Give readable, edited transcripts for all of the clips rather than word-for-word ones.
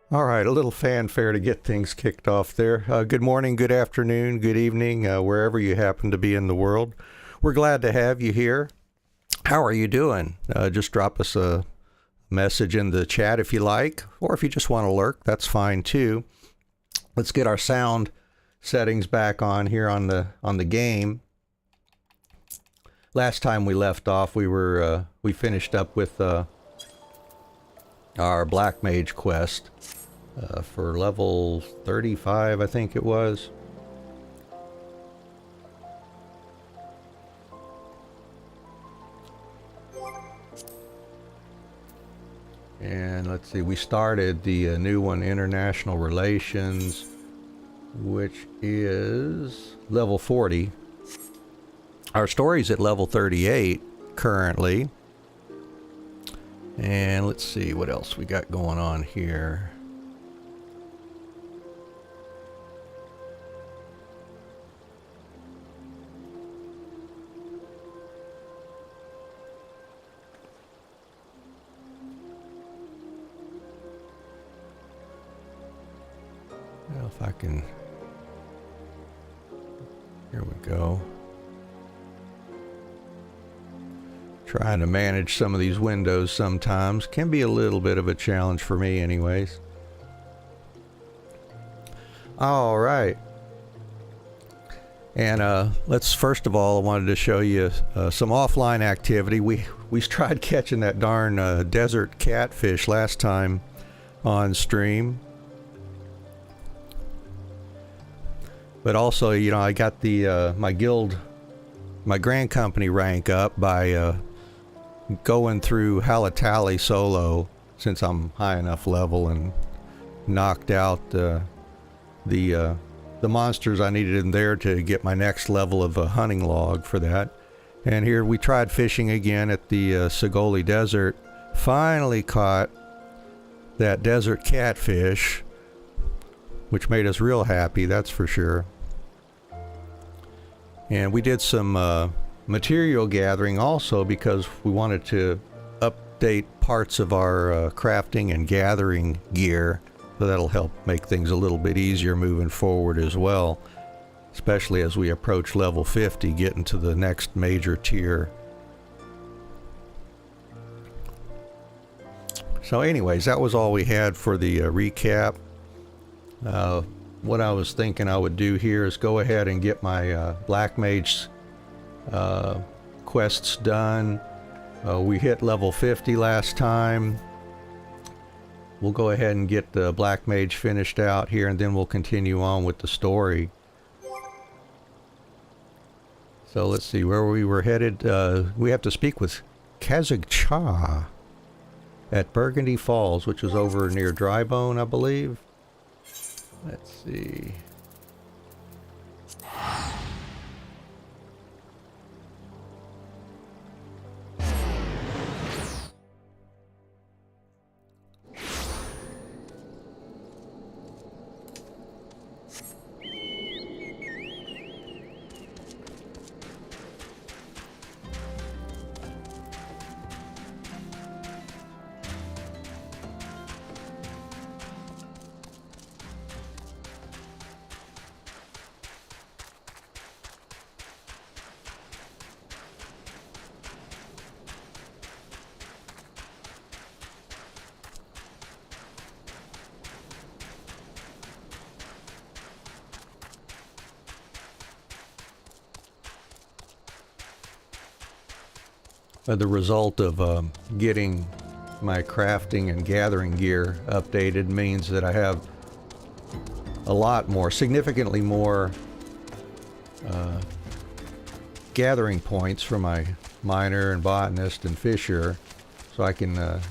All right, a little fanfare to get things kicked off there. Good morning, good afternoon, good evening, wherever you happen to be in the world. We're glad to have you here. How are you doing? Just drop us a message in the chat if you like, or if you just want to lurk, that's fine too. Let's get our sound settings back on here on the game. Last time we left off, we finished up with our Black Mage quest. For level 35, I think it was. And let's see, we started the new one, International Relations, which is level 40. Our story's at level 38 currently. And let's see what else we got going on here. If I can, here we go. Trying to manage some of these windows sometimes can be a little bit of a challenge for me anyways. All right. And let's first of all, I wanted to show you some offline activity. We tried catching that darn desert catfish last time on stream. But also, you know, I got the my guild, my Grand Company rank up by going through Halatali solo, since I'm high enough level, and knocked out the monsters I needed in there to get my next level of a hunting log for that. And here we tried fishing again at the Sigoli Desert. Finally caught that desert catfish, which made us real happy, that's for sure. And we did some material gathering also because we wanted to update parts of our crafting and gathering gear, so that'll help make things a little bit easier moving forward as well, especially as we approach level 50, getting to the next major tier. So anyways, that was all we had for the recap. What I was thinking I would do here is go ahead and get my Black Mage quests done. We hit level 50 last time. We'll go ahead and get the Black Mage finished out here, and then we'll continue on with the story. So let's see where we were headed. We have to speak with Kazig Cha at Burgundy Falls, which is over near Drybone, I believe. Let's see. The result of getting my crafting and gathering gear updated means that I have a lot more, significantly more gathering points for my miner and botanist and fisher, so I can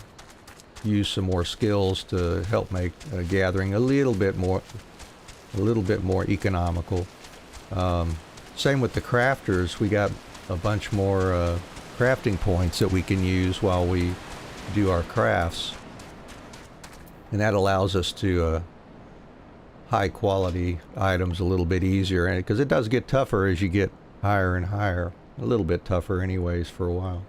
use some more skills to help make gathering a little bit more economical. Same with the crafters. We got a bunch more crafting points that we can use while we do our crafts, and that allows us to high quality items a little bit easier, and because it does get tougher as you get higher and higher, a little bit tougher anyways for a while.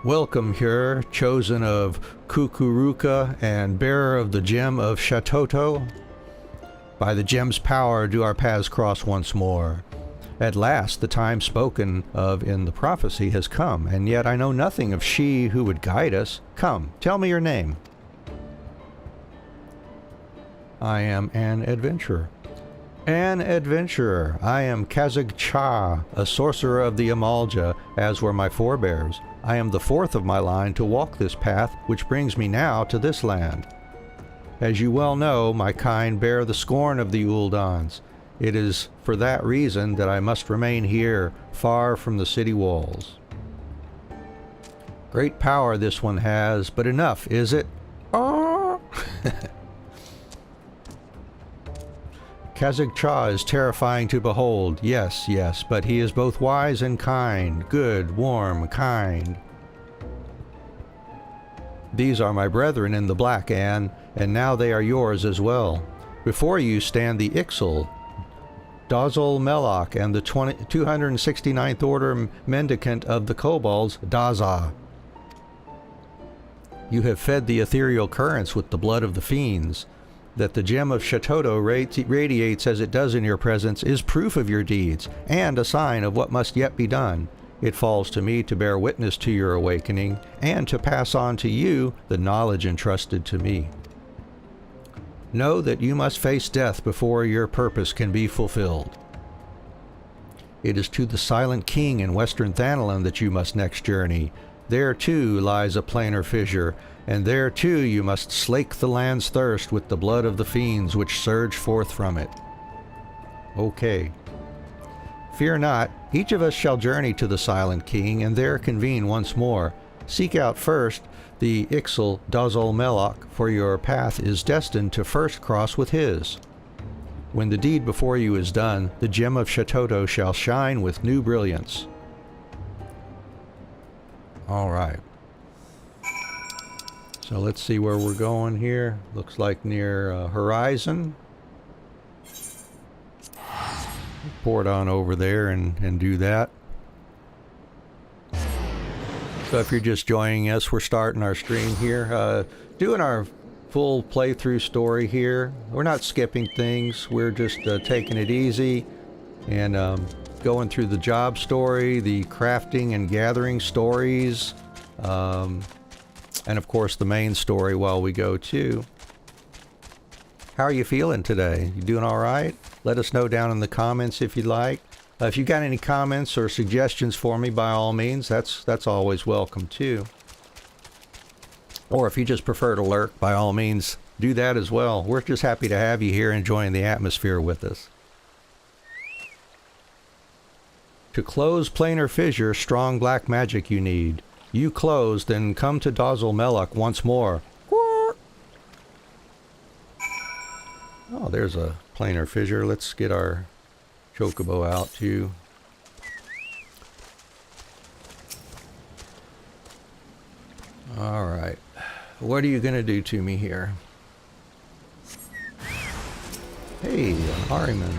Welcome here, chosen of Kukuruka and bearer of the gem of Shatoto. By the gem's power do our paths cross once more. At last the time spoken of in the prophecy has come, and yet I know nothing of she who would guide us. Come, tell me your name. I am an adventurer. An adventurer. I am Kazig Cha, a sorcerer of the Amalja, as were my forebears. I am the fourth of my line to walk this path, which brings me now to this land. As you well know, my kind bear the scorn of the Uldans. It is for that reason that I must remain here, far from the city walls. Great power this one has, but enough, is it? Oh! Kazig Cha is terrifying to behold, yes, but he is both wise and kind, good, warm, kind. These are my brethren in the black, Anne, and now they are yours as well. Before you stand the Ixal, Dazul Melok, and the 269th Order Mendicant of the Kobolds, Daza. You have fed the ethereal currents with the blood of the fiends. That the gem of Shatoto radiates as it does in your presence is proof of your deeds, and a sign of what must yet be done. It falls to me to bear witness to your awakening, and to pass on to you the knowledge entrusted to me. Know that you must face death before your purpose can be fulfilled. It is to the Silent King in Western Thanalan that you must next journey. There too lies a planar fissure, and there too you must slake the land's thirst with the blood of the fiends which surge forth from it. Okay. Fear not, each of us shall journey to the Silent King, and there convene once more. Seek out first the Ixal Dazul Melok, for your path is destined to first cross with his. When the deed before you is done, the gem of Shatoto shall shine with new brilliance. All right. So let's see where we're going here. Looks like near Horizon. Port on over there and do that. So if you're just joining us, we're starting our stream here. Doing our full playthrough story here. We're not skipping things. We're just taking it easy and going through the job story, the crafting and gathering stories, and of course the main story while we go too. How are you feeling today? You doing all right? Let us know down in the comments if you'd like. If you got any comments or suggestions for me, by all means, that's always welcome too. Or if you just prefer to lurk, by all means, do that as well. We're just happy to have you here enjoying the atmosphere with us. To close planar fissure, strong black magic you need. You close, then come to Dazul Melok once more. Oh, there's a planar fissure. Let's get our chocobo out too. All right. What are you going to do to me here? Hey, Ahriman.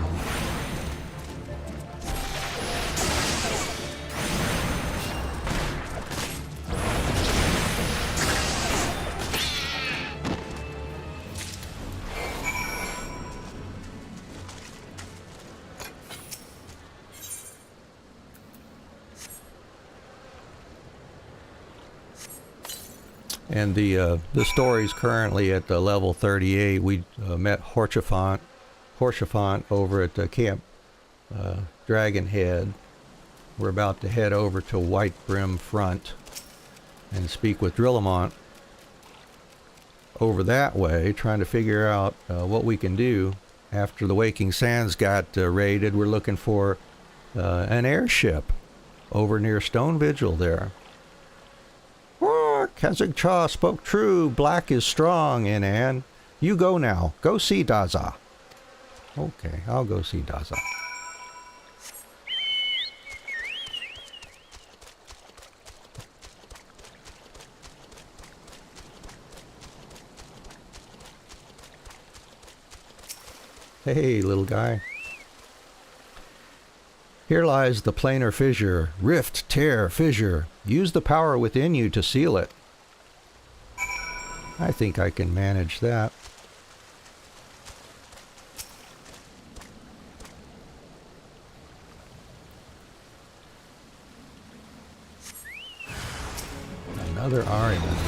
And the story's currently at level 38. We met Horchafant over at Camp Dragonhead. We're about to head over to White Brim Front and speak with Drillamont over that way, trying to figure out what we can do. After the Waking Sands got raided, we're looking for an airship over near Stone Vigil there. Kazig Cha spoke true. Black is strong, Anne. You go now. Go see Daza. Okay, I'll go see Daza. Hey, little guy. Here lies the planar fissure. Rift, tear, fissure. Use the power within you to seal it. I think I can manage that. Another Ahriman.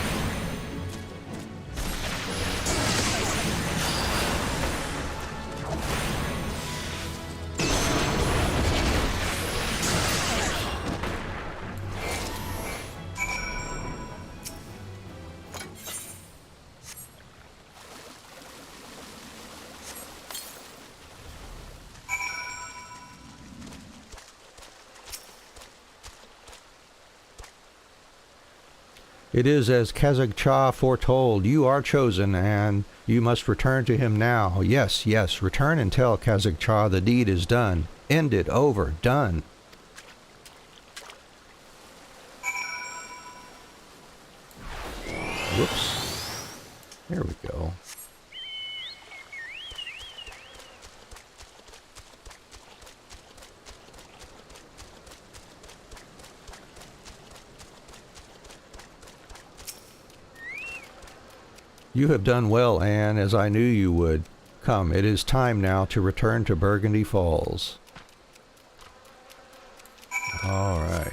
It is as Khazad-Cha foretold. You are chosen, and you must return to him now. Yes, yes, return and tell Khazad-Cha the deed is done. End it, over, done. Whoops. There we go. You have done well, Anne, as I knew you would. Come, it is time now to return to Burgundy Falls. All right.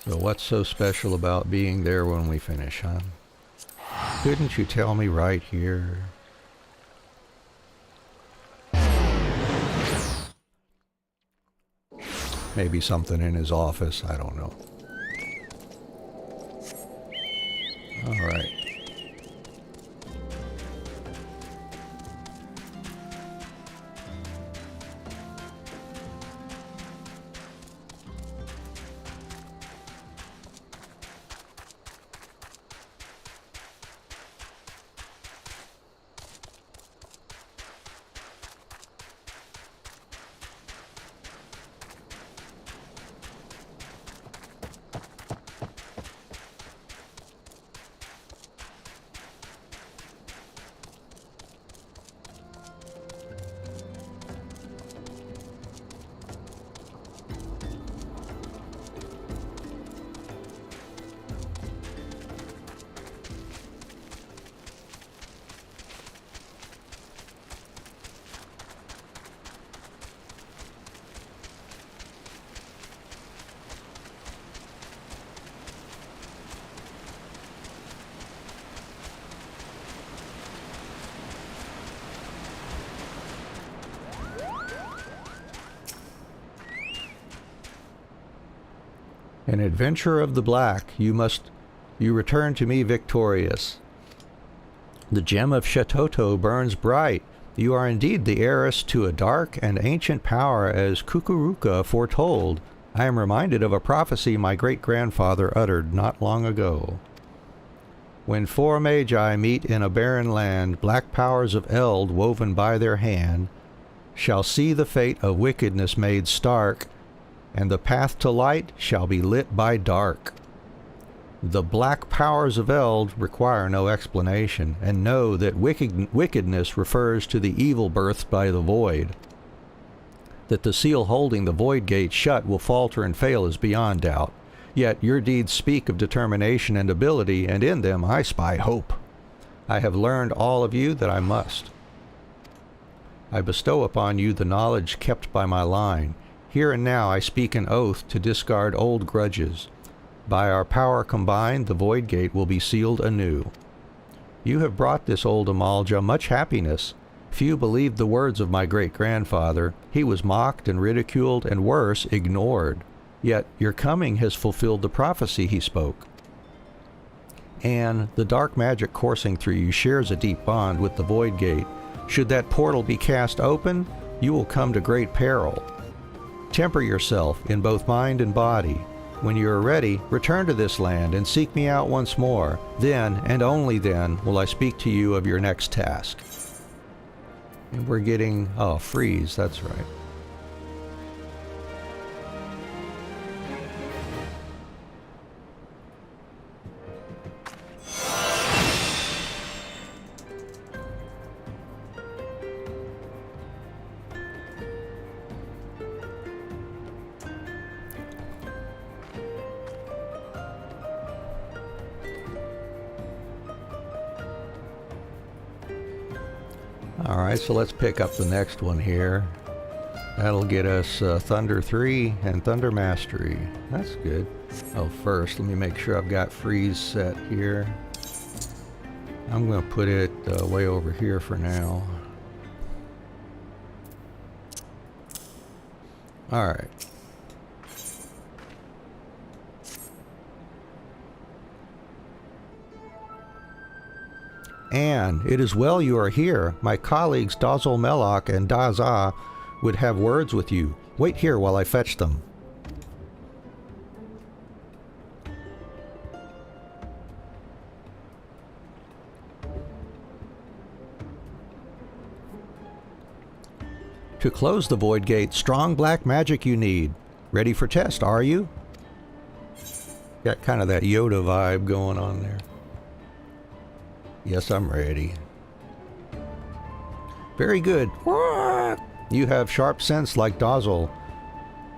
So what's so special about being there when we finish, huh? Couldn't you tell me right here? Maybe something in his office, I don't know. All right. An adventurer of the black, you return to me victorious. The gem of Shatoto burns bright. You are indeed the heiress to a dark and ancient power, as Kukuruka foretold. I am reminded of a prophecy my great-grandfather uttered not long ago. When four magi meet in a barren land, black powers of eld woven by their hand shall see the fate of wickedness made stark, and the path to light shall be lit by dark. The black powers of eld require no explanation, and know that wickedness refers to the evil birthed by the void. That the seal holding the void gate shut will falter and fail is beyond doubt. Yet your deeds speak of determination and ability, and in them I spy hope. I have learned all of you that I must. I bestow upon you the knowledge kept by my line. Here and now I speak an oath to discard old grudges. By our power combined, the void gate will be sealed anew. You have brought this old Amalja much happiness. Few believed the words of my great-grandfather. He was mocked and ridiculed, and worse, ignored. Yet your coming has fulfilled the prophecy he spoke. And the dark magic coursing through you shares a deep bond with the void gate. Should that portal be cast open, you will come to great peril. Temper yourself in both mind and body. When you are ready, return to this land and seek me out once more. Then, and only then, will I speak to you of your next task. And we're getting... oh, freeze, that's right. Alright, so let's pick up the next one here. That'll get us Thunder 3 and Thunder Mastery. That's good. Oh, first, let me make sure I've got freeze set here. I'm going to put it way over here for now. Alright. Anne, it is well you are here. My colleagues Dazzle Melloc and Dazah would have words with you. Wait here while I fetch them. To close the void gate, strong black magic you need. Ready for test, are you? Got kind of that Yoda vibe going on there. Yes, I'm ready. Very good. You have sharp sense like Dazzle.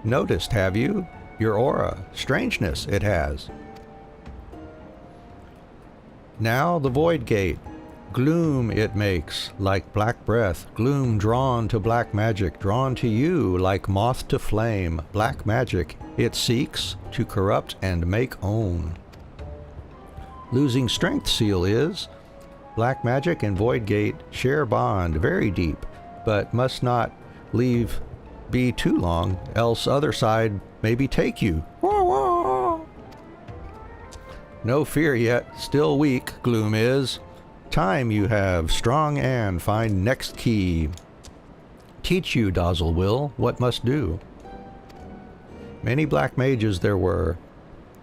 Noticed, have you? Your aura. Strangeness it has. Now the void gate. Gloom it makes, like black breath. Gloom drawn to black magic, drawn to you like moth to flame. Black magic it seeks to corrupt and make own. Losing strength seal is. Black magic and void gate share bond very deep, but must not leave be too long, else other side maybe take you. No fear yet, still weak, gloom is. Time you have, strong and find next key. Teach you, Dazzle will, what must do. Many black mages there were,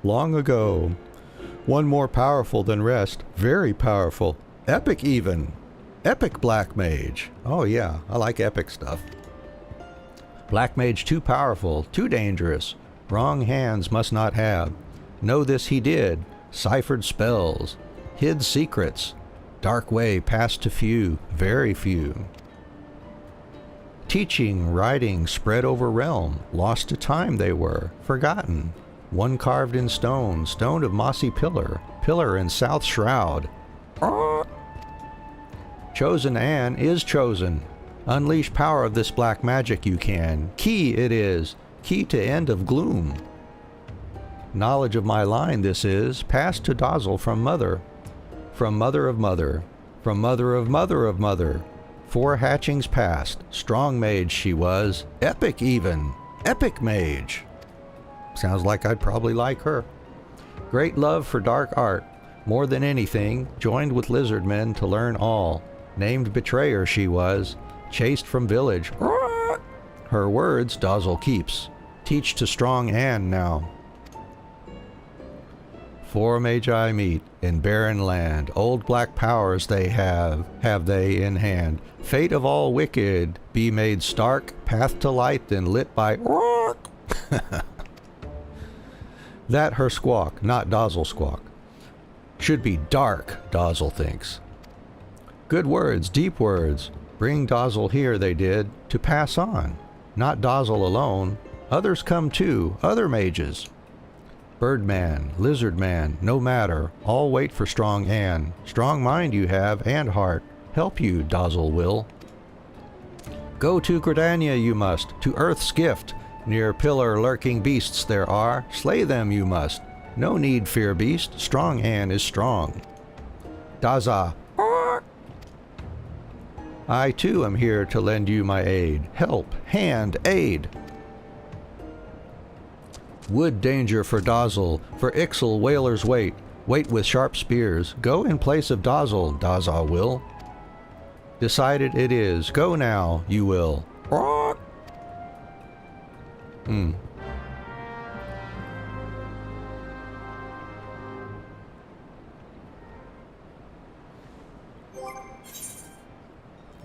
long ago. One more powerful than rest, very powerful. Epic even. Epic black mage. Oh yeah, I like epic stuff. Black mage too powerful, too dangerous. Wrong hands must not have. Know this he did. Ciphered spells. Hid secrets. Dark way passed to few, very few. Teaching, writing, spread over realm. Lost to time they were, forgotten. One carved in stone, stone of mossy pillar. Pillar in south shroud. Chosen Anne is chosen. Unleash power of this black magic you can. Key it is. Key to end of gloom. Knowledge of my line this is. Passed to Dazzle from mother. From mother of mother. From mother of mother of mother. 4 hatchings past. Strong mage she was. Epic even. Epic mage. Sounds like I'd probably like her. Great love for dark art. More than anything, joined with lizard men to learn all. Named betrayer she was. Chased from village. Her words Dazzle keeps. Teach to strong Anne now. 4 magi meet in barren land. Old black powers they have they in hand. Fate of all wicked be made stark. Path to light then lit by That her squawk, not Dazzle squawk. Should be dark, Dazzle thinks. Good words, deep words. Bring Dazzle here they did, to pass on. Not Dazzle alone. Others come too, other mages. Birdman, lizardman, no matter. All wait for strong Anne. Strong mind you have, and heart. Help you, Dazzle will. Go to Gridania you must, to Earth's gift. Near pillar lurking beasts there are. Slay them you must. No need fear beast, strong Anne is strong. Dazah. I too am here to lend you my aid. Help, hand, aid. Wood danger for Dazzle, for Ixal whalers wait. Wait with sharp spears. Go in place of Dazzle, Dazah will. Decided it is. Go now, you will.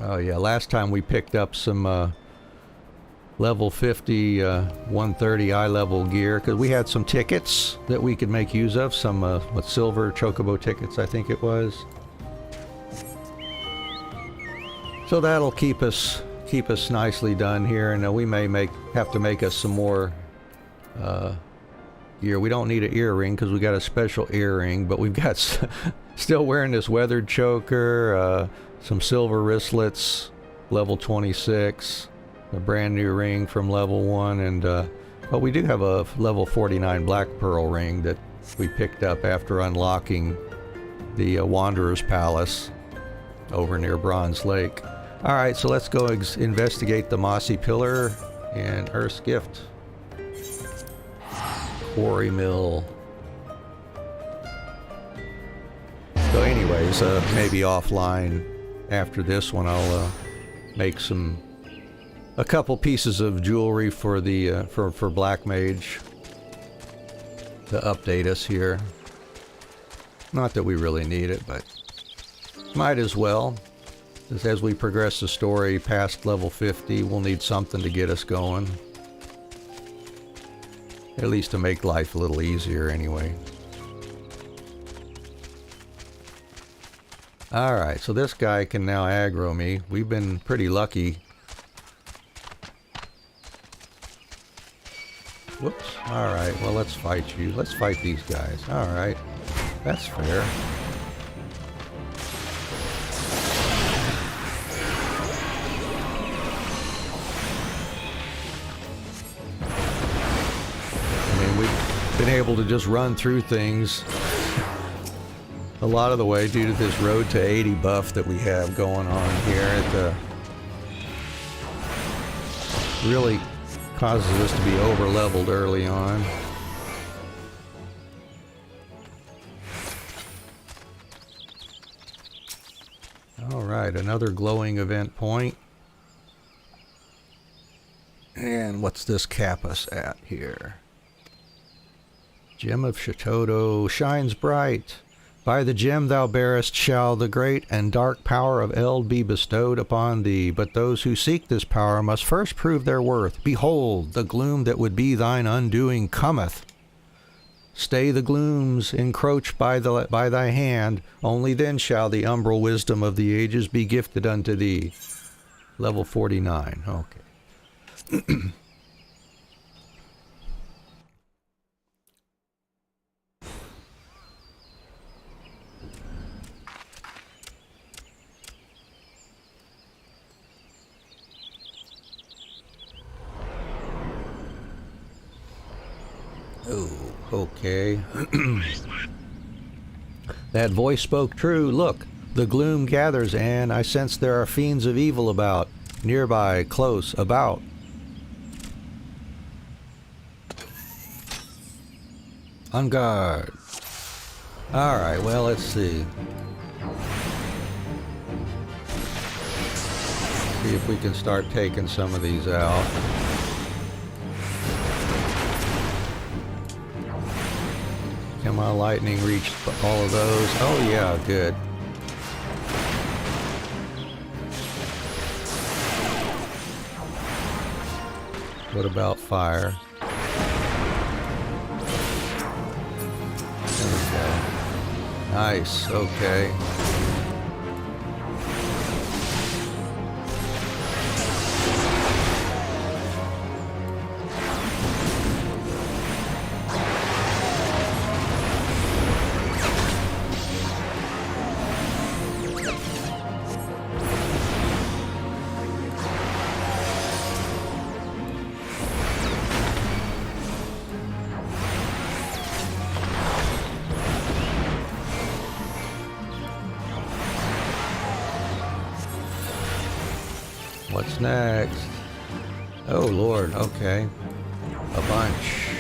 Oh yeah, last time we picked up some level 50, 130 eye level gear, because we had some tickets that we could make use of, some silver chocobo tickets I think it was. So that'll keep us nicely done here, and we may have to make us some more gear. We don't need an earring because we got a special earring, but we've got Still wearing this weathered choker, some silver wristlets, level 26, a brand new ring from level 1, and but we do have a level 49 black pearl ring that we picked up after unlocking the Wanderer's Palace over near Bronze Lake. Alright, so let's go investigate the Mossy Pillar and Earth's Gift. Quarry Mill. So anyways, maybe offline after this one I'll make a couple pieces of jewelry for the for Black Mage to update us here. Not that we really need it, but might as well. As we progress the story past level 50, we'll need something to get us going. At least to make life a little easier anyway. Alright, so this guy can now aggro me. We've been pretty lucky. Whoops. Alright, well let's fight you. Let's fight these guys. Alright. That's fair. Been able to just run through things a lot of the way due to this road to 80 buff that we have going on here. It really causes us to be over leveled early on. Alright, another glowing event point. And what's this cap us at here? Gem of Shatodo shines bright. By the gem thou bearest shall the great and dark power of Eld be bestowed upon thee. But those who seek this power must first prove their worth. Behold, the gloom that would be thine undoing cometh. Stay the glooms, encroach by thy hand. Only then shall the umbral wisdom of the ages be gifted unto thee. Level 49. Okay. Oh, okay. That voice spoke true. Look, the gloom gathers, and I sense there are fiends of evil about. Nearby, close, about. On guard. Alright, well, let's see. See if we can start taking some of these out. Can my lightning reach all of those? Oh yeah, good. What about fire? There we go. Nice, okay. What's next? Oh Lord, okay. A bunch.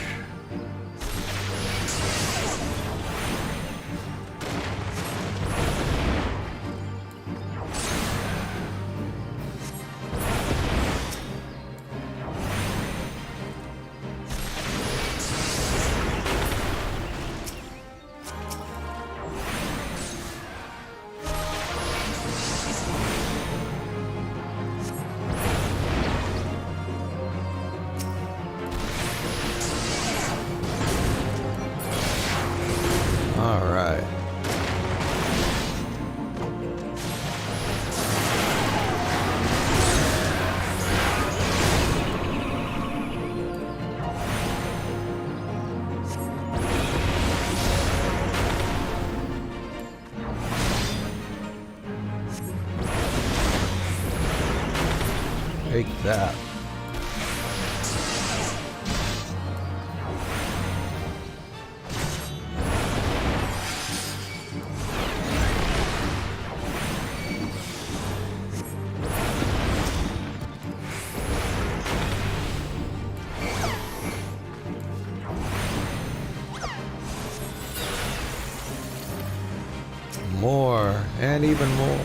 Take that. More, and even more.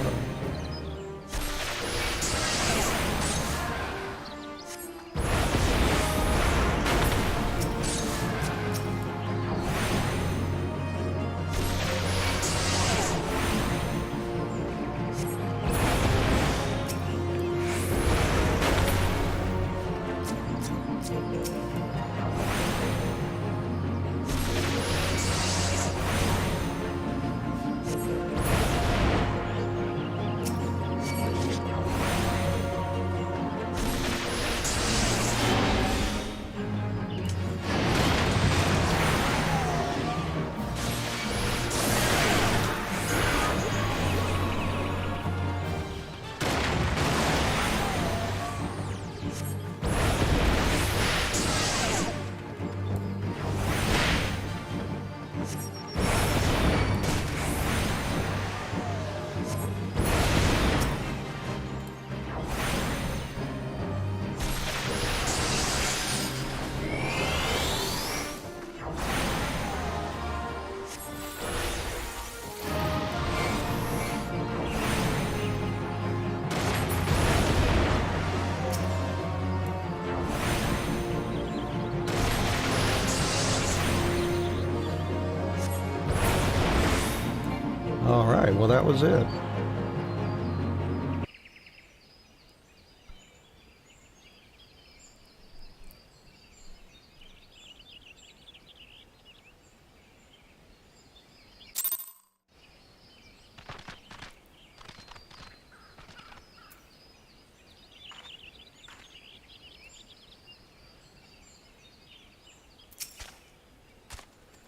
All right, well, that was it.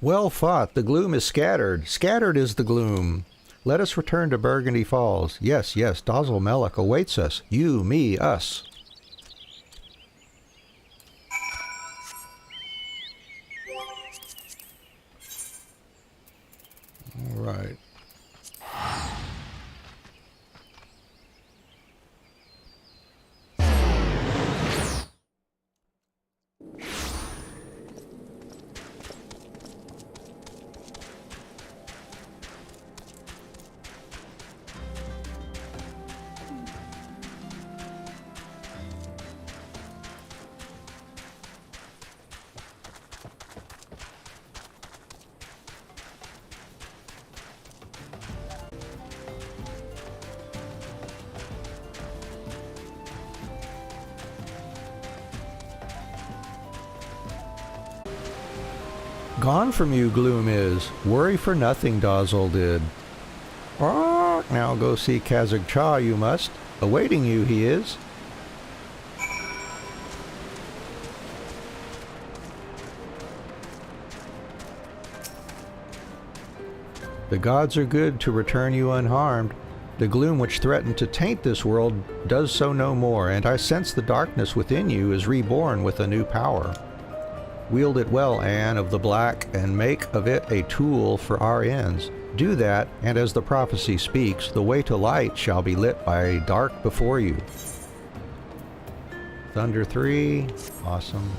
Well fought. The gloom is scattered. Scattered is the gloom. Let us return to Burgundy Falls. Yes, yes, Dazil Melek awaits us. You, me, us. All right. Gone from you, gloom is. Worry for nothing, Dazil did. Now go see Kazakh Cha, you must. Awaiting you he is. The gods are good to return you unharmed. The gloom which threatened to taint this world does so no more, and I sense the darkness within you is reborn with a new power. Wield it well, Anne of the Black, and make of it a tool for our ends. Do that, and as the prophecy speaks, the way to light shall be lit by dark before you. Thunder 3, awesome.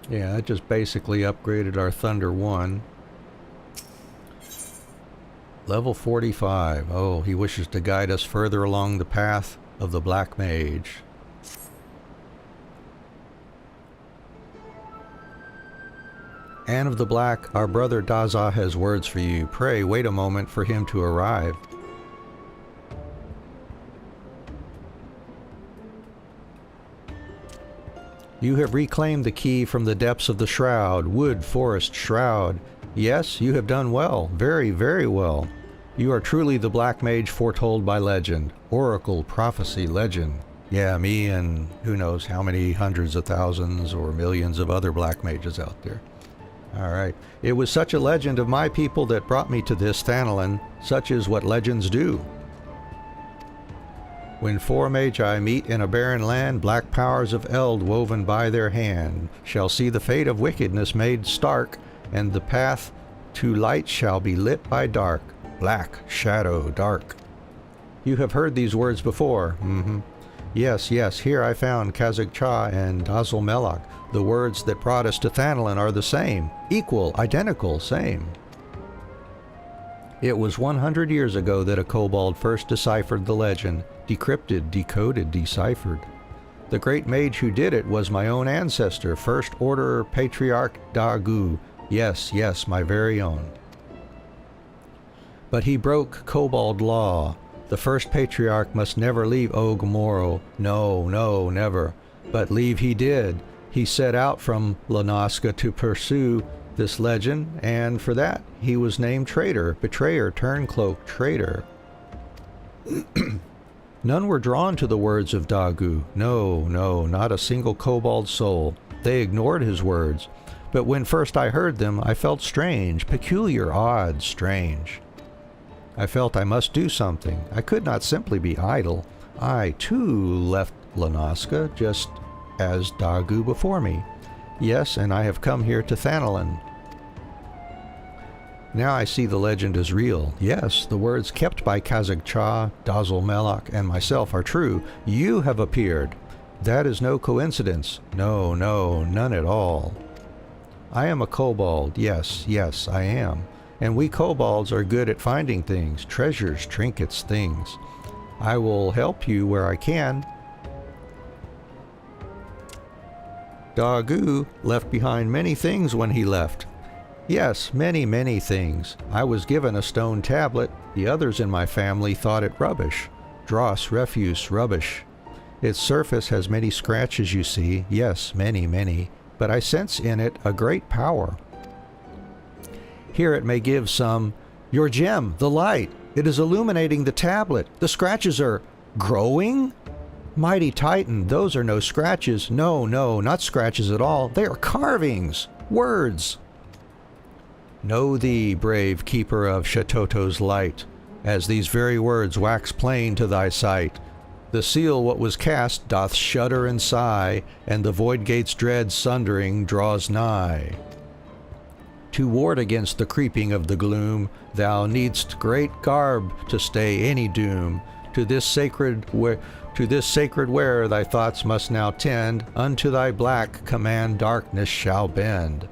Yeah, that just basically upgraded our Thunder 1. Level 45. Oh, he wishes to guide us further along the path of the Black Mage. Anne of the Black, our brother Daza has words for you. Pray, wait a moment for him to arrive. You have reclaimed the key from the depths of the shroud, wood, forest, shroud. Yes, you have done well, very, very well. You are truly the Black Mage foretold by legend, oracle, prophecy, legend. Yeah, me and who knows how many hundreds of thousands or millions of other black mages out there. All right. It was such a legend of my people that brought me to this Thanalan. Such is what legends do. When four magi meet in a barren land, black powers of eld woven by their hand shall see the fate of wickedness made stark, and the path to light shall be lit by dark. Black, shadow, dark. You have heard these words before. Yes, yes, here I found Kazakh-Cha and Dazul-Melok. The words that brought us to Thanalan are the same. Equal, identical, same. It was 100 years ago that a kobold first deciphered the legend. Decrypted, decoded, deciphered. The great mage who did it was my own ancestor, First Order Patriarch Dagu. Yes, yes, my very own. But he broke kobold law. The first patriarch must never leave Ogmoro. No, no, never. But leave he did. He set out from Lanaska to pursue this legend, and for that he was named traitor, betrayer, turncloak, traitor. None were drawn to the words of Dagu. No, no, not a single kobold soul. They ignored his words. But when first I heard them, I felt strange, peculiar, odd, strange. I felt I must do something. I could not simply be idle. I, too, left Lanaska, just as Dagu before me. Yes, and I have come here to Thanalan. Now I see the legend is real. Yes, the words kept by Kazakh-Cha, Dazul-Melok, and myself are true. You have appeared. That is no coincidence. No, no, none at all. I am a kobold. Yes, yes, I am. And we kobolds are good at finding things, treasures, trinkets, things. I will help you where I can. Dagu left behind many things when he left. Yes, many, many things. I was given a stone tablet. The others in my family thought it rubbish. Dross, refuse, rubbish. Its surface has many scratches, you see. Yes, many, many. But I sense in it a great power. Here it may give some. Your gem, the light. It is illuminating the tablet. The scratches are growing? Mighty Titan, those are no scratches. No, no, not scratches at all. They are carvings. Words. Know thee, brave keeper of Shatoto's light, as these very words wax plain to thy sight. The seal what was cast doth shudder and sigh, and the void gate's dread sundering draws nigh. To ward against the creeping of the gloom, thou needst great garb to stay any doom. To this sacred where thy thoughts must now tend, unto thy black command darkness shall bend.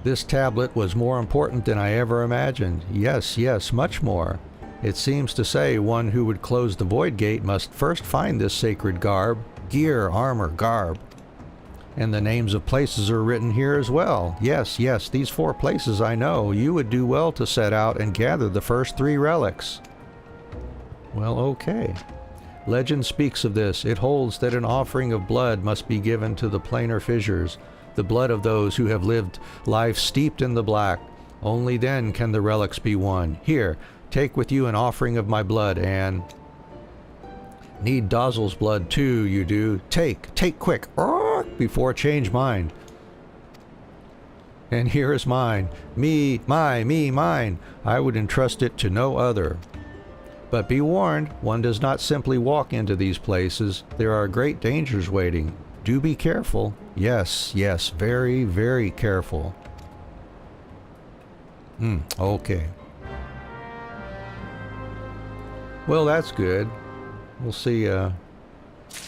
This tablet was more important than I ever imagined. Yes, yes, much more. It seems to say one who would close the void gate must first find this sacred garb, gear, armor, garb. And the names of places are written here as well. Yes, yes, these 4 places I know. You would do well to set out and gather the first 3 relics. Well, okay. Legend speaks of this. It holds that an offering of blood must be given to the planar fissures, the blood of those who have lived life steeped in the black. Only then can the relics be won. Here, take with you an offering of my blood, and need Dazul's blood too, you do. Take quick, before change mind. And here is mine. Me, mine. I would entrust it to no other. But be warned, one does not simply walk into these places. There are great dangers waiting. Do be careful. Yes, yes, very, very careful. Okay. Well, that's good. We'll see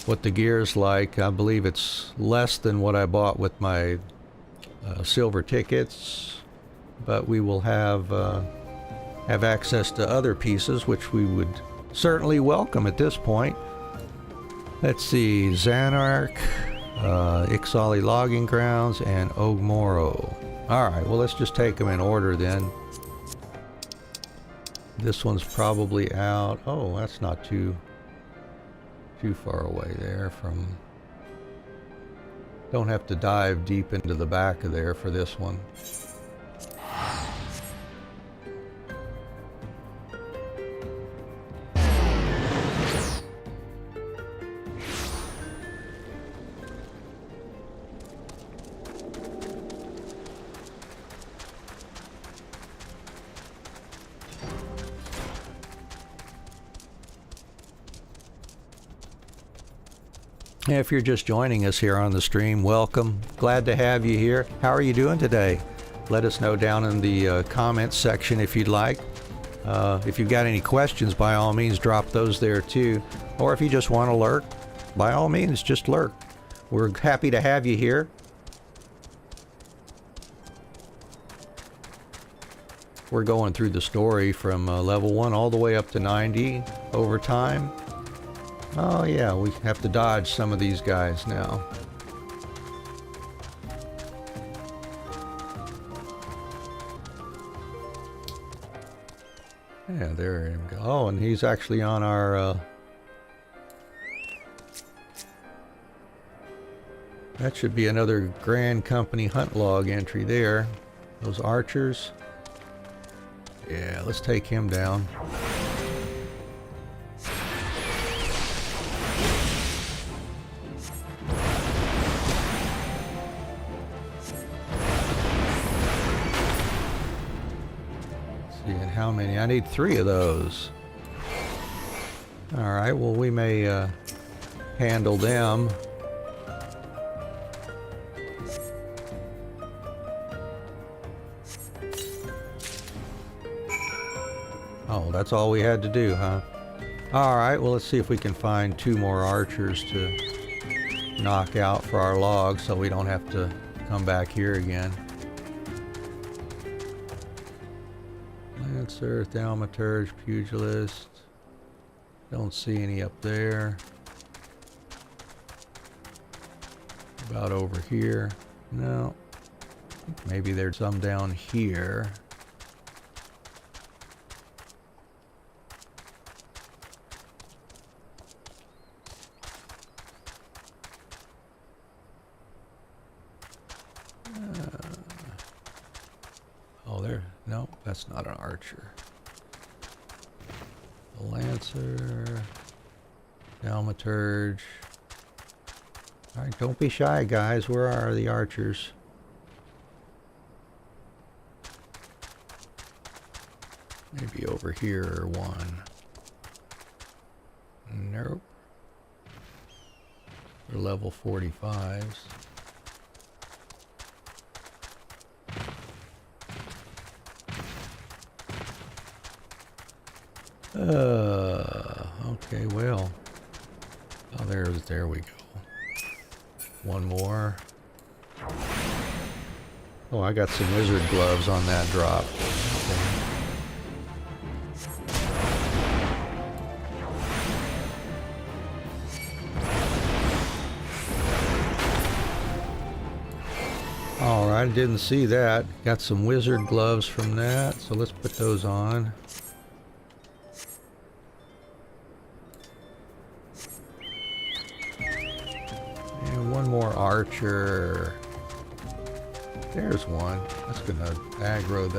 what the gear's like. I believe it's less than what I bought with my silver tickets, but we will have access to other pieces, which we would certainly welcome at this point. Let's see, Zanark, Ixali Logging Grounds, and Ogmoro. Alright, well, let's just take them in order then. This one's probably out. Oh, that's not too far away there from... Don't have to dive deep into the back of there for this one. If you're just joining us here on the stream, welcome. Glad to have you here. How are you doing today? Let us know down in the comments section if you'd like. If you've got any questions, by all means, drop those there too. Or if you just want to lurk, by all means, just lurk. We're happy to have you here. We're going through the story from level 1 all the way up to 90 over time. Oh yeah, we have to dodge some of these guys now. Yeah, there we go. Oh, and he's actually on our... that should be another Grand Company hunt log entry there. Those archers. Yeah, let's take him down. See, and how many? I need 3 of those. Alright, well we may handle them. Oh, that's all we had to do, huh? Alright, well let's see if we can find 2 more archers to knock out for our log so we don't have to come back here again. Lancer, Thaumaturge, Pugilist. Don't see any up there. About over here. No. Maybe there's some down here. Oh, there. No, that's not an archer. A Lancer. Thaumaturge. Alright, don't be shy, guys. Where are the archers? Maybe over here or one. Nope. They're level 45s. Okay, well. Oh, there we go. One more. Oh, I got some wizard gloves on that drop. Okay. Alright, I didn't see that. Got some wizard gloves from that, so let's put those on. And one more archer. There's one. That's gonna aggro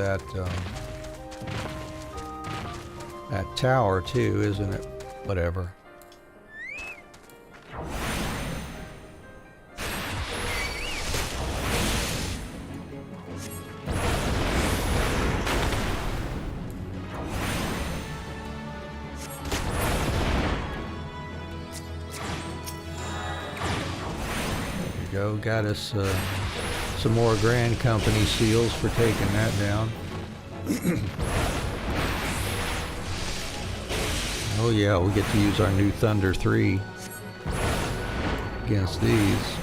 that tower too, isn't it? Whatever. Go, got us some more Grand Company seals for taking that down. Oh yeah, we get to use our new Thunder 3 against these.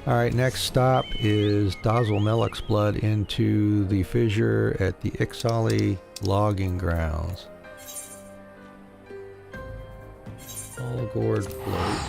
Alright, next stop is Dazalmelik's blood into the fissure at the Ixali logging grounds. All gourd float.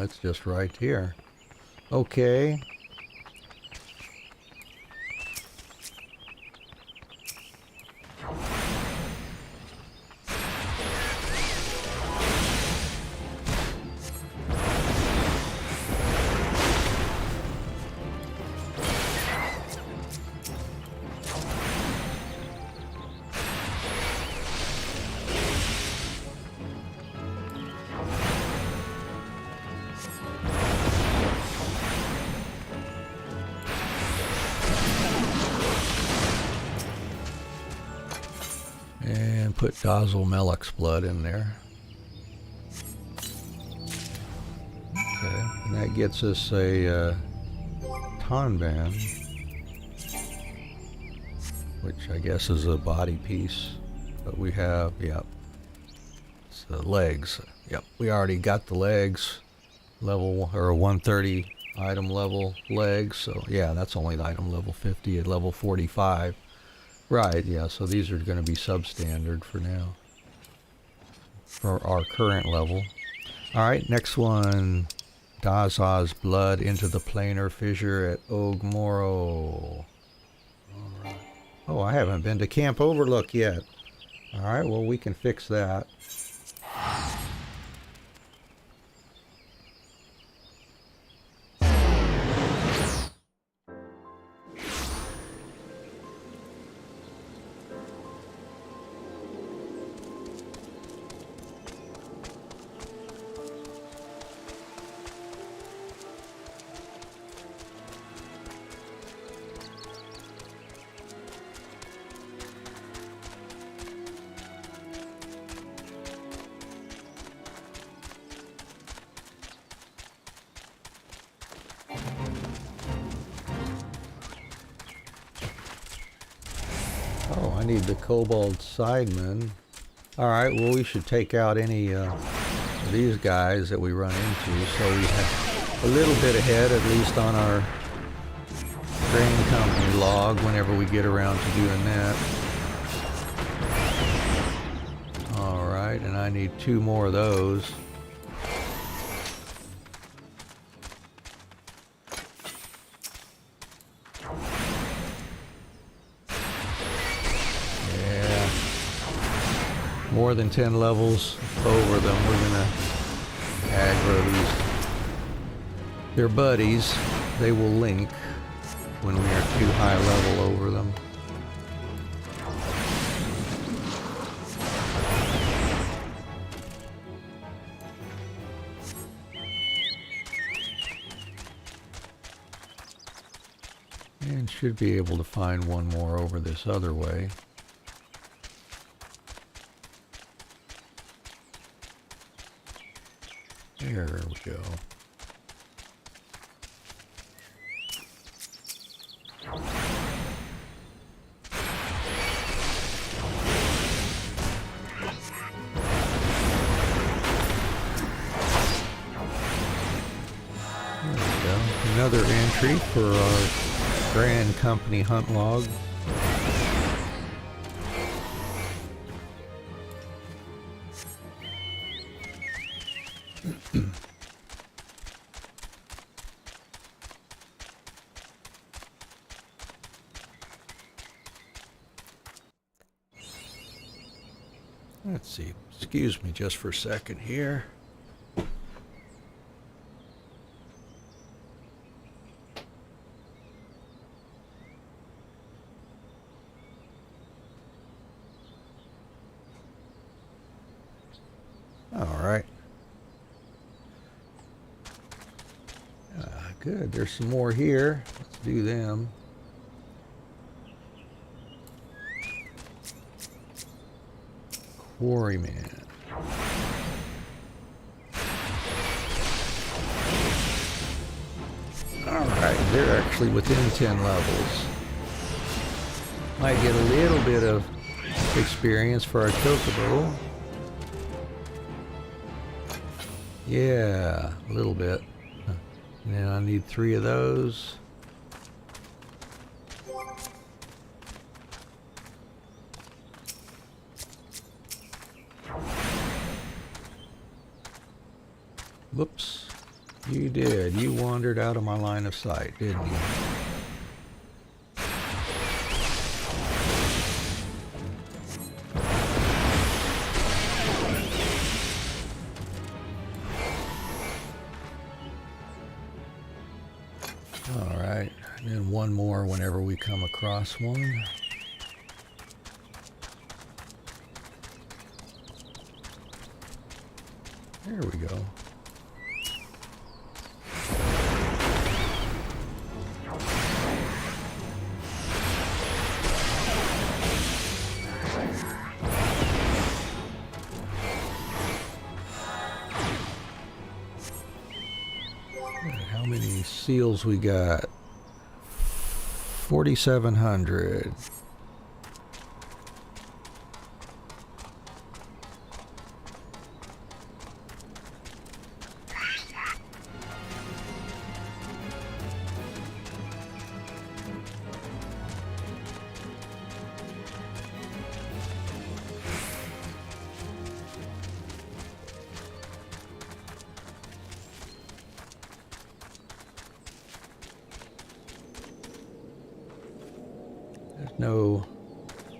it's just right here. Okay. And put Dazzle Melek's blood in there. Okay, and that gets us a Tonban, which I guess is a body piece. But we have, yep, it's the legs. Yep, we already got the legs, level, or 130 item level legs. So yeah, that's only item level 50 at level 45. Right, yeah, so these are going to be substandard for now, for our current level. Alright, next one, Daza's blood into the planar fissure at Ogmoro. Alright. Oh, I haven't been to Camp Overlook yet. Alright, well we can fix that. Oh, I need the Kobold Sidemen. Alright, well we should take out any of these guys that we run into, so we have a little bit ahead, at least on our Grain Company log, whenever we get around to doing that. Alright, and I need 2 more of those. More than 10 levels over them, we're gonna aggro these. They're buddies. They will link when we are too high level over them. And should be able to find one more over this other way. There we go. There we go. Another entry for our Grand Company hunt log. Let's see. Excuse me just for a second here. All right. Good. There's some more here. Let's do them. Quarryman. Alright, they're actually within 10 levels. Might get a little bit of experience for our Chocobo. Yeah, a little bit. And then I need 3 of those. Whoops. You did. You wandered out of my line of sight, didn't you? All right. And then one more whenever we come across one. There we go. How many seals we got? 4,700.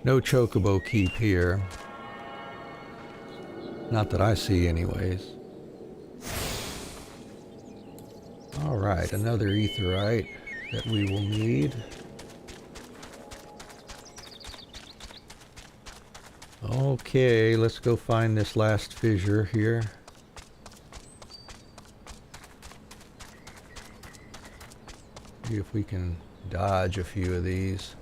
No chocobo keep here. Not that I see anyways. Alright, another aetheryte that we will need. Okay, let's go find this last fissure here. See if we can dodge a few of these.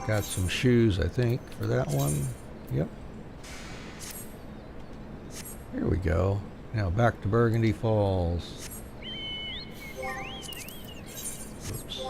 Got some shoes, I think, for that one. Yep. Here we go. Now back to Burgundy Falls. Oops.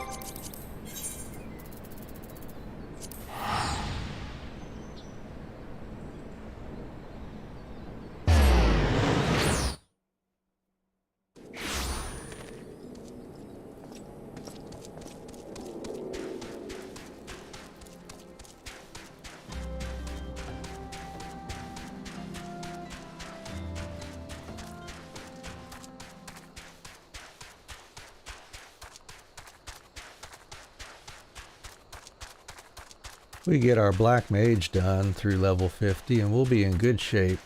We get our Black Mage done through level 50 and we'll be in good shape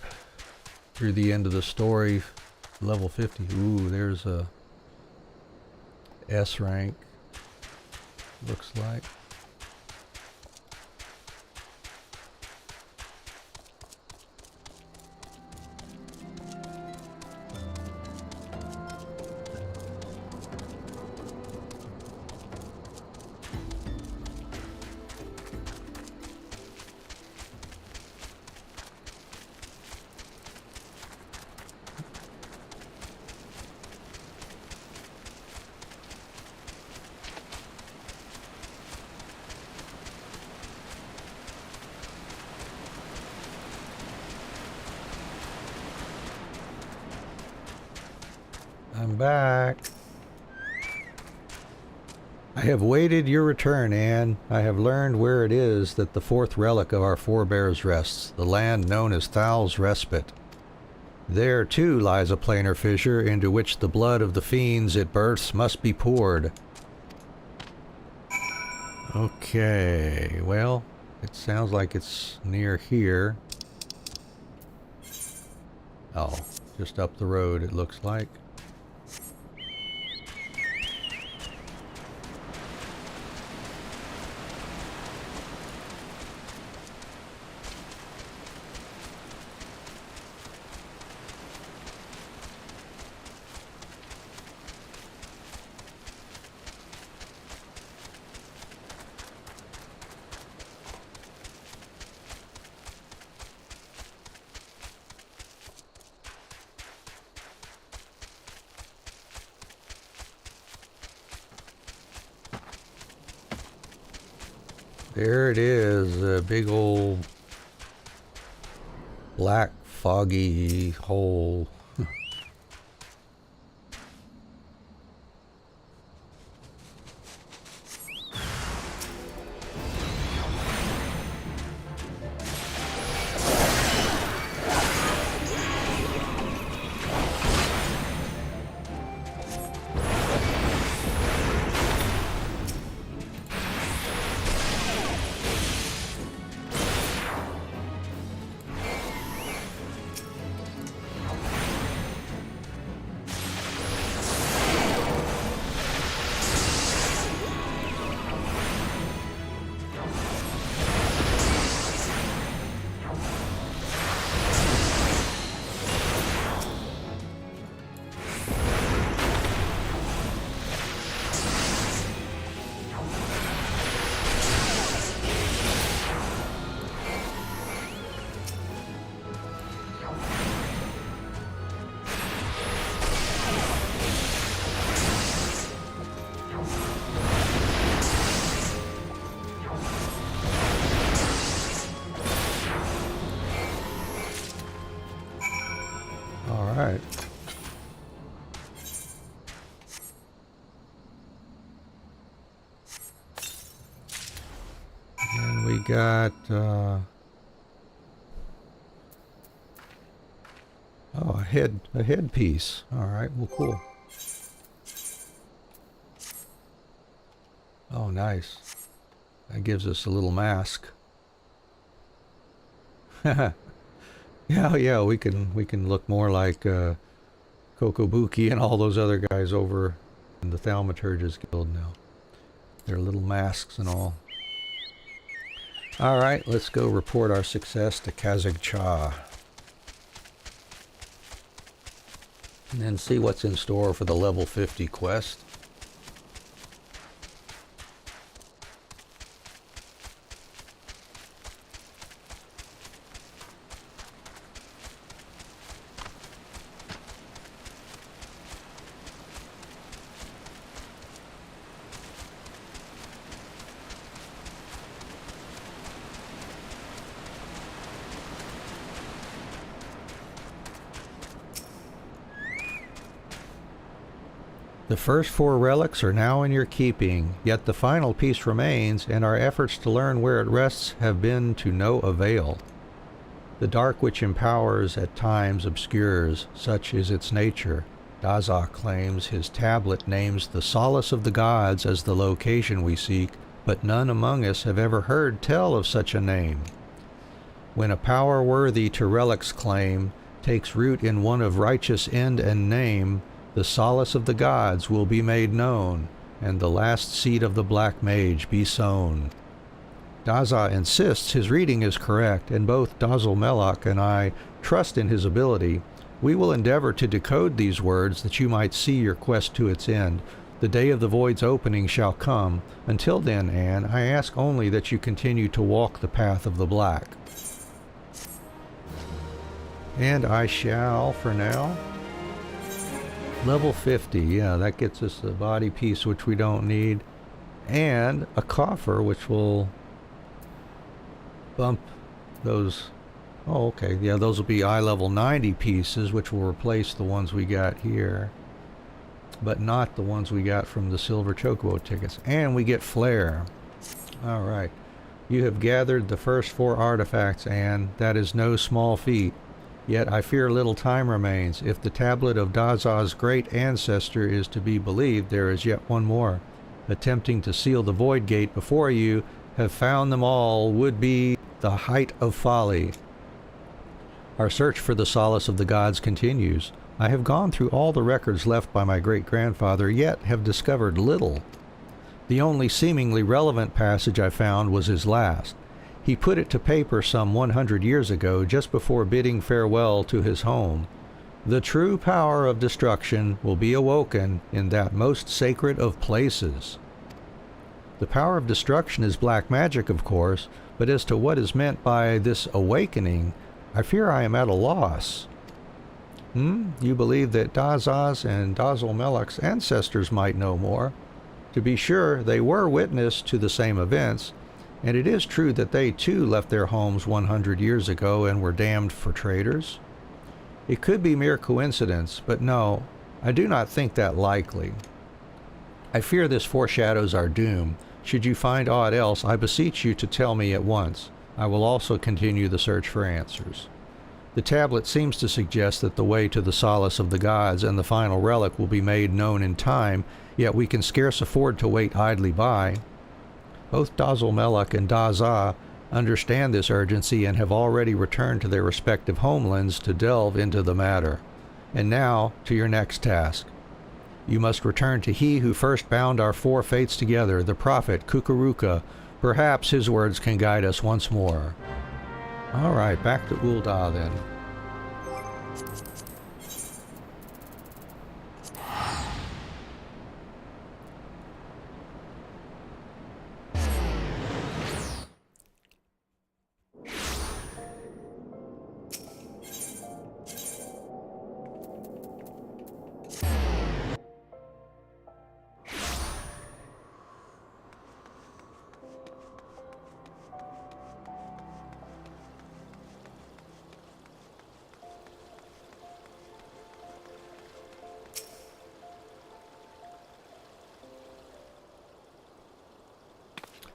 through the end of the story. Level 50. Ooh, there's a S rank. Looks like. I'm back. I have waited your return, Anne. I have learned where it is that the fourth relic of our forebears rests, the land known as Thal's Respite. There, too, lies a planar fissure into which the blood of the fiends it births must be poured. Okay, well, it sounds like it's near here. Oh, just up the road, it looks like. There it is, a big old black foggy hole. Alright. And we got, oh, a headpiece. Alright, well, cool. Oh, nice. That gives us a little mask. Yeah, we can look more like Kokobuki and all those other guys over in the Thaumaturges Guild now. Their little masks and all. Alright, let's go report our success to Kazakh-Cha. And then see what's in store for the level 50 quest. The first 4 relics are now in your keeping, yet the final piece remains, and our efforts to learn where it rests have been to no avail. The dark which empowers at times obscures, such is its nature. Daza claims his tablet names the solace of the gods as the location we seek, but none among us have ever heard tell of such a name. When a power worthy to relics claim takes root in one of righteous end and name, the solace of the gods will be made known, and the last seed of the black mage be sown. Daza insists his reading is correct, and both Dazalmelok and I trust in his ability. We will endeavor to decode these words that you might see your quest to its end. The day of the void's opening shall come. Until then, Anne, I ask only that you continue to walk the path of the black. And I shall, for now. Level 50, yeah, that gets us a body piece which we don't need, and a coffer which will bump those. Oh, okay, yeah, those will be eye level 90 pieces, which will replace the ones we got here, but not the ones we got from the silver chocobo tickets. And we get flare. All right, you have gathered the first 4 artifacts, and that is no small feat. Yet I fear little time remains. If the tablet of Daza's great ancestor is to be believed, there is yet one more. Attempting to seal the void gate before you have found them all would be the height of folly. Our search for the solace of the gods continues. I have gone through all the records left by my great-grandfather, yet have discovered little. The only seemingly relevant passage I found was his last. He put it to paper some 100 years ago, just before bidding farewell to his home. The true power of destruction will be awoken in that most sacred of places. The power of destruction is black magic, of course, but as to what is meant by this awakening, I fear I am at a loss. You believe that Daza's and Dazalmelok's ancestors might know more? To be sure, they were witness to the same events, And it is true that they too left their homes 100 years ago and were damned for traitors. It could be mere coincidence, but no, I do not think that likely. I fear this foreshadows our doom. Should you find aught else, I beseech you to tell me at once. I will also continue the search for answers. The tablet seems to suggest that the way to the solace of the gods and the final relic will be made known in time, yet we can scarce afford to wait idly by. Both Dazalmelech and Dazah understand this urgency and have already returned to their respective homelands to delve into the matter. And now, to your next task. You must return to he who first bound our four fates together, the prophet Kukuruka. Perhaps his words can guide us once more. All right, back to Ul'dah then.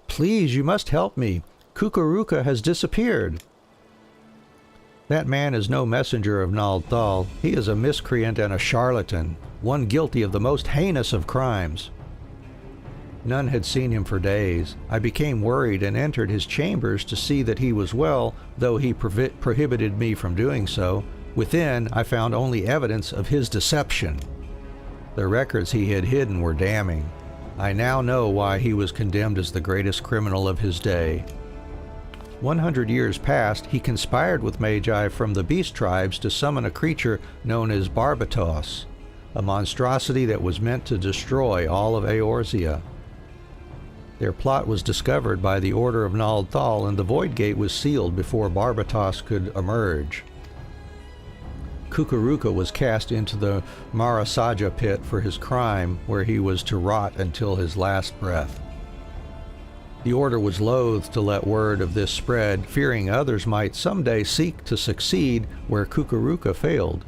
Please, you must help me. Kukuruka has disappeared. That man is no messenger of Nald Thal. He is a miscreant and a charlatan, one guilty of the most heinous of crimes. None had seen him for days. I became worried and entered his chambers to see that he was well, though he prohibited me from doing so. Within, I found only evidence of his deception. The records he had hidden were damning. I now know why he was condemned as the greatest criminal of his day. 100 years past, he conspired with Magi from the beast tribes to summon a creature known as Barbatos, a monstrosity that was meant to destroy all of Eorzea. Their plot was discovered by the order of Nald Thal, and the Void Gate was sealed before Barbatos could emerge. Kukuruka was cast into the Marasaja pit for his crime, where he was to rot until his last breath. The order was loath to let word of this spread, fearing others might someday seek to succeed where Kukuruka failed,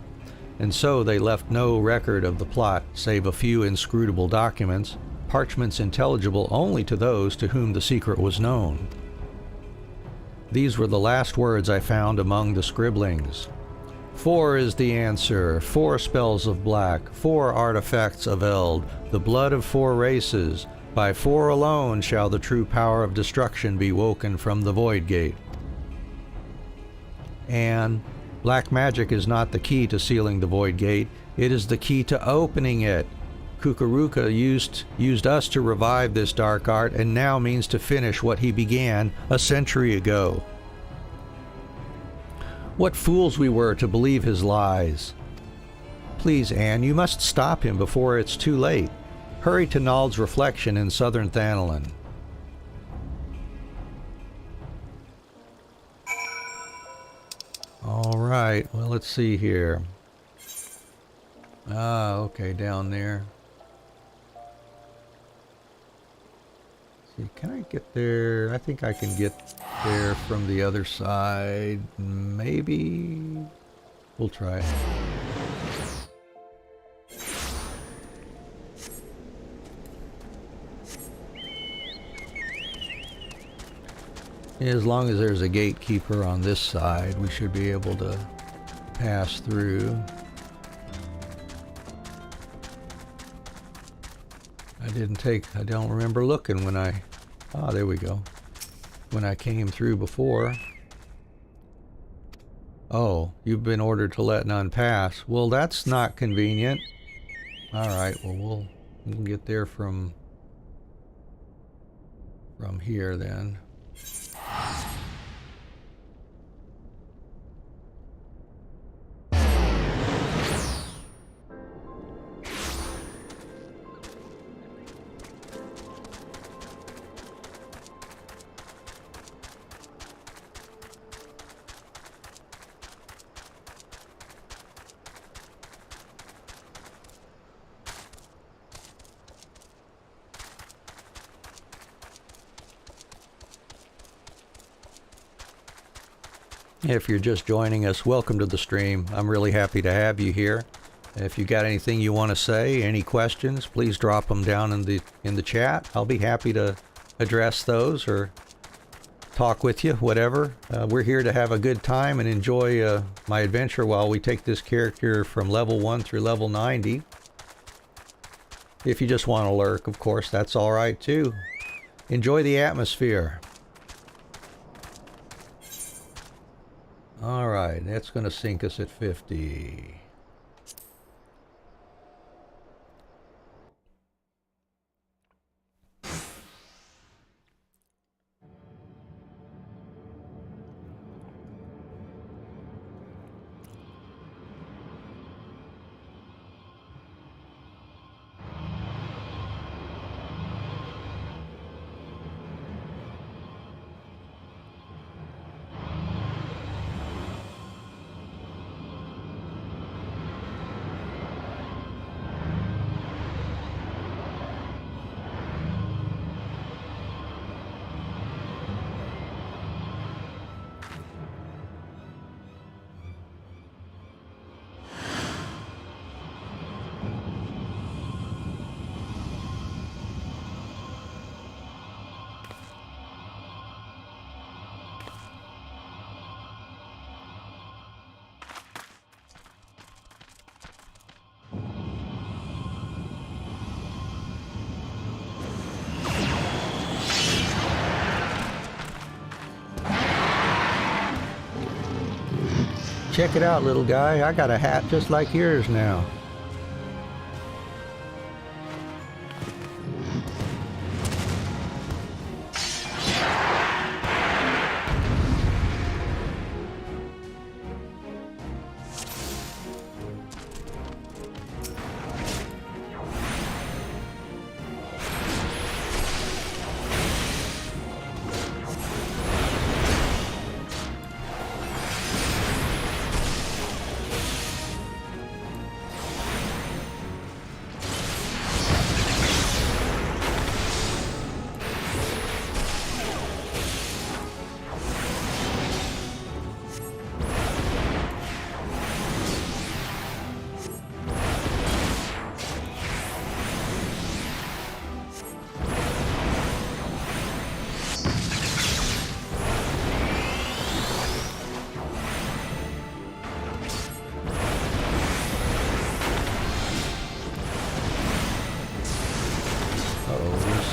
and so they left no record of the plot save a few inscrutable documents, parchments intelligible only to those to whom the secret was known. These were the last words I found among the scribblings. 4 is the answer, 4 spells of black, 4 artifacts of Eld, the blood of 4 races. By 4 alone shall the true power of destruction be woken from the Void Gate. And black magic is not the key to sealing the Void Gate, it is the key to opening it. Kukuruka used us to revive this dark art and now means to finish what he began a century ago. What fools we were to believe his lies. Please, Anne, you must stop him before it's too late. Hurry to Nald's reflection in southern Thanalan. All right, well, let's see here. Ah, okay, down there. See, can I get there? I think I can get there from the other side. Maybe. We'll try. As long as there's a gatekeeper on this side, we should be able to pass through. I don't remember looking when there we go. When I came through before. Oh, you've been ordered to let none pass. Well, that's not convenient. Alright, well, we'll get there from here then. If you're just joining us, welcome to the stream. I'm really happy to have you here. If you got anything you want to say, any questions, please drop them down in the chat. I'll be happy to address those or talk with you, whatever. We're here to have a good time and enjoy my adventure while we take this character from level 1 through level 90. If you just want to lurk, of course, that's all right too. Enjoy the atmosphere. All right, that's going to sink us at 50. Check it out, little guy. I got a hat just like yours now.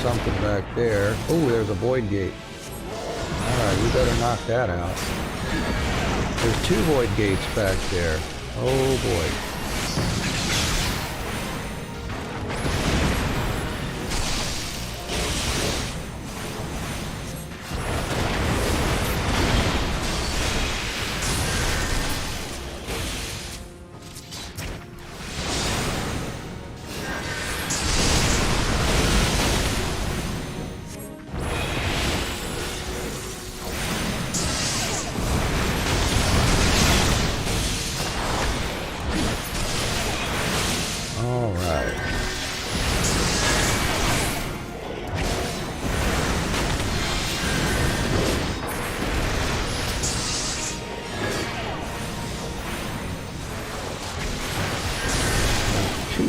Something back there. Oh, there's a void gate. Alright, we better knock that out. There's 2 void gates back there. Oh boy.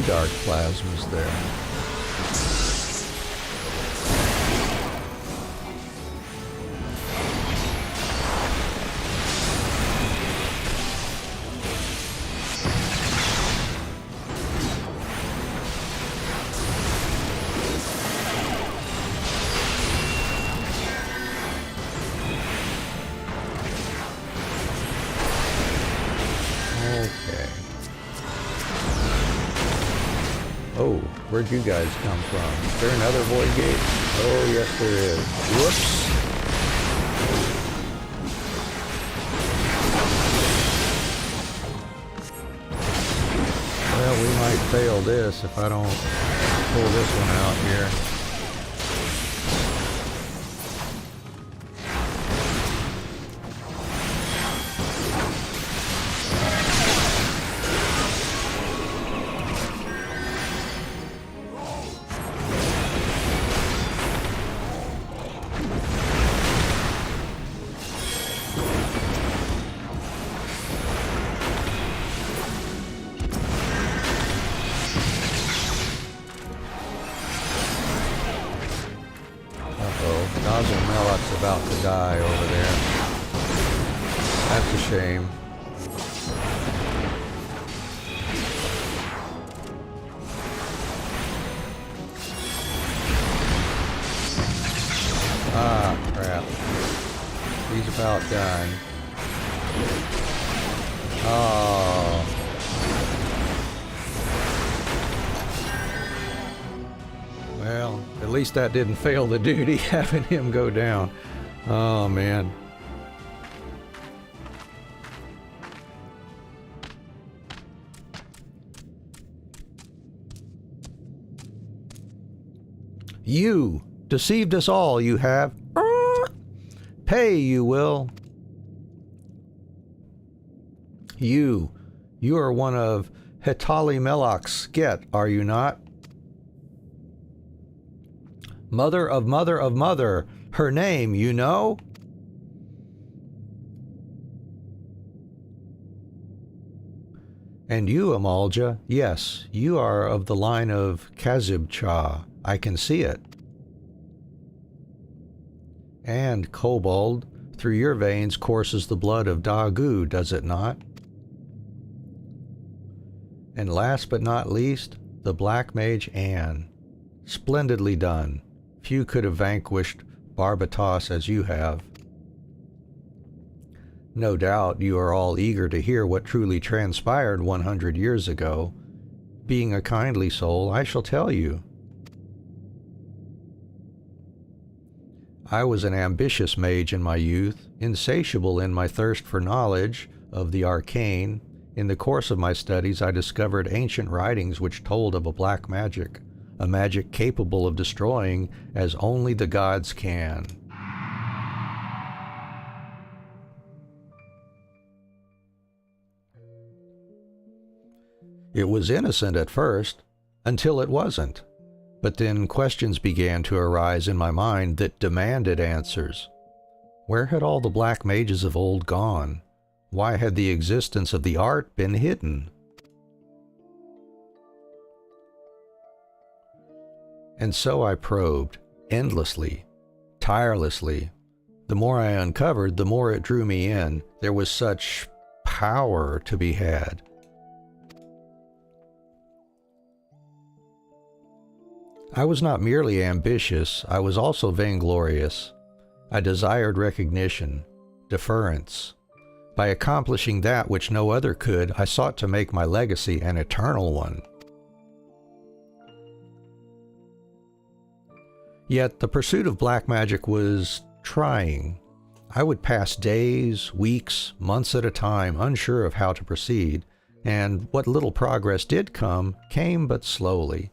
Dark plasmas there. Oh, where'd you guys come from? Is there another void gate? Oh, yes there is. Whoops. Well, we might fail this if I don't pull this one out here. die over there. That's a shame. Ah, crap. He's about done. Oh. Well, at least that didn't fail the duty, having him go down. Oh, man. You deceived us all, you have. Pay, you will. You are one of Hetali Melach's Sket, are you not? Mother of mother of mother, her name, you know? And you, Amalja, yes, you are of the line of Kazib-Cha. I can see it. And, Kobold, through your veins courses the blood of Dagu, does it not? And last but not least, the Black Mage Anne. Splendidly done. Few could have vanquished Barbatos as you have. No doubt you are all eager to hear what truly transpired 100 years ago. Being a kindly soul, I shall tell you. I was an ambitious mage in my youth, insatiable in my thirst for knowledge of the arcane. In the course of my studies, I discovered ancient writings which told of a black magic, a magic capable of destroying as only the gods can. It was innocent at first, until it wasn't. But then questions began to arise in my mind that demanded answers. Where had all the black mages of old gone? Why had the existence of the art been hidden? And so I probed, endlessly, tirelessly. The more I uncovered, the more it drew me in. There was such power to be had. I was not merely ambitious, I was also vainglorious. I desired recognition, deference. By accomplishing that which no other could, I sought to make my legacy an eternal one. Yet the pursuit of black magic was trying. I would pass days, weeks, months at a time, unsure of how to proceed, and what little progress did come, came but slowly.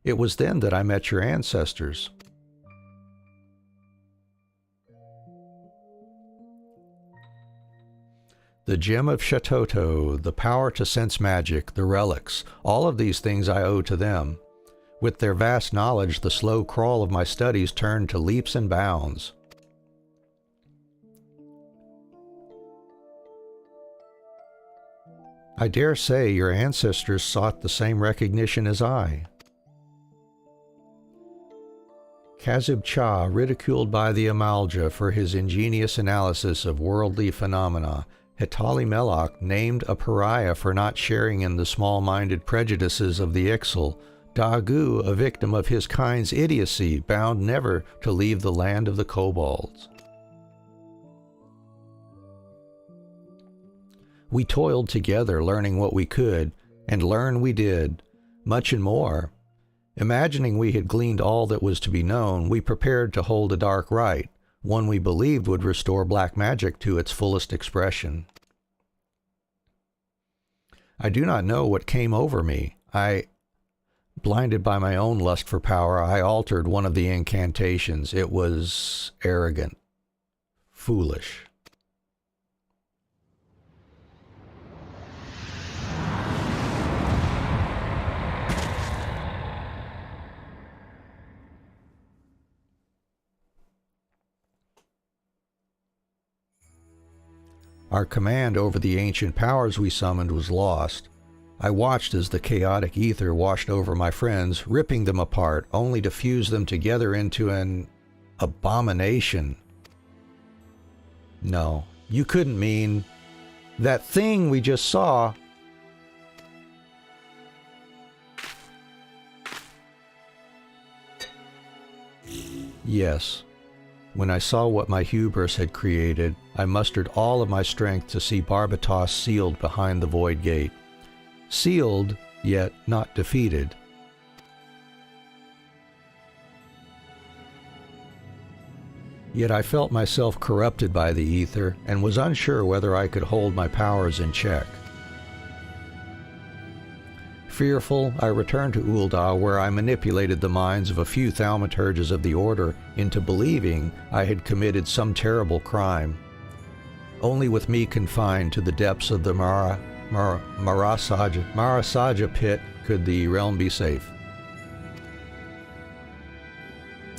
It was then that I met your ancestors. The gem of Shatoto, the power to sense magic, the relics, all of these things I owe to them. With their vast knowledge, the slow crawl of my studies turned to leaps and bounds. I dare say your ancestors sought the same recognition as I. Kazib-Cha, ridiculed by the Amalja for his ingenious analysis of worldly phenomena, Hetali Melach named a pariah for not sharing in the small-minded prejudices of the Ixal, Dagu, a victim of his kind's idiocy, bound never to leave the land of the kobolds. We toiled together, learning what we could, and learn we did, much and more. Imagining we had gleaned all that was to be known, we prepared to hold a dark rite, one we believed would restore black magic to its fullest expression. I do not know what came over me. Blinded by my own lust for power, I altered one of the incantations. It was arrogant, foolish. Our command over the ancient powers we summoned was lost. I watched as the chaotic ether washed over my friends, ripping them apart, only to fuse them together into an abomination. No, you couldn't mean that thing we just saw. Yes. When I saw what my hubris had created, I mustered all of my strength to see Barbatos sealed behind the void gate. Sealed, yet not defeated. Yet I felt myself corrupted by the ether and was unsure whether I could hold my powers in check. Fearful, I returned to Ul'dah, where I manipulated the minds of a few thaumaturges of the Order into believing I had committed some terrible crime. Only with me confined to the depths of the Marasaja pit could the realm be safe.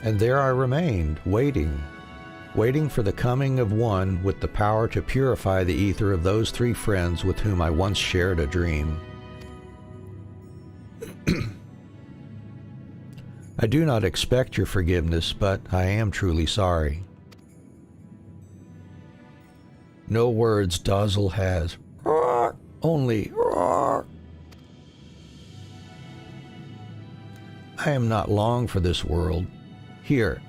And there I remained, waiting for the coming of one with the power to purify the ether of those three friends with whom I once shared a dream. I do not expect your forgiveness, but I am truly sorry. No words Dazzle has. Only. I am not long for this world. Here,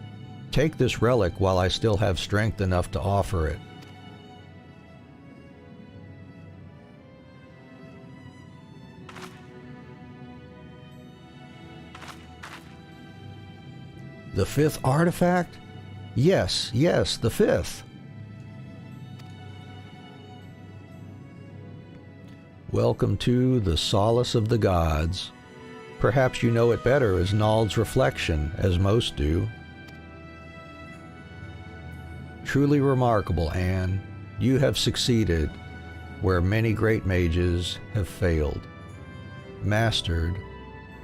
take this relic while I still have strength enough to offer it. The fifth artifact? Yes, the fifth. Welcome to the Solace of the Gods. Perhaps you know it better as Nald's reflection, as most do. Truly remarkable, Anne. You have succeeded where many great mages have failed. Mastered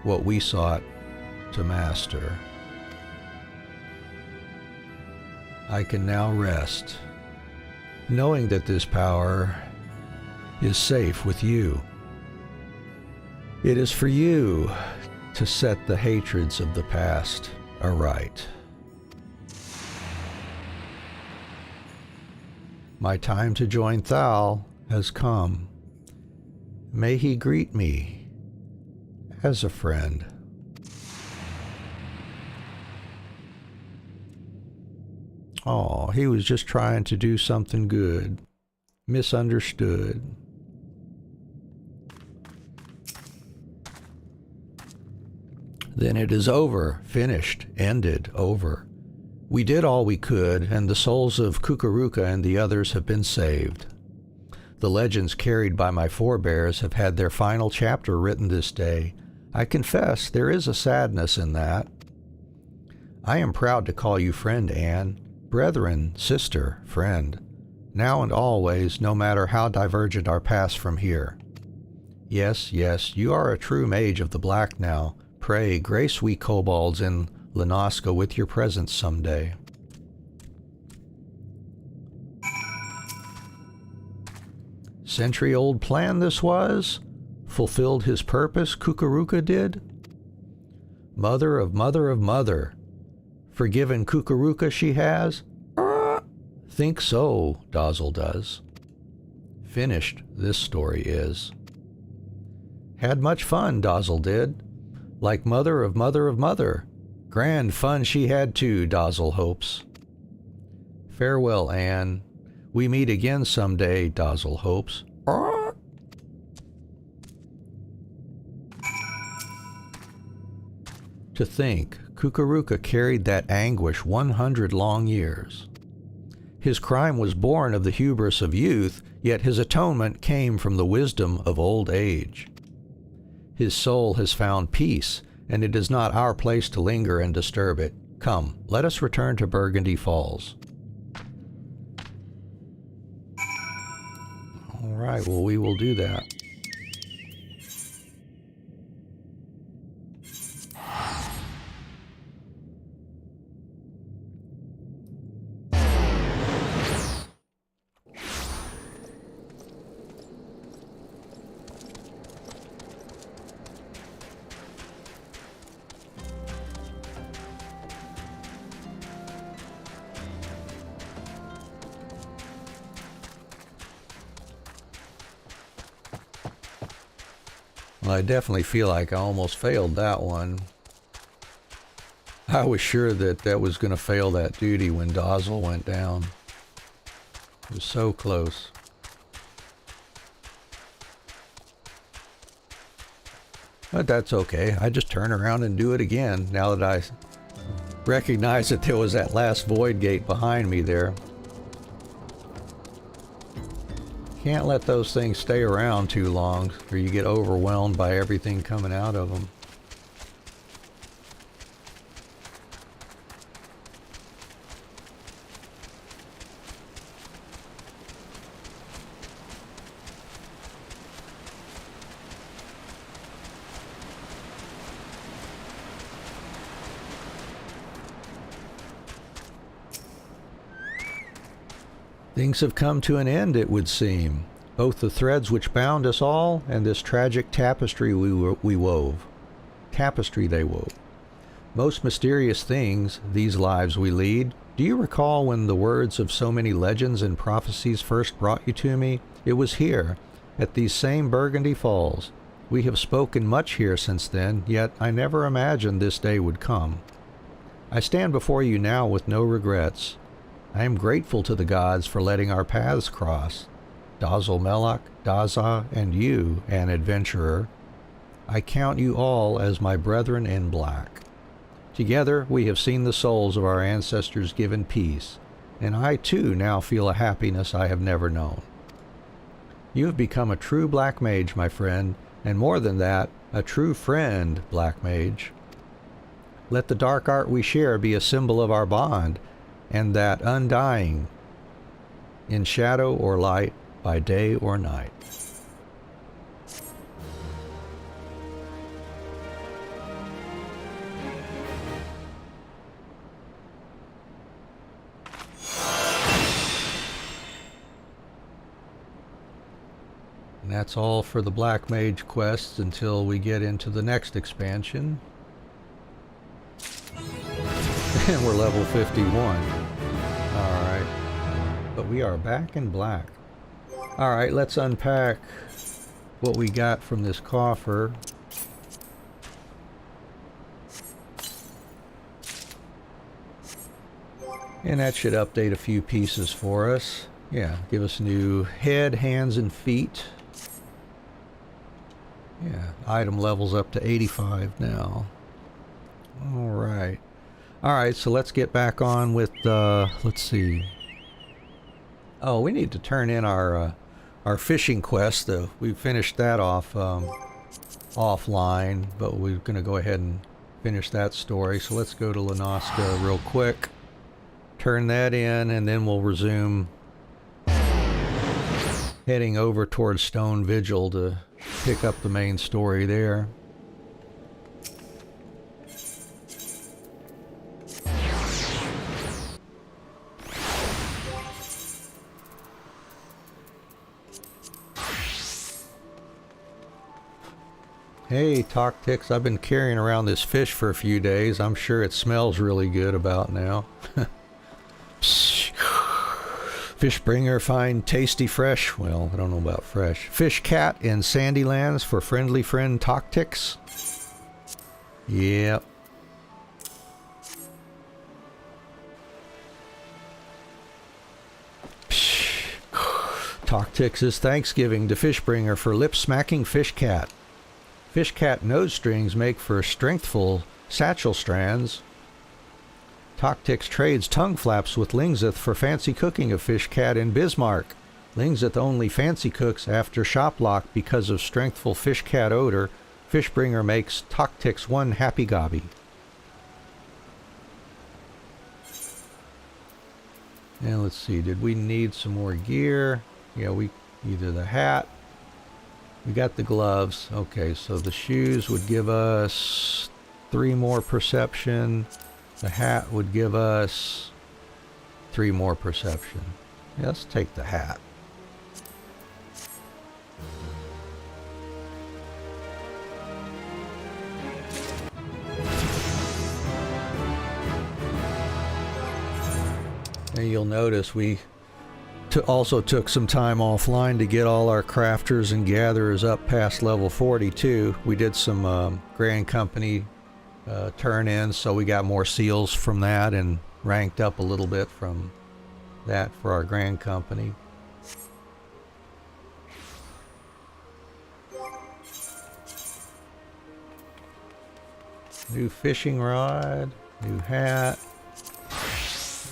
what we sought to master. I can now rest, knowing that this power is safe with you. It is for you to set the hatreds of the past aright. My time to join Thal has come. May he greet me as a friend. Oh, he was just trying to do something good. Misunderstood. Then it is over, finished, ended, over. We did all we could, and the souls of Kukuruka and the others have been saved. The legends carried by my forebears have had their final chapter written this day. I confess there is a sadness in that. I am proud to call you friend, Anne. Brethren, sister, friend. Now and always, no matter how divergent our paths from here. Yes, you are a true mage of the black now. Pray, grace we kobolds in Lenoska with your presence someday. Century-old plan this was? Fulfilled his purpose, Kukuruka did? Mother of mother of mother. Forgiven Kukuruka she has? Think so, Dazzle does. Finished, this story is. Had much fun, Dazzle did. Like mother of mother of mother. Grand fun she had too, Dazzle hopes. Farewell, Anne. We meet again someday, Dazzle hopes. To think, Kukuruka carried that anguish 100 long years. His crime was born of the hubris of youth, yet his atonement came from the wisdom of old age. His soul has found peace, and it is not our place to linger and disturb it. Come, let us return to Burgundy Falls. All right, well, we will do that. I definitely feel like I almost failed that one. I was sure that that was going to fail that duty when Dazzle went down. It was so close. But that's okay. I just turn around and do it again now that I recognize that there was that last void gate behind me there. Can't let those things stay around too long or you get overwhelmed by everything coming out of them. Things have come to an end, it would seem. Both the threads which bound us all and this tragic tapestry we wove. Tapestry they wove. Most mysterious things, these lives we lead. Do you recall when the words of so many legends and prophecies first brought you to me? It was here, at these same Burgundy Falls. We have spoken much here since then, yet I never imagined this day would come. I stand before you now with no regrets. I am grateful to the gods for letting our paths cross. Dazzle Melloc, Daza, and you, an adventurer. I count you all as my brethren in black. Together we have seen the souls of our ancestors given peace, and I too now feel a happiness I have never known. You have become a true Black Mage, my friend, and more than that, a true friend, Black Mage. Let the dark art we share be a symbol of our bond, and that undying, in shadow or light, by day or night. And that's all for the Black Mage quests until we get into the next expansion. And we're level 51. Alright. But we are back in black. Alright, let's unpack what we got from this coffer. And that should update a few pieces for us. Yeah, give us new head, hands, and feet. Yeah, item levels up to 85 now. Alright. Alright, so let's get back on with, let's see. Oh, we need to turn in our fishing quest. We finished that off offline, but we're going to go ahead and finish that story. So let's go to Lenoska real quick. Turn that in, and then we'll resume heading over towards Stone Vigil to pick up the main story there. Hey, Toctix, I've been carrying around this fish for a few days. I'm sure it smells really good about now. Fishbringer, find tasty fresh. Well, I don't know about fresh. Fish cat in Sandylands for friendly friend Toctix. Yep. Toctix's Thanksgiving to Fishbringer for lip-smacking fish cat. Fish cat nose strings make for strengthful satchel strands. Toctix trades tongue flaps with Lingzith for fancy cooking of fish cat in Bismarck. Lingzith only fancy cooks after shoplock because of strengthful fish cat odor. Fishbringer makes Toctix one happy gobby. And let's see, did we need some more gear? Yeah, we either the hat. We got the gloves. Okay, so the shoes would give us 3 more perception. The hat would give us 3 more perception. Yeah, let's take the hat. And you'll notice we Also took some time offline to get all our crafters and gatherers up past level 42. We did some Grand Company turn-ins, so we got more seals from that and ranked up a little bit from that for our Grand Company. New fishing rod, new hat.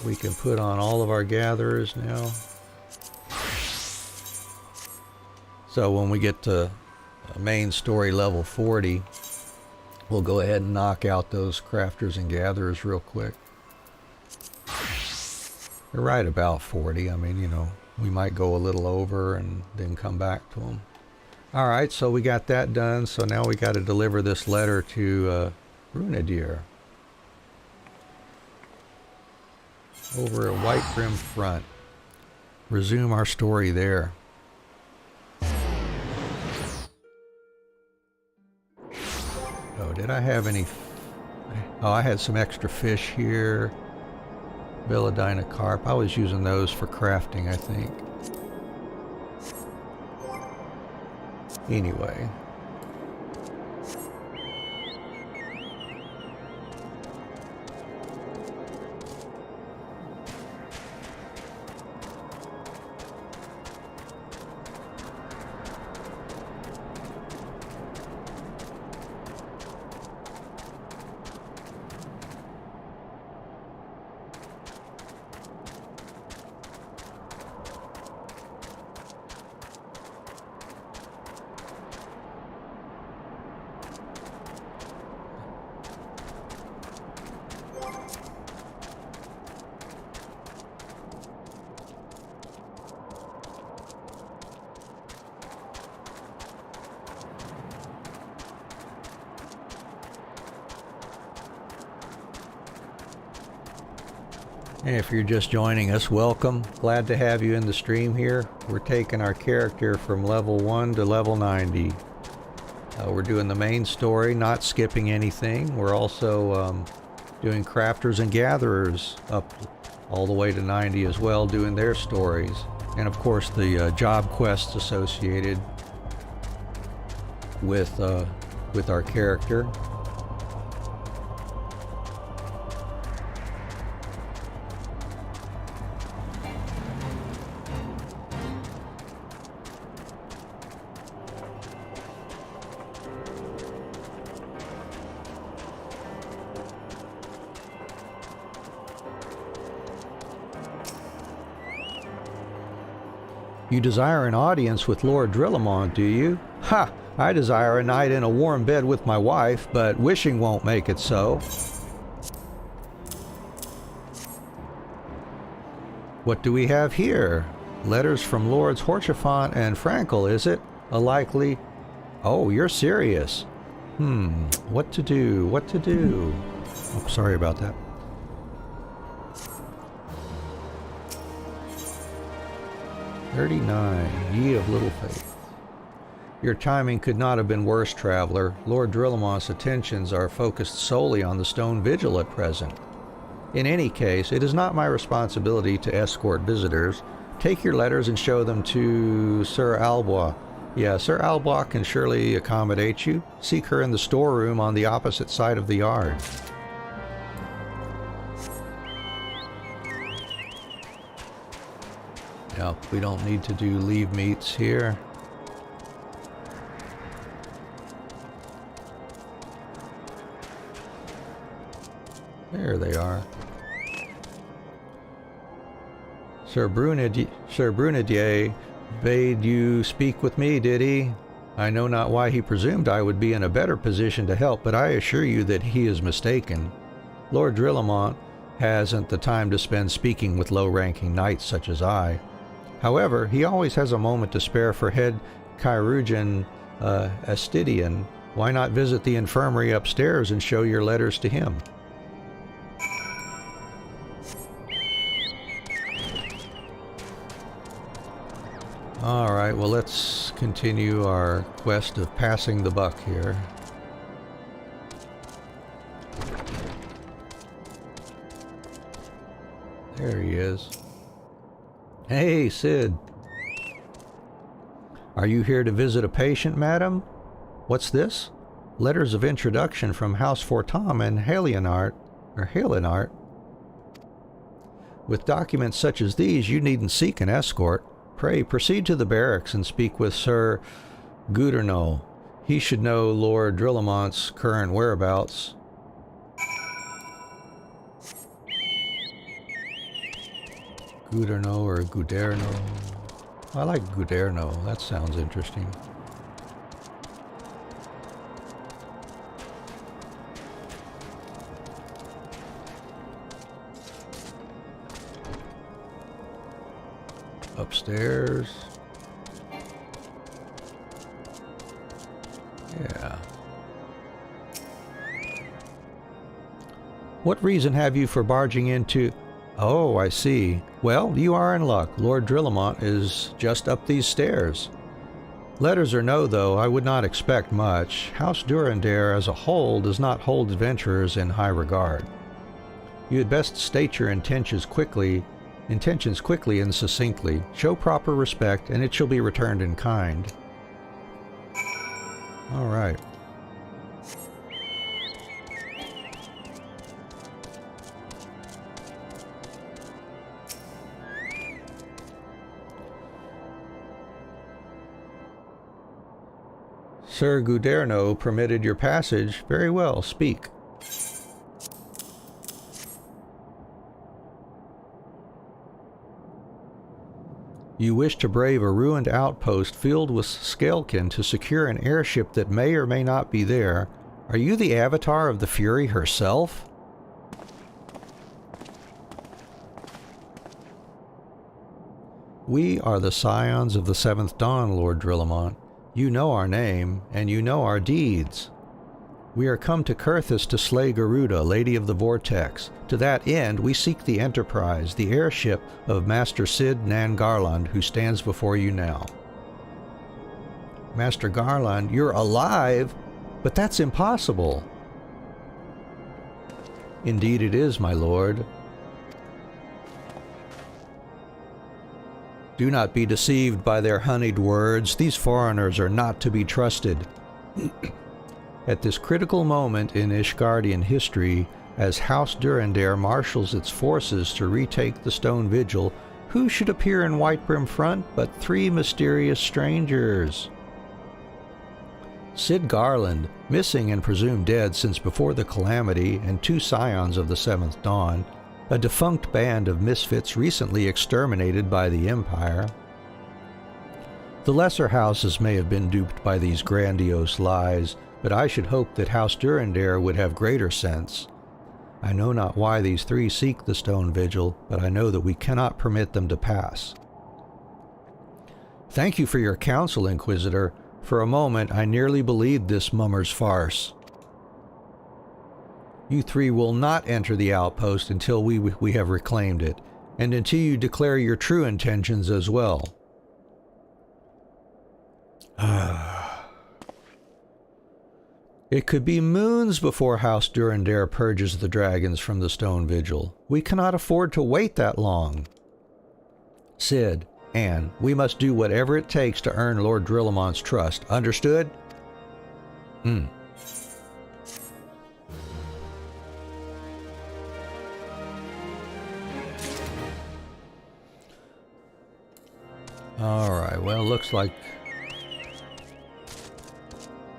We can put on all of our gatherers now. So when we get to main story level 40, we'll go ahead and knock out those crafters and gatherers real quick. They're right about 40. I mean, you know, we might go a little over and then come back to them. All right, so we got that done. So now we got to deliver this letter to Brunadier over at White Brim Front. Resume our story there. Oh, did I have any? Oh, I had some extra fish here. Belladina carp. I was using those for crafting, I think. Anyway. And if you're just joining us, welcome. Glad to have you in the stream here. We're taking our character from level 1 to level 90. We're doing the main story, not skipping anything. We're also doing crafters and gatherers up all the way to 90 as well, doing their stories. And of course the job quests associated with our character. You desire an audience with Lord Drillamont, do you? Ha! I desire a night in a warm bed with my wife, but wishing won't make it so. What do we have here? Letters from Lords Horchefant and Frankel, is it? A likely... Oh, you're serious. What to do? What to do? Oh, sorry about that. "39, ye of little faith. Your timing could not have been worse, traveler. Lord Drillamont's attentions are focused solely on the stone vigil at present. In any case, it is not my responsibility to escort visitors. Take your letters and show them to Sir Albois. Yeah, Sir Albois can surely accommodate you. Seek her in the storeroom on the opposite side of the yard." Yeah, we don't need to do leave meets here. There they are. Sir Brunadier bade you speak with me, did he? I know not why he presumed I would be in a better position to help, but I assure you that he is mistaken. Lord Drillamont hasn't the time to spend speaking with low-ranking knights such as I. However, he always has a moment to spare for head chirurgeon Astidian. Why not visit the infirmary upstairs and show your letters to him? Alright, well let's continue our quest of passing the buck here. There he is. Hey, Sid. Are you here to visit a patient, madam? What's this? Letters of introduction from House Fortam and Halienart. With documents such as these, you needn't seek an escort. Pray, proceed to the barracks and speak with Sir Gouderneau. He should know Lord Drillamont's current whereabouts. Gouderneau or Gouderneau? I like Gouderneau. That sounds interesting. Upstairs. Yeah. What reason have you for barging into... Oh, I see. Well, you are in luck. Lord Drillamont is just up these stairs. Letters or no, though, I would not expect much. House Durandare as a whole does not hold adventurers in high regard. You had best state your intentions quickly and succinctly. Show proper respect, and it shall be returned in kind. All right. Sir Gouderneau permitted your passage. Very well, speak. You wish to brave a ruined outpost filled with Scalekin to secure an airship that may or may not be there. Are you the avatar of the Fury herself? We are the scions of the Seventh Dawn, Lord Drillamont. You know our name, and you know our deeds. We are come to Kurthus to slay Garuda, Lady of the Vortex. To that end, we seek the Enterprise, the airship of Master Sid Nan Garland, who stands before you now. Master Garland, you're alive? But that's impossible. Indeed it is, my lord. Do not be deceived by their honeyed words. These foreigners are not to be trusted. At this critical moment in Ishgardian history, as House Durandare marshals its forces to retake the Stone Vigil, who should appear in Whitebrim Front but three mysterious strangers? Sid Garland, missing and presumed dead since before the Calamity, and two scions of the Seventh Dawn, a defunct band of misfits recently exterminated by the Empire. The lesser houses may have been duped by these grandiose lies, but I should hope that House Durandare would have greater sense. I know not why these three seek the Stone Vigil, but I know that we cannot permit them to pass. Thank you for your counsel, Inquisitor. For a moment I nearly believed this mummer's farce. You three will not enter the outpost until we have reclaimed it, and until you declare your true intentions as well. It could be moons before House Durandare purges the dragons from the Stone Vigil. We cannot afford to wait that long. Sid, Anne, we must do whatever it takes to earn Lord Drillamont's trust. Understood? Alright, well, looks like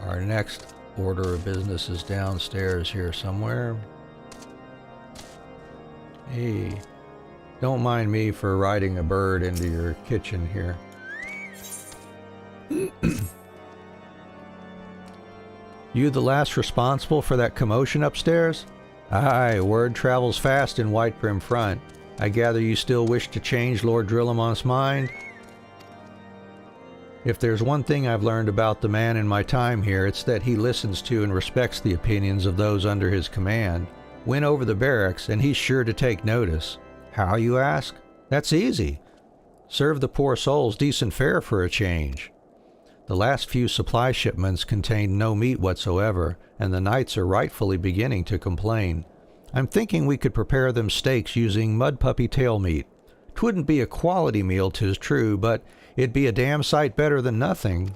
our next order of business is downstairs here somewhere. Hey, don't mind me for riding a bird into your kitchen here. You the last responsible for that commotion upstairs? Aye, word travels fast in Whitebrim Front. I gather you still wish to change Lord Drillamont's mind? If there's one thing I've learned about the man in my time here, it's that he listens to and respects the opinions of those under his command. Win over the barracks, and he's sure to take notice. How, you ask? That's easy. Serve the poor souls decent fare for a change. The last few supply shipments contained no meat whatsoever, and the knights are rightfully beginning to complain. I'm thinking we could prepare them steaks using mud puppy tail meat. 'Twouldn't be a quality meal, 'tis true, but it'd be a damn sight better than nothing.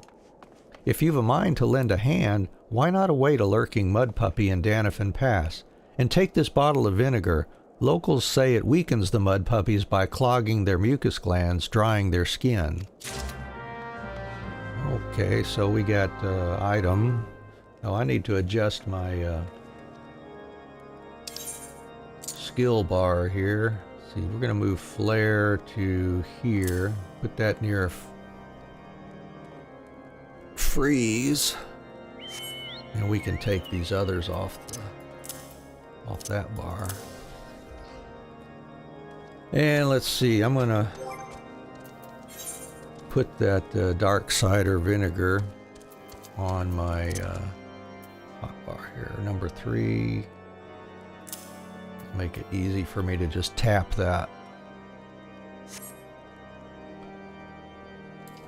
If you've a mind to lend a hand, why not await a lurking mud puppy in Danafin Pass, and take this bottle of vinegar. Locals say it weakens the mud puppies by clogging their mucus glands, drying their skin. Okay, so we got item. Oh, I need to adjust my skill bar here. See, we're going to move flare to here. Put that near freeze. And we can take these others off that bar. And let's see, I'm going to put that dark cider vinegar on my hotbar here. Number 3. Make it easy for me to just tap that.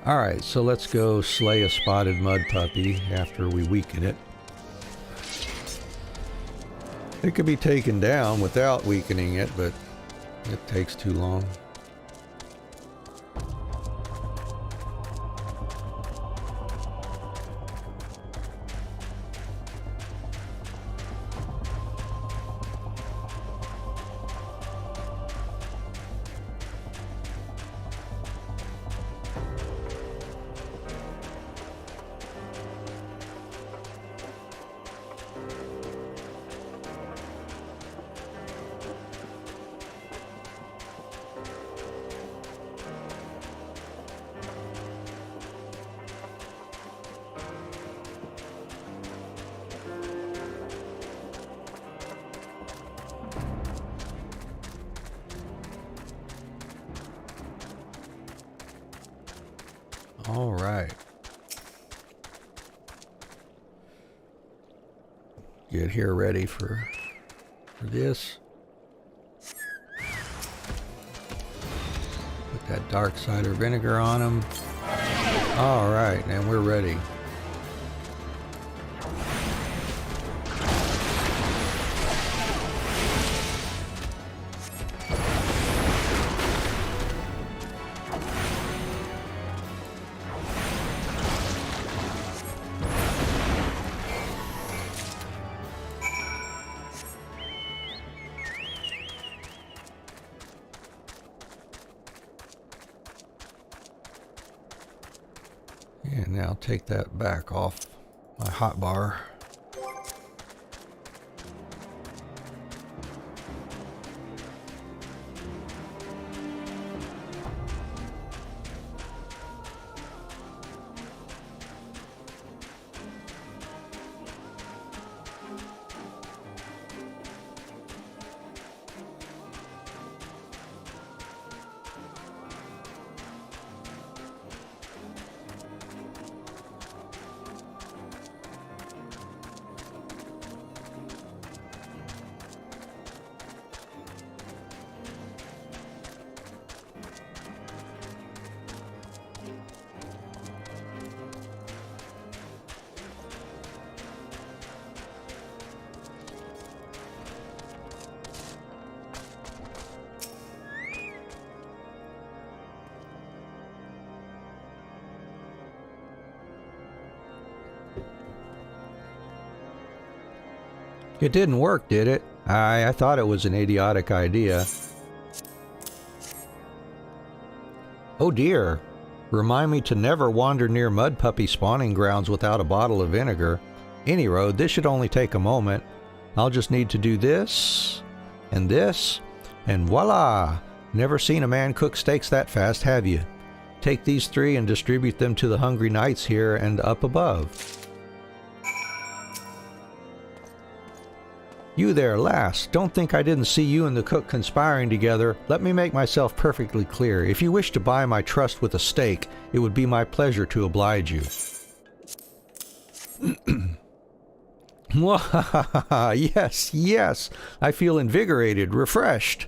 Alright, so let's go slay a spotted mud puppy after we weaken it. It could be taken down without weakening it, but it takes too long. All right. Get here ready for this. Put that dark cider vinegar on them. All right, and we're ready. And now take that back off my hot bar. It didn't work, did it? I thought it was an idiotic idea. Oh dear. Remind me to never wander near mud puppy spawning grounds without a bottle of vinegar. Any road, this should only take a moment. I'll just need to do this, and voila! Never seen a man cook steaks that fast, have you? Take these 3 and distribute them to the hungry knights here and up above. You there, lass, don't think I didn't see you and the cook conspiring together. Let me make myself perfectly clear. If you wish to buy my trust with a steak, it would be my pleasure to oblige you. Yes, yes, I feel invigorated, refreshed,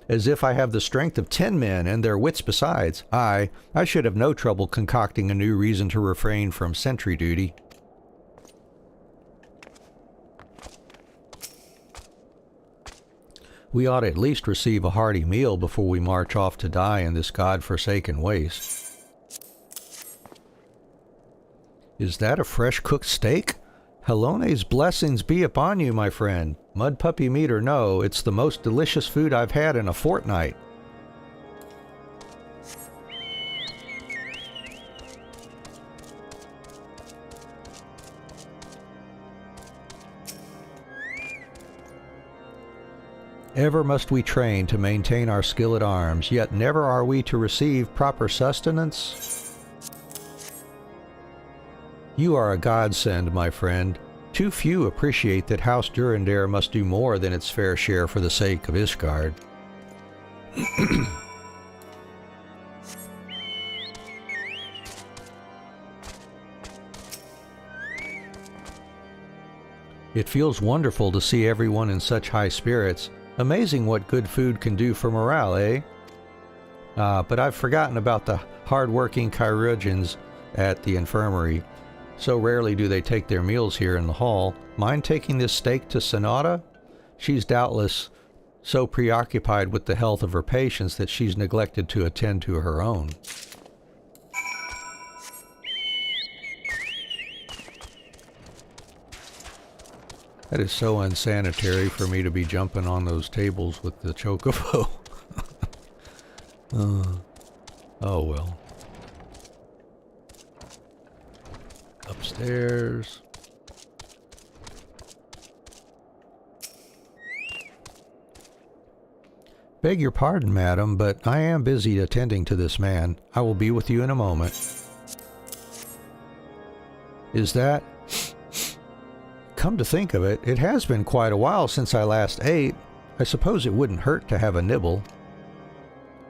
as if I have the strength of 10 men and their wits besides. I should have no trouble concocting a new reason to refrain from sentry duty. We ought to at least receive a hearty meal before we march off to die in this God-forsaken waste. Is that a fresh cooked steak? Helone's blessings be upon you, my friend. Mud puppy meat or no, it's the most delicious food I've had in a fortnight. Ever must we train to maintain our skill at arms, yet never are we to receive proper sustenance. You are a godsend, my friend. Too few appreciate that House Durandare must do more than its fair share for the sake of Ishgard. It feels wonderful to see everyone in such high spirits. Amazing what good food can do for morale, eh? But I've forgotten about the hard-working chirurgeons at the infirmary. So rarely do they take their meals here in the hall. Mind taking this steak to Sonata? She's doubtless so preoccupied with the health of her patients that she's neglected to attend to her own. That is so unsanitary for me to be jumping on those tables with the chocobo. Oh well. Upstairs. Beg your pardon, madam, but I am busy attending to this man. I will be with you in a moment. Is that... Come to think of it, it has been quite a while since I last ate. I suppose it wouldn't hurt to have a nibble.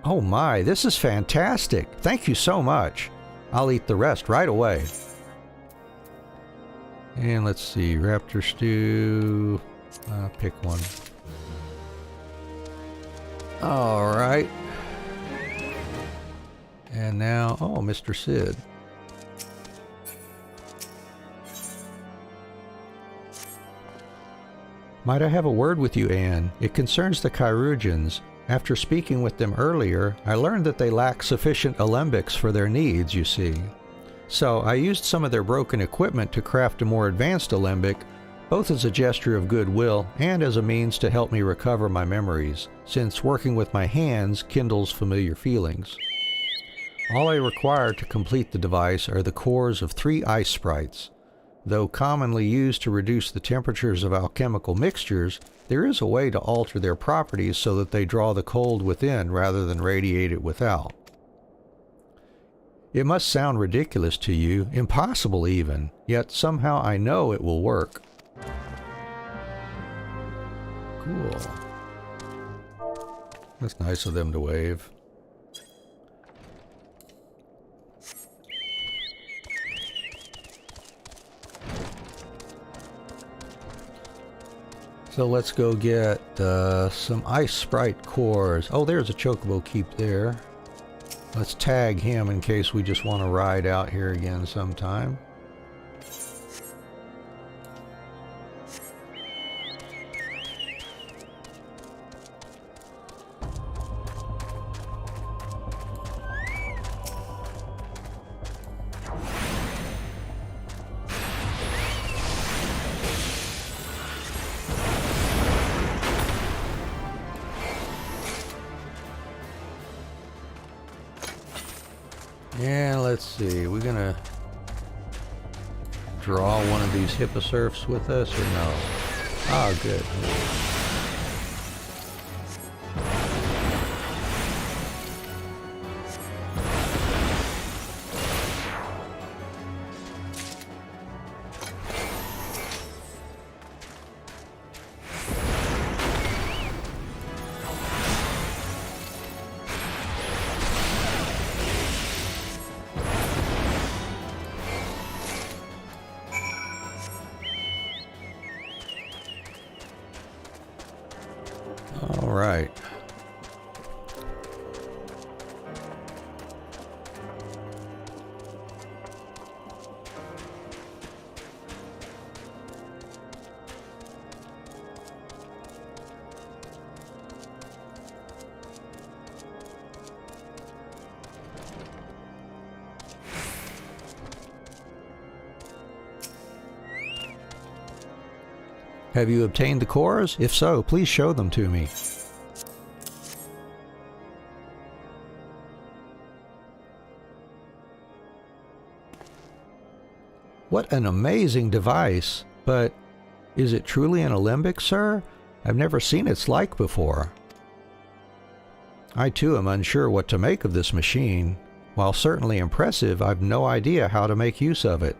Oh my, this is fantastic. Thank you so much. I'll eat the rest right away. And let's see, raptor stew. Pick one. All right. And now, oh, Mr. Sid. Might I have a word with you, Anne? It concerns the chirurgeons. After speaking with them earlier, I learned that they lack sufficient alembics for their needs, you see. So I used some of their broken equipment to craft a more advanced alembic, both as a gesture of goodwill and as a means to help me recover my memories, since working with my hands kindles familiar feelings. All I require to complete the device are the cores of 3 ice sprites. Though commonly used to reduce the temperatures of alchemical mixtures, there is a way to alter their properties so that they draw the cold within rather than radiate it without. It must sound ridiculous to you, impossible even, yet somehow I know it will work. Cool. That's nice of them to wave. So let's go get some ice sprite cores. Oh, there's a chocobo keep there. Let's tag him in case we just want to ride out here again sometime. Yeah, let's see. We're gonna draw one of these hipposurfs with us or no? Oh, good. All right. Have you obtained the cores? If so, please show them to me. What an amazing device, but is it truly an alembic, sir? I've never seen its like before. I too am unsure what to make of this machine. While certainly impressive, I've no idea how to make use of it.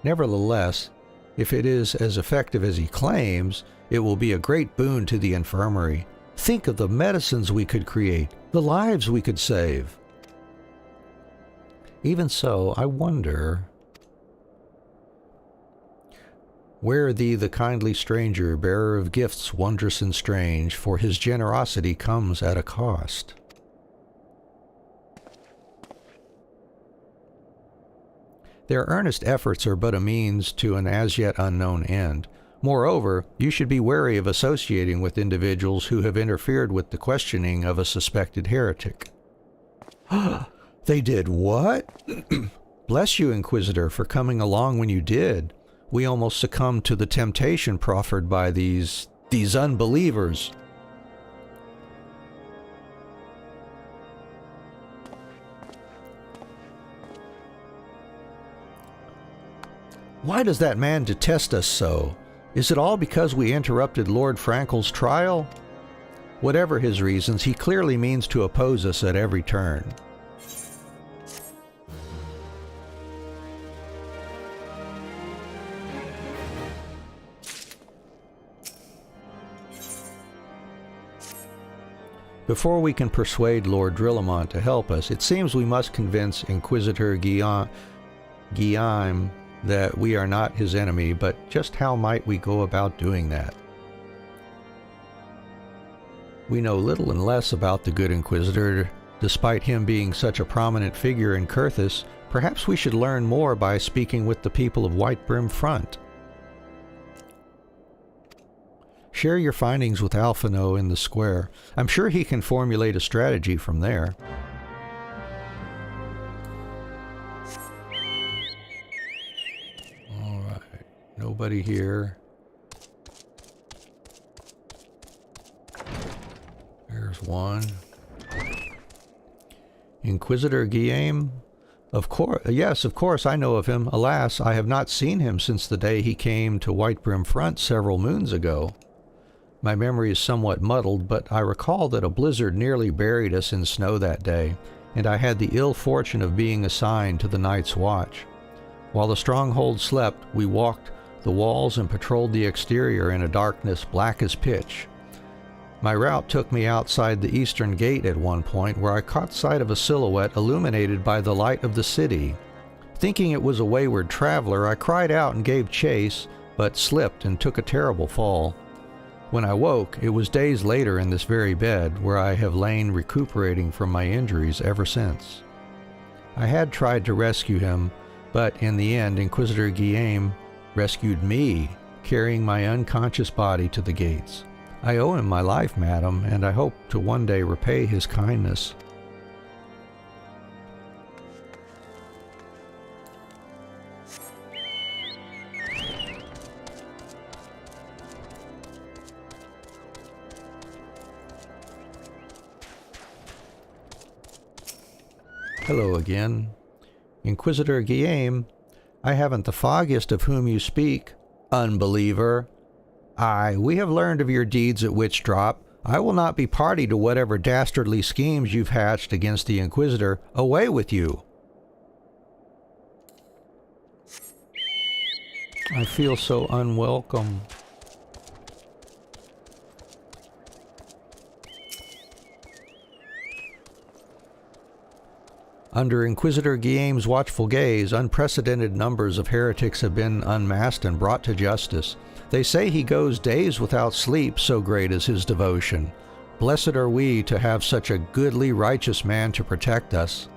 Nevertheless, if it is as effective as he claims, it will be a great boon to the infirmary. Think of the medicines we could create, the lives we could save. Even so, I wonder, where thee the kindly stranger, bearer of gifts wondrous and strange, for his generosity comes at a cost. Their earnest efforts are but a means to an as yet unknown end. Moreover, you should be wary of associating with individuals who have interfered with the questioning of a suspected heretic. They did what? Bless you, Inquisitor, for coming along when you did. We almost succumbed to the temptation proffered by these unbelievers. Why does that man detest us so? Is it all because we interrupted Lord Frankel's trial? Whatever his reasons, he clearly means to oppose us at every turn. Before we can persuade Lord Drillamont to help us, it seems we must convince Inquisitor Guillaume that we are not his enemy, but just how might we go about doing that? We know little and less about the good Inquisitor, despite him being such a prominent figure in Kurthus. Perhaps we should learn more by speaking with the people of Whitebrim Front. Share your findings with Alphino in the square. I'm sure he can formulate a strategy from there. Alright, nobody here. There's one. Inquisitor Guillaume? Of course, yes, of course I know of him. Alas, I have not seen him since the day he came to Whitebrim Front several moons ago. My memory is somewhat muddled, but I recall that a blizzard nearly buried us in snow that day, and I had the ill fortune of being assigned to the night's watch. While the stronghold slept, we walked the walls and patrolled the exterior in a darkness black as pitch. My route took me outside the eastern gate at one point, where I caught sight of a silhouette illuminated by the light of the city. Thinking it was a wayward traveler, I cried out and gave chase, but slipped and took a terrible fall. When I woke, it was days later in this very bed, where I have lain recuperating from my injuries ever since. I had tried to rescue him, but in the end Inquisitor Guillaume rescued me, carrying my unconscious body to the gates. I owe him my life, madam, and I hope to one day repay his kindness. Hello again. Inquisitor Guillaume, I haven't the foggiest of whom you speak, unbeliever. Aye, we have learned of your deeds at Witchdrop. I will not be party to whatever dastardly schemes you've hatched against the Inquisitor. Away with you! I feel so unwelcome. Under Inquisitor Guillaume's watchful gaze, unprecedented numbers of heretics have been unmasked and brought to justice. They say he goes days without sleep, so great is his devotion. Blessed are we to have such a goodly, righteous man to protect us.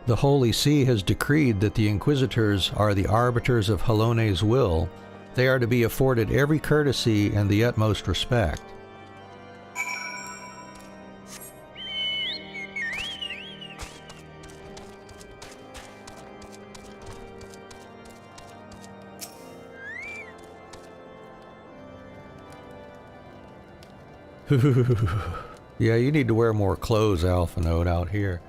The Holy See has decreed that the Inquisitors are the arbiters of Halone's will. They are to be afforded every courtesy and the utmost respect. Yeah, you need to wear more clothes, Alpha Node, out here.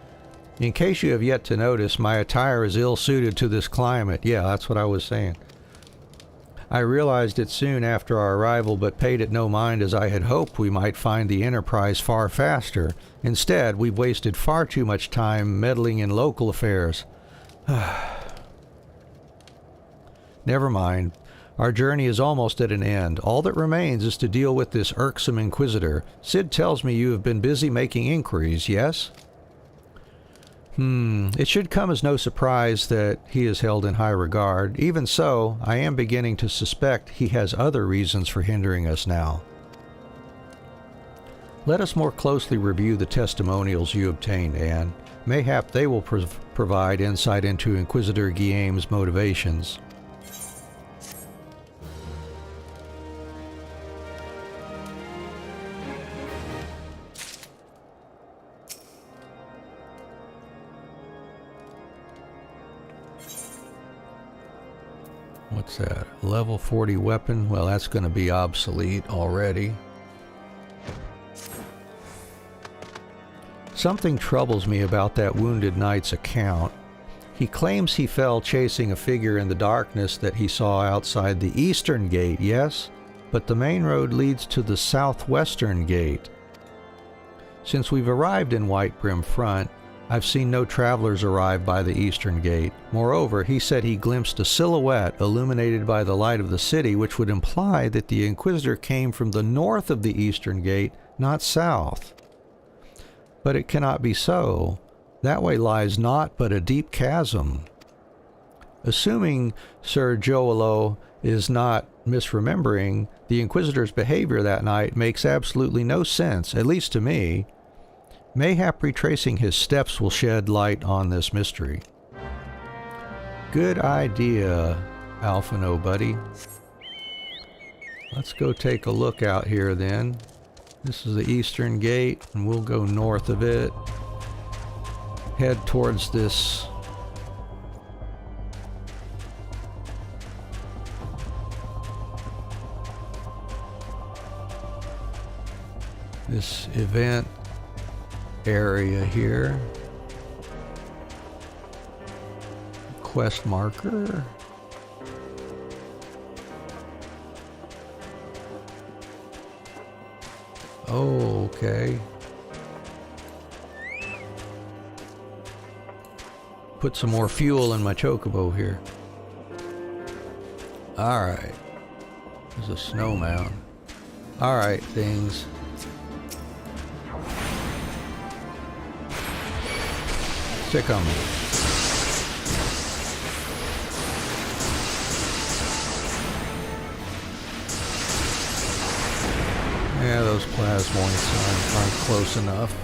In case you have yet to notice, my attire is ill-suited to this climate. Yeah, that's what I was saying. I realized it soon after our arrival, but paid it no mind, as I had hoped we might find the Enterprise far faster. Instead, we've wasted far too much time meddling in local affairs. Never mind. Our journey is almost at an end. All that remains is to deal with this irksome Inquisitor. Sid tells me you have been busy making inquiries, yes? It should come as no surprise that he is held in high regard. Even so, I am beginning to suspect he has other reasons for hindering us now. Let us more closely review the testimonials you obtained, Anne. Mayhap they will provide insight into Inquisitor Guillaume's motivations. What's that? Level 40 weapon? Well, that's going to be obsolete already. Something troubles me about that wounded knight's account. He claims he fell chasing a figure in the darkness that he saw outside the eastern gate, yes? But the main road leads to the southwestern gate. Since we've arrived in Whitebrim Front, I've seen no travelers arrive by the eastern gate. Moreover, he said he glimpsed a silhouette illuminated by the light of the city, which would imply that the Inquisitor came from the north of the eastern gate, not south. But it cannot be so. That way lies naught but a deep chasm. Assuming Sir Joelo is not misremembering, the Inquisitor's behavior that night makes absolutely no sense, at least to me. Mayhap retracing his steps will shed light on this mystery. Good idea, Alpha No buddy. Let's go take a look out here then. This is the eastern gate, and we'll go north of it. Head towards this event area here. Quest marker. Oh, okay. Put some more fuel in my chocobo here. Alright. There's a snow mound. Alright, things. Stick on me. Yeah, those plasmoids aren't close enough.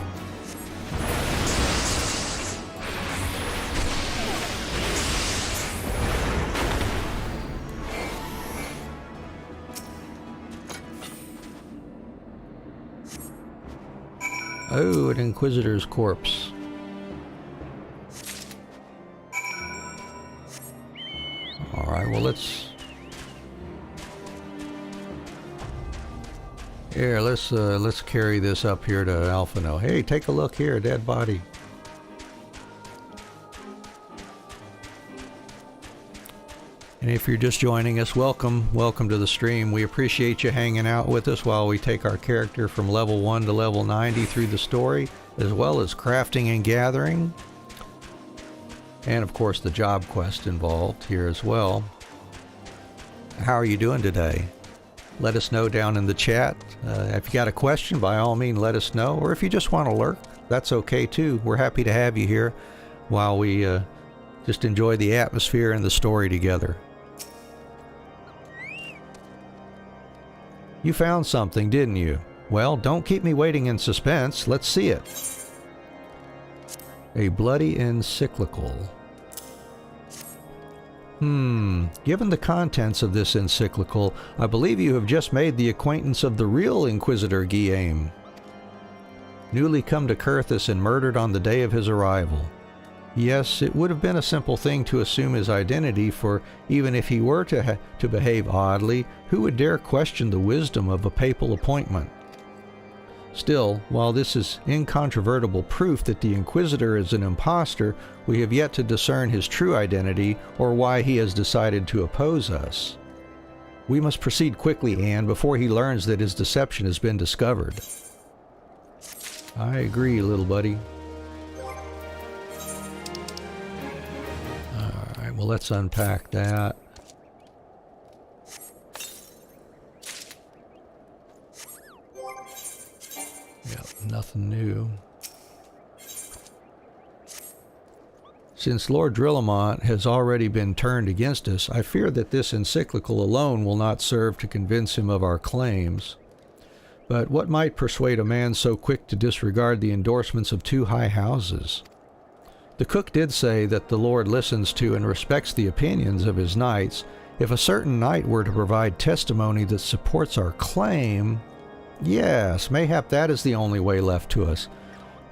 Oh, an Inquisitor's corpse. Alright, well let's carry this up here to Alpha No. Hey, take a look here, dead body. And if you're just joining us, welcome to the stream. We appreciate you hanging out with us while we take our character from level 1 to level 90 through the story, as well as crafting and gathering. And of course the job quest involved here as well. How are you doing today? Let us know down in the chat. If you got a question, by all means let us know. Or if you just want to lurk, that's okay too. We're happy to have you here while we just enjoy the atmosphere and the story together. You found something, didn't you? Well, don't keep me waiting in suspense. Let's see it. A bloody encyclical. Given the contents of this encyclical, I believe you have just made the acquaintance of the real Inquisitor Guillaume. Newly come to Kurthus and murdered on the day of his arrival. Yes, it would have been a simple thing to assume his identity, for even if he were to behave oddly, who would dare question the wisdom of a papal appointment? Still, while this is incontrovertible proof that the Inquisitor is an impostor, we have yet to discern his true identity or why he has decided to oppose us. We must proceed quickly, Anne, before he learns that his deception has been discovered. I agree, little buddy. Alright, well, let's unpack that. Yep, nothing new. Since Lord Drillamont has already been turned against us, I fear that this encyclical alone will not serve to convince him of our claims. But what might persuade a man so quick to disregard the endorsements of two high houses? The cook did say that the Lord listens to and respects the opinions of his knights. If a certain knight were to provide testimony that supports our claim, yes, mayhap that is the only way left to us.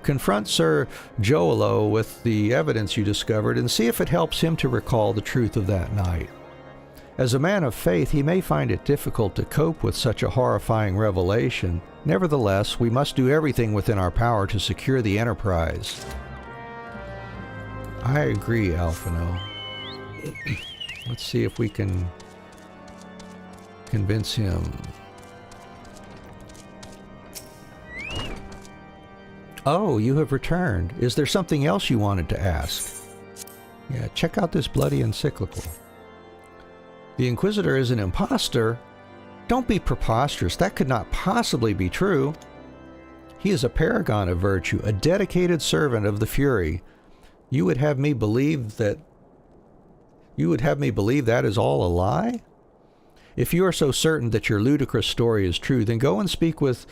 Confront Sir Joalo with the evidence you discovered and see if it helps him to recall the truth of that night. As a man of faith, he may find it difficult to cope with such a horrifying revelation. Nevertheless, we must do everything within our power to secure the enterprise. I agree, Alphino. Let's see if we can convince him. Oh, you have returned. Is there something else you wanted to ask? Yeah, check out this bloody encyclical. The Inquisitor is an impostor? Don't be preposterous. That could not possibly be true. He is a paragon of virtue, a dedicated servant of the Fury. You would have me believe that is all a lie? If you are so certain that your ludicrous story is true, then go and speak with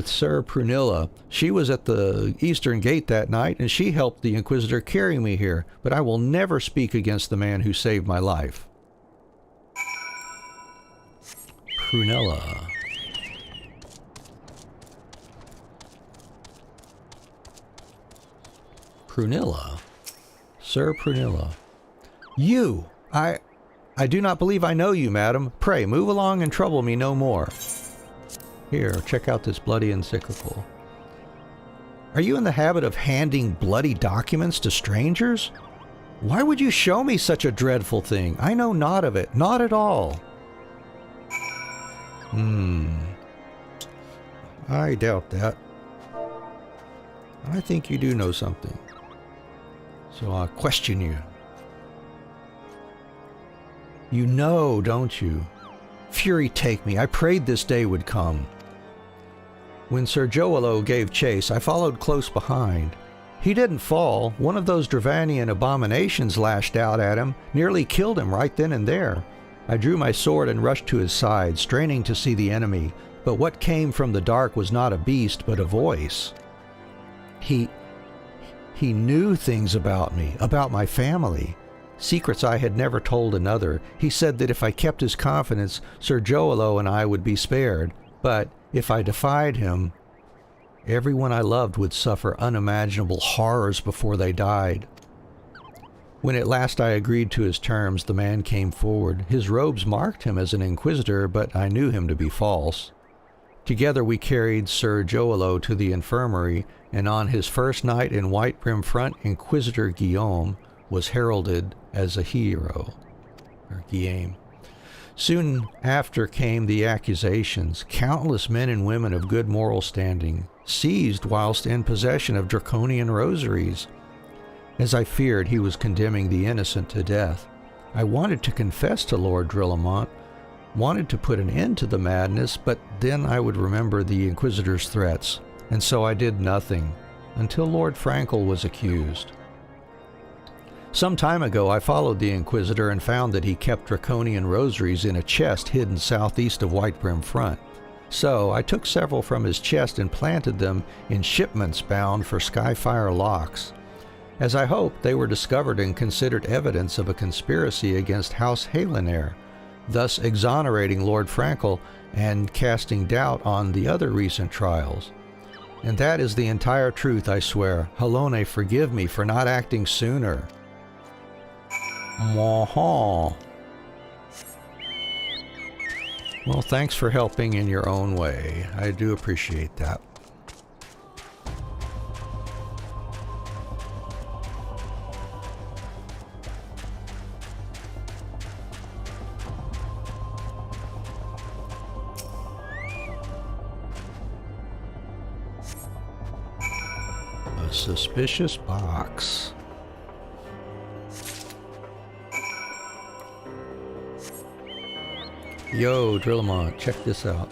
Sir Prunilla. She was at the Eastern Gate that night, and she helped the Inquisitor carry me here, but I will never speak against the man who saved my life. Prunilla. Prunilla? Sir Prunilla. You! I do not believe I know you, madam. Pray, move along and trouble me no more. Here, check out this bloody encyclical. Are you in the habit of handing bloody documents to strangers? Why would you show me such a dreadful thing? I know naught of it, not at all. I doubt that. I think you do know something. So I'll question you. You know, don't you? Fury take me, I prayed this day would come. When Sir Joalo gave chase, I followed close behind. He didn't fall. One of those Dravanian abominations lashed out at him, nearly killed him right then and there. I drew my sword and rushed to his side, straining to see the enemy, but what came from the dark was not a beast, but a voice. He knew things about me, about my family. Secrets I had never told another. He said that if I kept his confidence, Sir Joalo and I would be spared, but if I defied him, everyone I loved would suffer unimaginable horrors before they died. When at last I agreed to his terms, the man came forward. His robes marked him as an inquisitor, but I knew him to be false. Together we carried Sir Joalo to the infirmary, and on his first night in White Brim Front, Inquisitor Guillaume was heralded as a hero, or Guillaume. Soon after came the accusations. Countless men and women of good moral standing, seized whilst in possession of draconian rosaries. As I feared, he was condemning the innocent to death. I wanted to confess to Lord Drillamont, wanted to put an end to the madness, but then I would remember the Inquisitor's threats, and so I did nothing, until Lord Frankel was accused. Some time ago I followed the Inquisitor and found that he kept draconian rosaries in a chest hidden southeast of White Brim Front. So I took several from his chest and planted them in shipments bound for Skyfire Locks. As I hope, they were discovered and considered evidence of a conspiracy against House Halenair, thus exonerating Lord Frankel and casting doubt on the other recent trials. And that is the entire truth, I swear. Halone, forgive me for not acting sooner. Mwahaw. Well, thanks for helping in your own way. I do appreciate that. A suspicious box. Yo, Drillamon, check this out.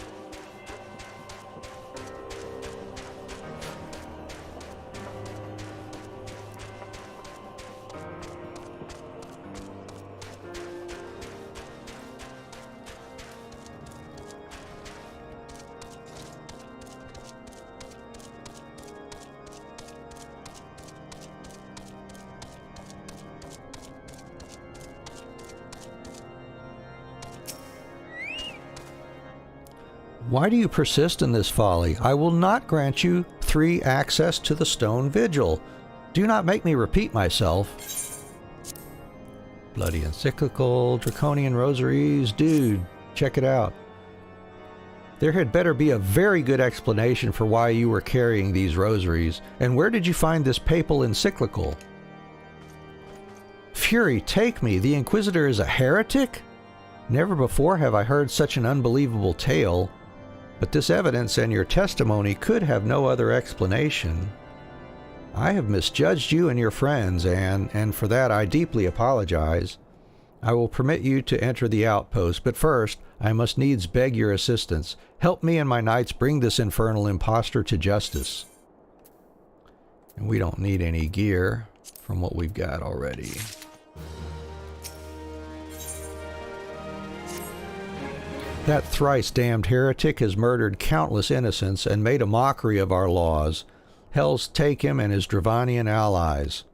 Why do you persist in this folly? I will not grant you 3 access to the stone vigil. Do not make me repeat myself. Bloody encyclical, draconian rosaries. Dude, check it out. There had better be a very good explanation for why you were carrying these rosaries. And where did you find this papal encyclical? Fury, take me. The Inquisitor is a heretic? Never before have I heard such an unbelievable tale. But this evidence and your testimony could have no other explanation. I have misjudged you and your friends, and for that I deeply apologize. I will permit you to enter the outpost, but first I must needs beg your assistance. Help me and my knights bring this infernal impostor to justice. And we don't need any gear from what we've got already. That thrice damned heretic has murdered countless innocents and made a mockery of our laws. Hells take him and his Dravanian allies.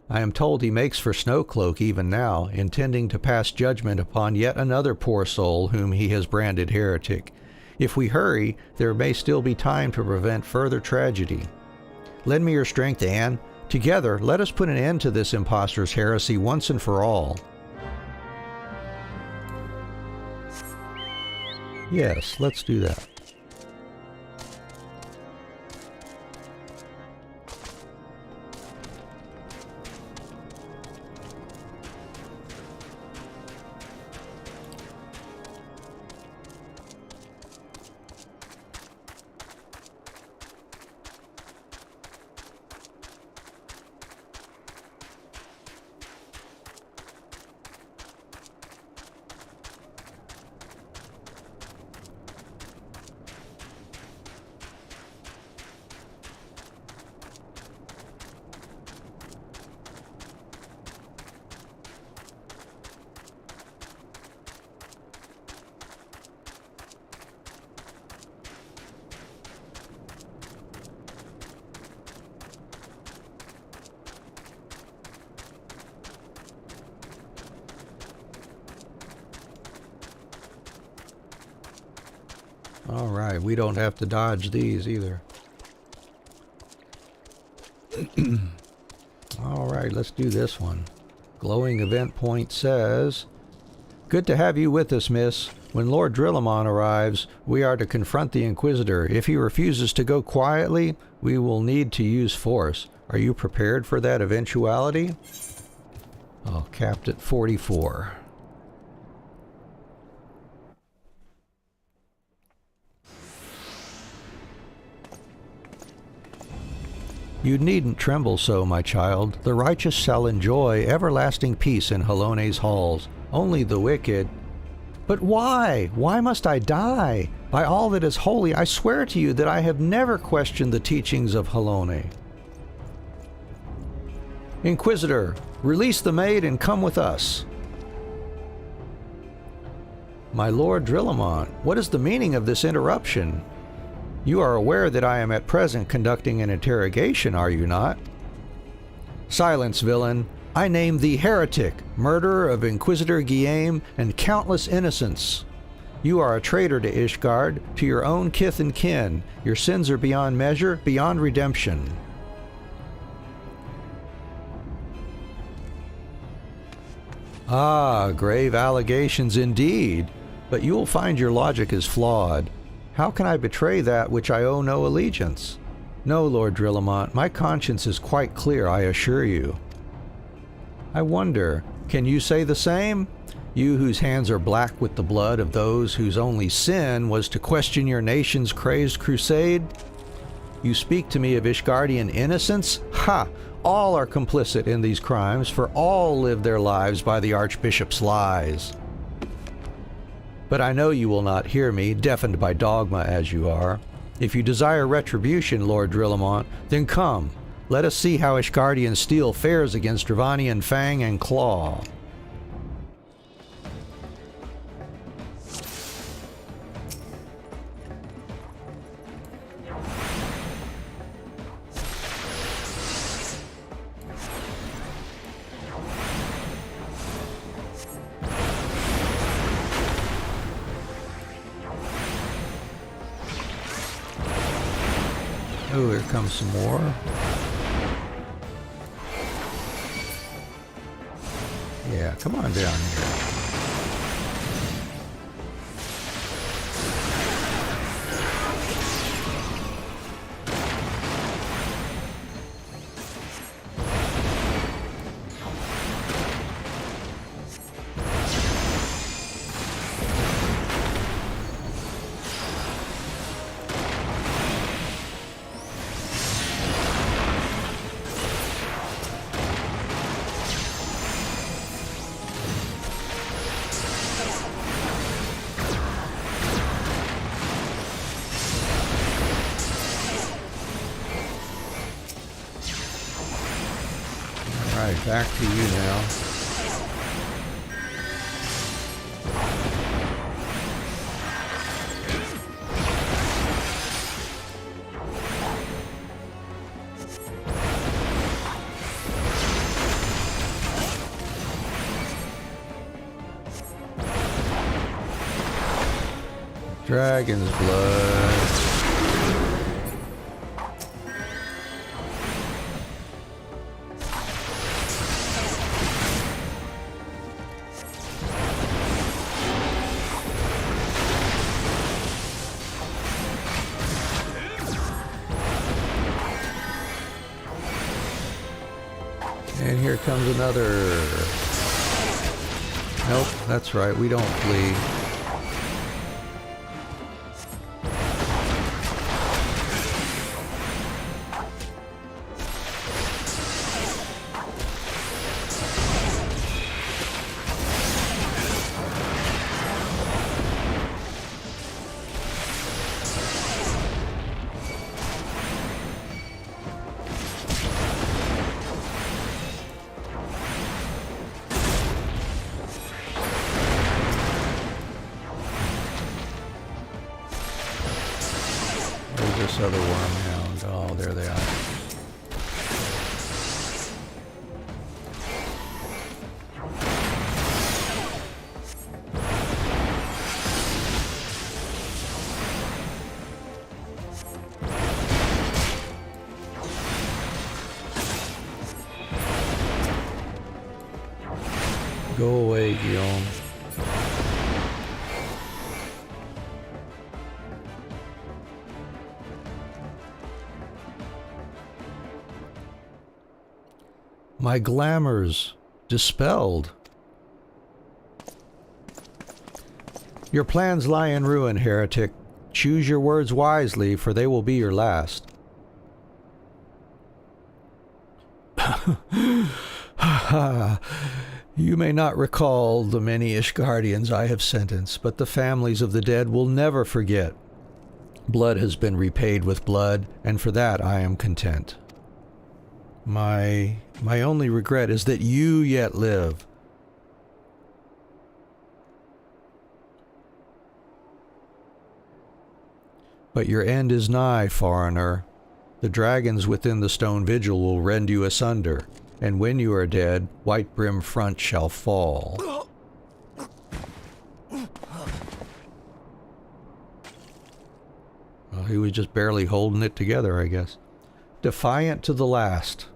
I am told he makes for Snowcloak even now, intending to pass judgment upon yet another poor soul whom he has branded heretic. If we hurry, there may still be time to prevent further tragedy. Lend me your strength, Anne. Together, let us put an end to this impostor's heresy once and for all. Yes, let's do that. All right, we don't have to dodge these either. All right, let's do this one. Glowing event point says, "Good to have you with us, miss. When Lord Drillamon arrives, we are to confront the Inquisitor. If he refuses to go quietly, we will need to use force. Are you prepared for that eventuality?" Oh, capped at 44. You needn't tremble so, my child. The righteous shall enjoy everlasting peace in Halone's halls. Only the wicked... But why? Why must I die? By all that is holy, I swear to you that I have never questioned the teachings of Halone. Inquisitor, release the maid and come with us. My Lord Drillamon, what is the meaning of this interruption? You are aware that I am at present conducting an interrogation, are you not? Silence, villain. I name thee heretic, murderer of Inquisitor Guillaume and countless innocents. You are a traitor to Ishgard, to your own kith and kin. Your sins are beyond measure, beyond redemption. Ah, grave allegations indeed, but you will find your logic is flawed. How can I betray that which I owe no allegiance? No, Lord Drillamont, my conscience is quite clear, I assure you. I wonder, can you say the same? You whose hands are black with the blood of those whose only sin was to question your nation's crazed crusade? You speak to me of Ishgardian innocence? Ha! All are complicit in these crimes, for all live their lives by the Archbishop's lies. But I know you will not hear me, deafened by dogma as you are. If you desire retribution, Lord Drillamont, then come. Let us see how Ishgardian steel fares against Dravanian fang and claw. Oh, here comes some more. Yeah, come on down here. Alright, back to you now. Dragon's blood. And here comes another. Nope, that's right, we don't flee. This other wormhound. Oh, there they are. Go away, Guillaume. My glamours dispelled. Your plans lie in ruin, heretic. Choose your words wisely, for they will be your last. You may not recall the many Ishgardians I have sentenced, but the families of the dead will never forget. Blood has been repaid with blood, and for that I am content. My only regret is that you yet live. But your end is nigh, foreigner. The dragons within the stone vigil will rend you asunder. and when you are dead, White Brim Front shall fall. Well, he was just barely holding it together, I guess. Defiant to the last.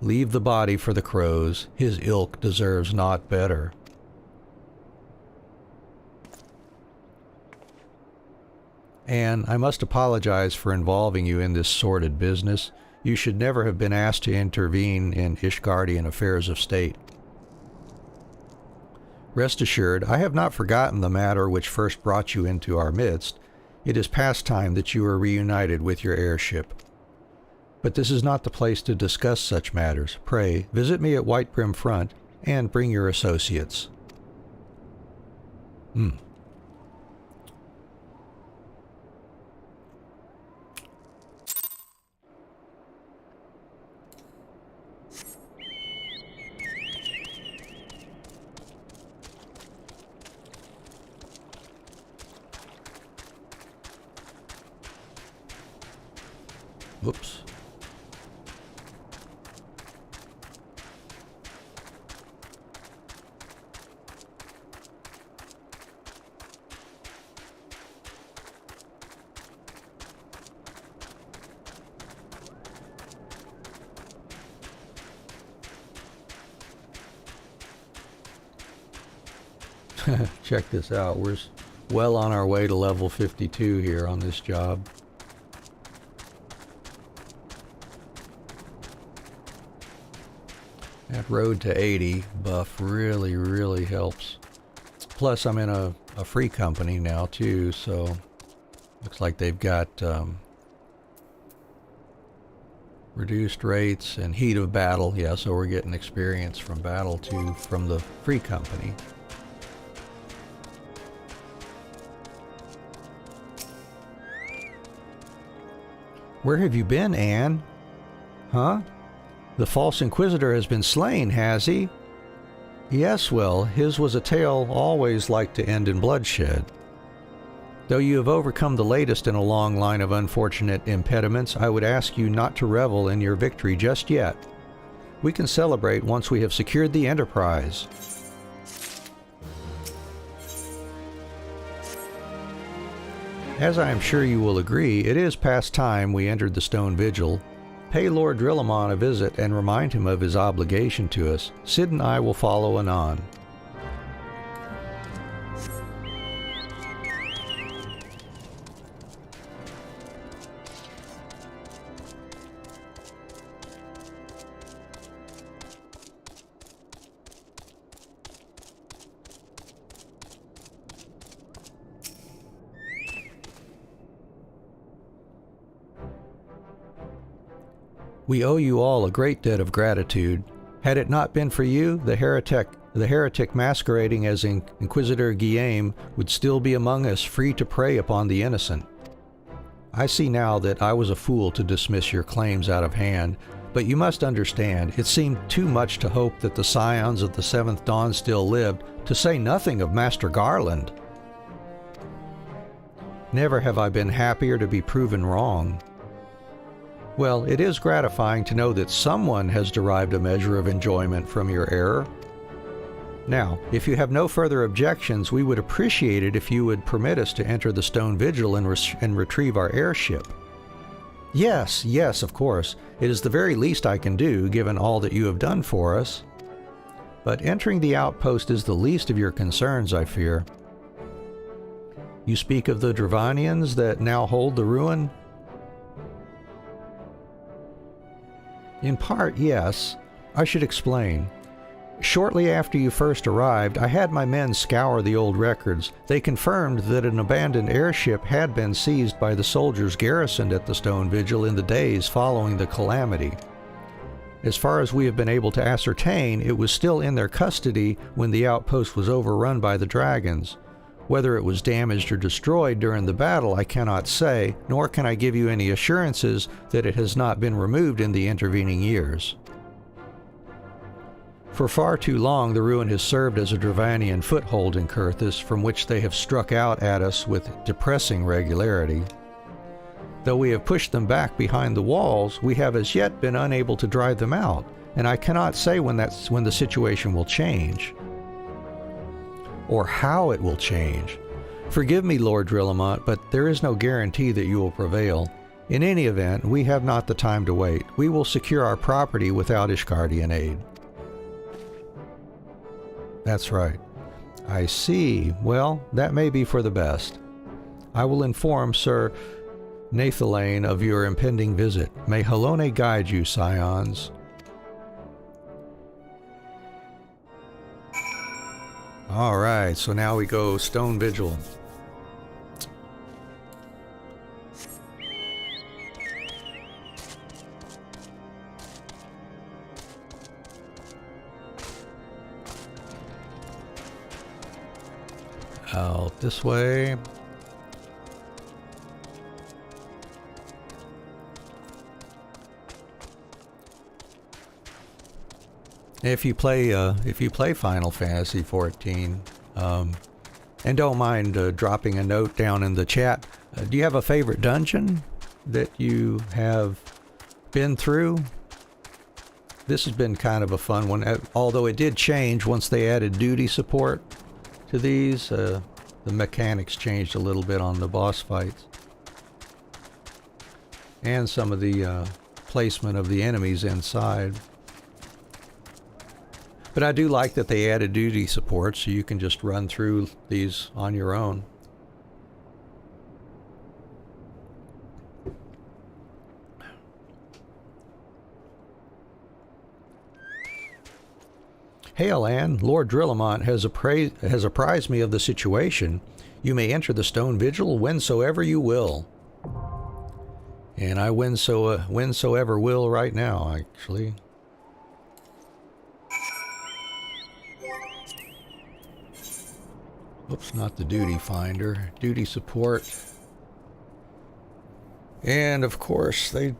Leave the body for the crows. His ilk deserves naught better. Anne, I must apologize for involving you in this sordid business. You should never have been asked to intervene in Ishgardian affairs of state. Rest assured, I have not forgotten the matter which first brought you into our midst. It is past time that you are reunited with your heirship. But this is not the place to discuss such matters. Pray, visit me at White Brim Front, and bring your associates. Whoops. Check this out. We're well on our way to level 52 here on this job. That road to 80 buff really helps. Plus, I'm in a free company now too, so looks like they've got reduced rates and heat of battle. Yeah, so we're getting experience from battle too from the free company. Where have you been, Anne? Huh? The false inquisitor has been slain, has he? Yes, well, his was a tale always like to end in bloodshed. Though you have overcome the latest in a long line of unfortunate impediments, I would ask you not to revel in your victory just yet. We can celebrate once we have secured the Enterprise. As I am sure you will agree, it is past time we entered the Stone Vigil. Pay Lord Drillamon a visit and remind him of his obligation to us. Sid and I will follow anon. We owe you all a great debt of gratitude. Had it not been for you, the heretic masquerading as Inquisitor Guillaume would still be among us, free to prey upon the innocent. I see now that I was a fool to dismiss your claims out of hand, but you must understand, it seemed too much to hope that the scions of the Seventh Dawn still lived, to say nothing of Master Garland. Never have I been happier to be proven wrong. Well, it is gratifying to know that someone has derived a measure of enjoyment from your error. Now, if you have no further objections, we would appreciate it if you would permit us to enter the Stone Vigil and retrieve our airship. Yes, of course. It is the very least I can do, given all that you have done for us. But entering the outpost is the least of your concerns, I fear. You speak of the Dravanians that now hold the ruin? In part, yes. I should explain. Shortly after you first arrived, I had my men scour the old records. They confirmed that an abandoned airship had been seized by the soldiers garrisoned at the Stone Vigil in the days following the calamity. As far as we have been able to ascertain, it was still in their custody when the outpost was overrun by the dragons. Whether it was damaged or destroyed during the battle, I cannot say, nor can I give you any assurances that it has not been removed in the intervening years. For far too long, the ruin has served as a Dravanian foothold in Kurthus, from which they have struck out at us with depressing regularity. Though we have pushed them back behind the walls, we have as yet been unable to drive them out, and I cannot say when the situation will change, or how it will change. Forgive me, Lord Drillamont, but there is no guarantee that you will prevail. In any event, we have not the time to wait. We will secure our property without Ishgardian aid. That's right. I see. Well, that may be for the best. I will inform Sir Nathalane of your impending visit. May Halone guide you, scions. All right, so now we go Stone Vigil. Out this way. If you play Final Fantasy 14, and don't mind dropping a note down in the chat, do you have a favorite dungeon that you have been through? This has been kind of a fun one, although it did change once they added duty support to these. The mechanics changed a little bit on the boss fights, and some of the placement of the enemies inside. But I do like that they added duty support, so you can just run through these on your own. Hail, Anne. Lord Drillamont has apprised me of the situation. You may enter the Stone Vigil whensoever you will. And I whensoever will right now, actually. Oops, not the duty finder. Duty support. And of course, they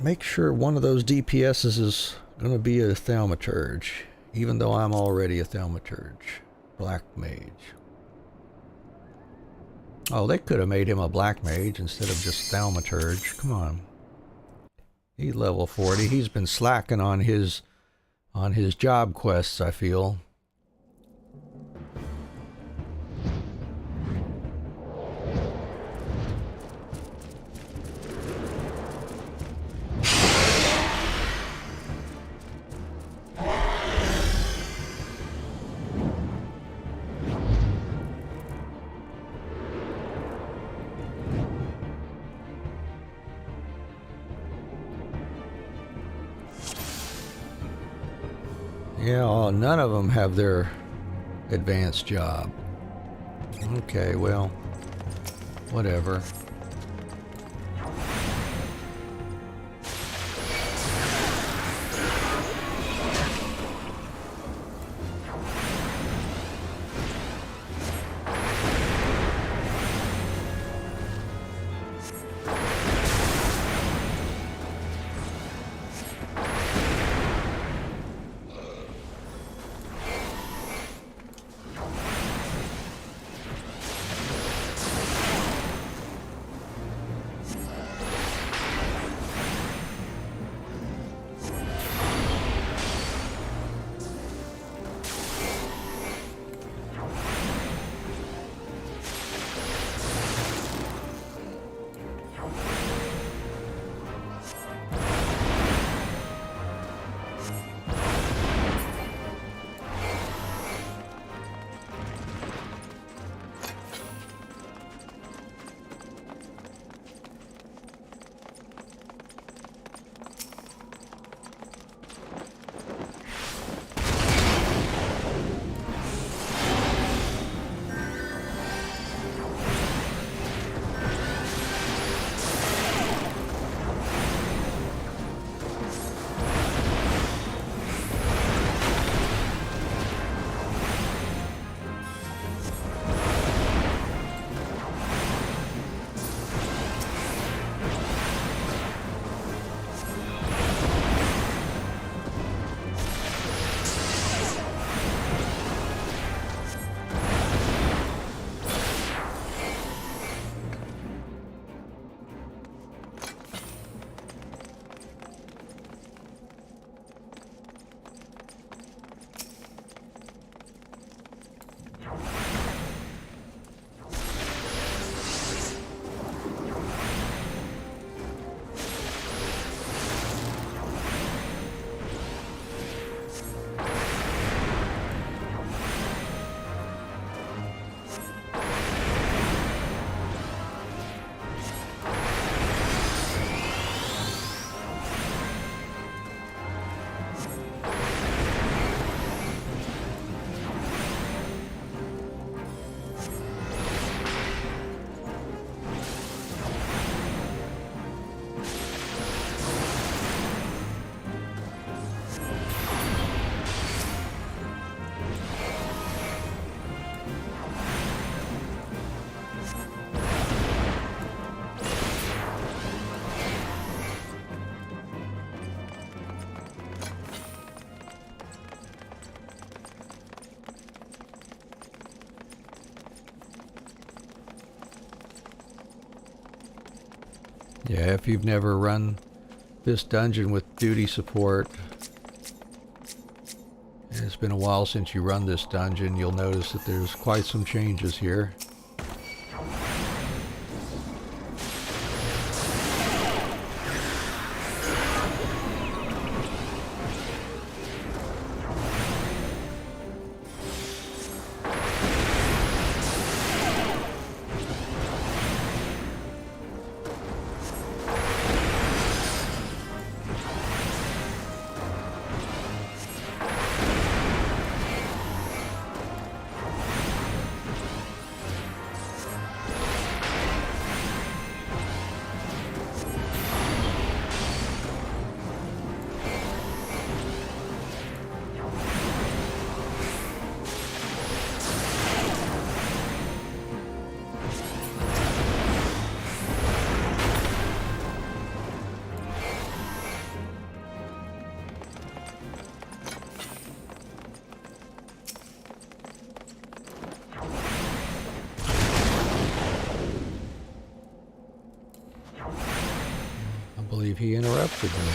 make sure one of those DPSs is going to be a Thaumaturge, even though I'm already a Thaumaturge. Black Mage. Oh, they could have made him a Black Mage instead of just Thaumaturge. Come on. He's level 40. He's been slacking on his job quests, I feel. Yeah, none of them have their advanced job. Okay, well, whatever. Yeah, if you've never run this dungeon with duty support, and it's been a while since you run this dungeon, you'll notice that there's quite some changes here. I believe he interrupted me.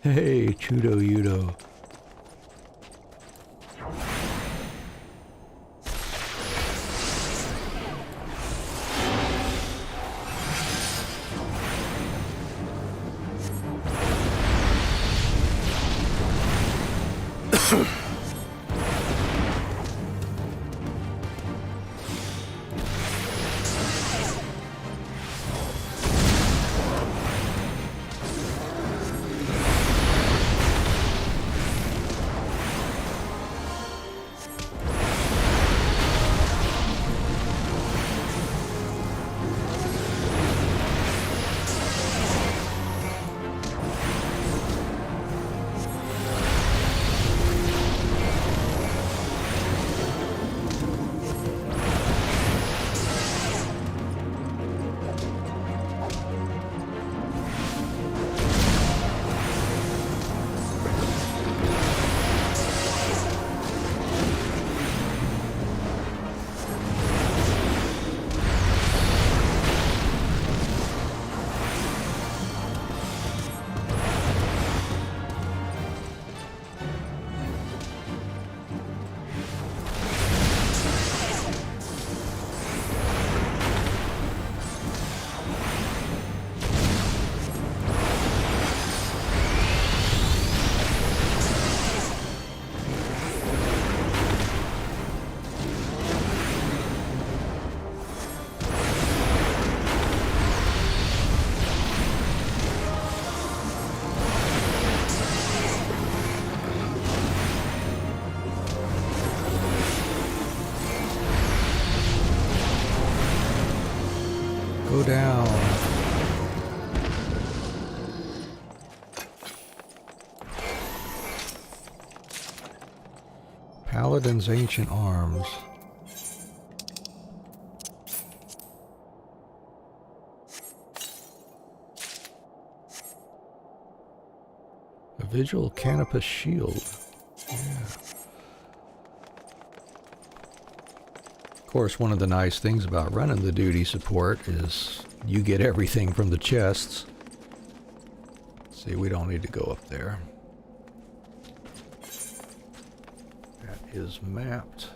Hey, Chudo Yudo. Go down. Paladin's Ancient Arms. A Vigil Canopus Shield. Yeah. Of course, one of the nice things about running the duty support is you get everything from the chests. See, we don't need to go up there. That is mapped.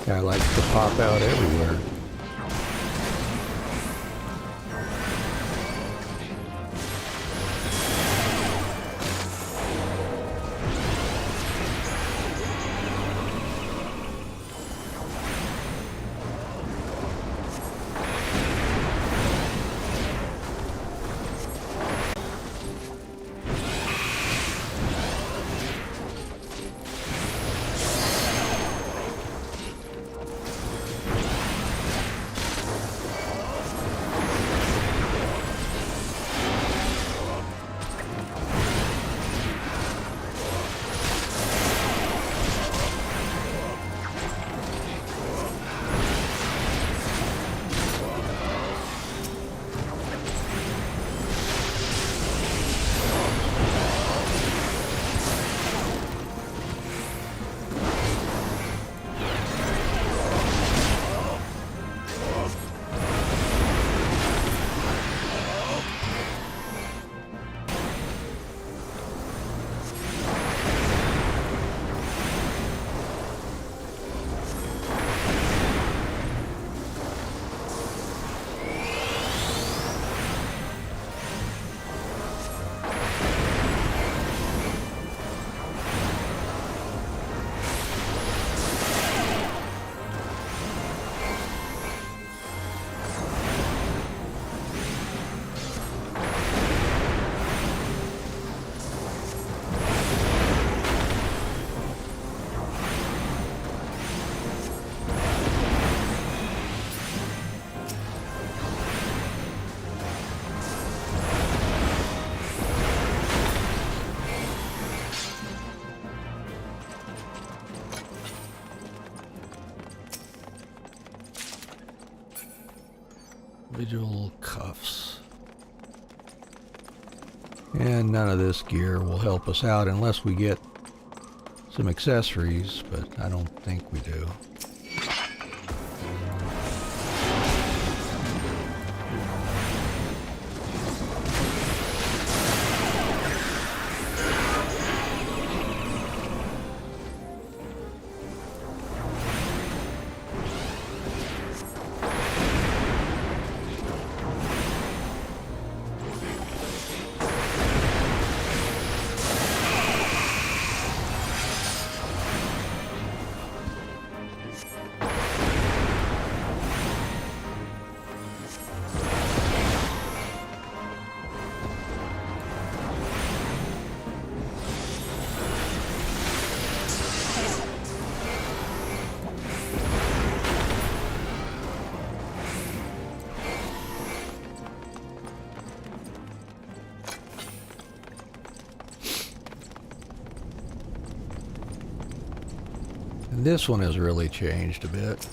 Guy likes to pop out everywhere. Individual cuffs. And none of this gear will help us out unless we get some accessories, but I don't think we do. This one has really changed a bit.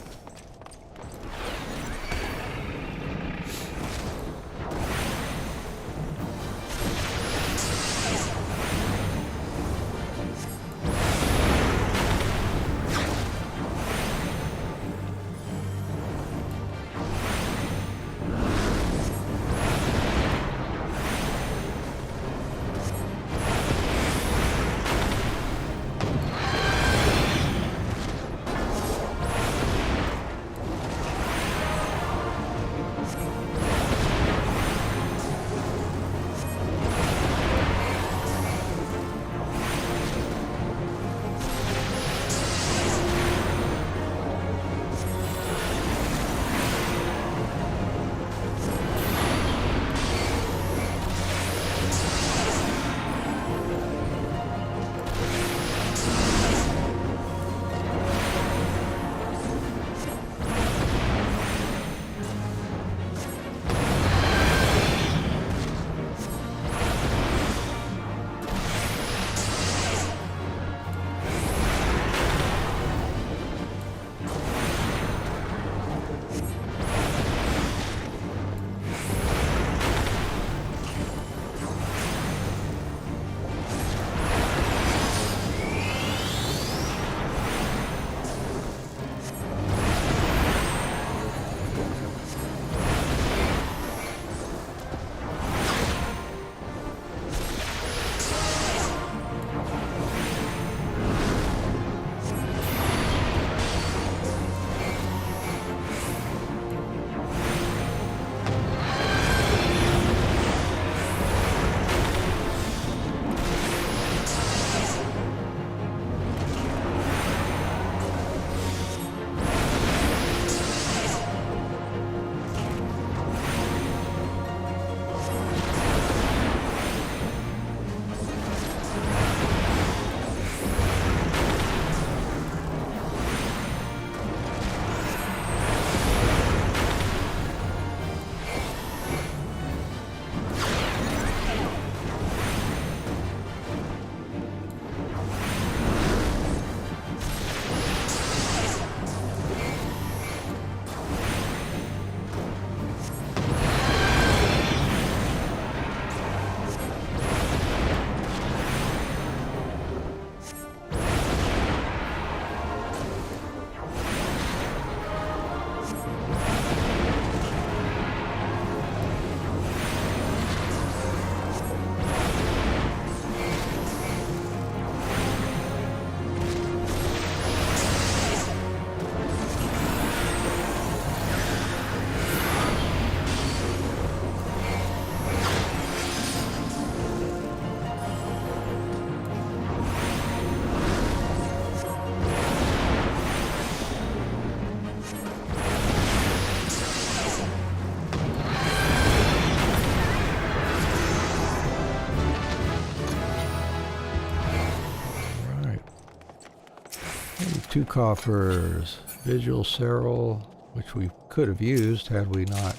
2 coffers. Vigil Serral, which we could have used had we not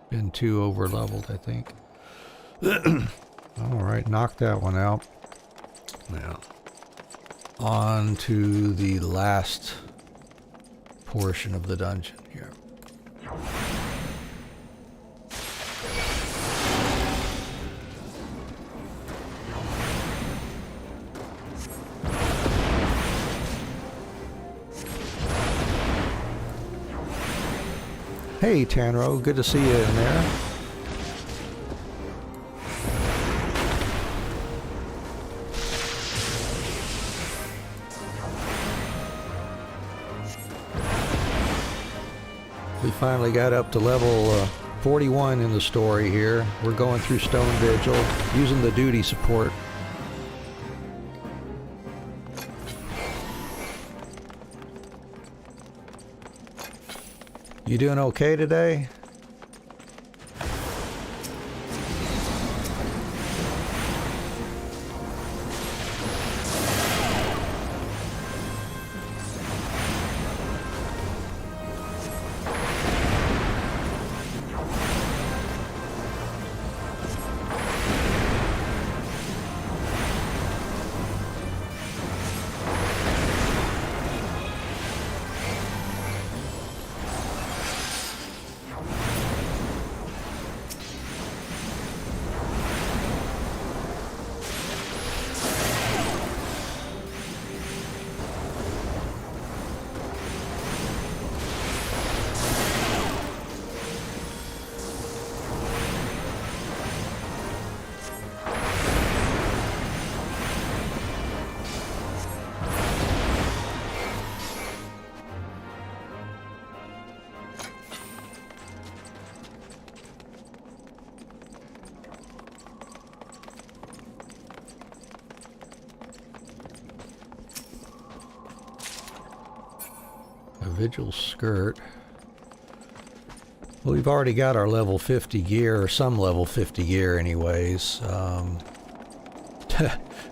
been too over leveled, I think. Alright, knock that one out. Now, on to the last portion of the dungeon here. Hey Tanro, good to see you in there. We finally got up to level 41 in the story here. We're going through Stone Vigil, using the duty support. You doing okay today? Vigil Skirt. Well, we've already got our level 50 gear, or some level 50 gear anyways. I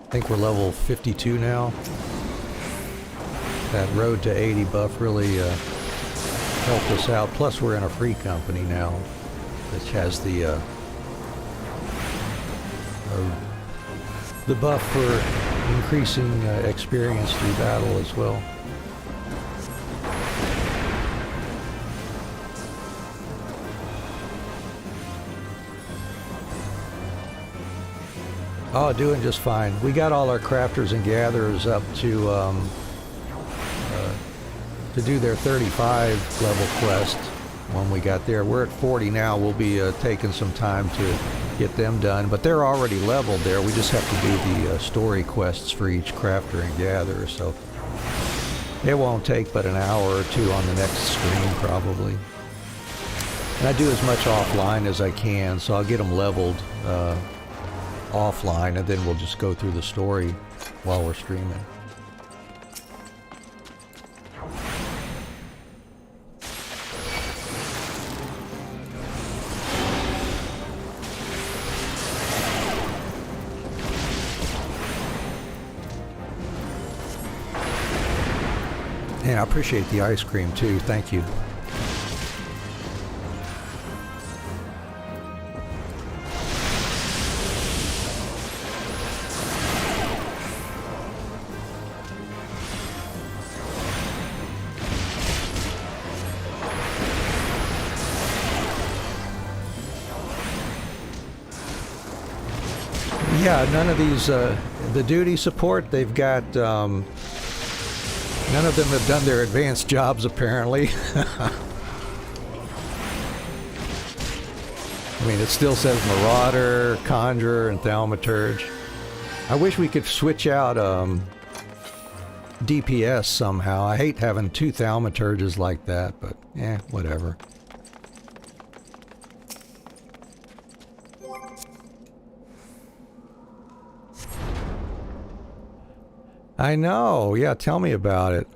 think we're level 52 now. That Road to 80 buff really helped us out. Plus we're in a free company now, which has the buff for increasing experience through battle as well. Oh, doing just fine. We got all our crafters and gatherers up to do their 35 level quest when we got there. We're at 40 now. We'll be taking some time to get them done, but they're already leveled there. We just have to do the story quests for each crafter and gatherer, so it won't take but an hour or two on the next stream probably. And I do as much offline as I can, so I'll get them leveled offline, and then we'll just go through the story while we're streaming. And I appreciate the ice cream too. Thank you. Yeah, none of these, the duty support, they've got, none of them have done their advanced jobs apparently. I mean, it still says Marauder, Conjurer, and Thaumaturge. I wish we could switch out DPS somehow. I hate having 2 Thaumaturges like that, but whatever. I know, yeah, tell me about it.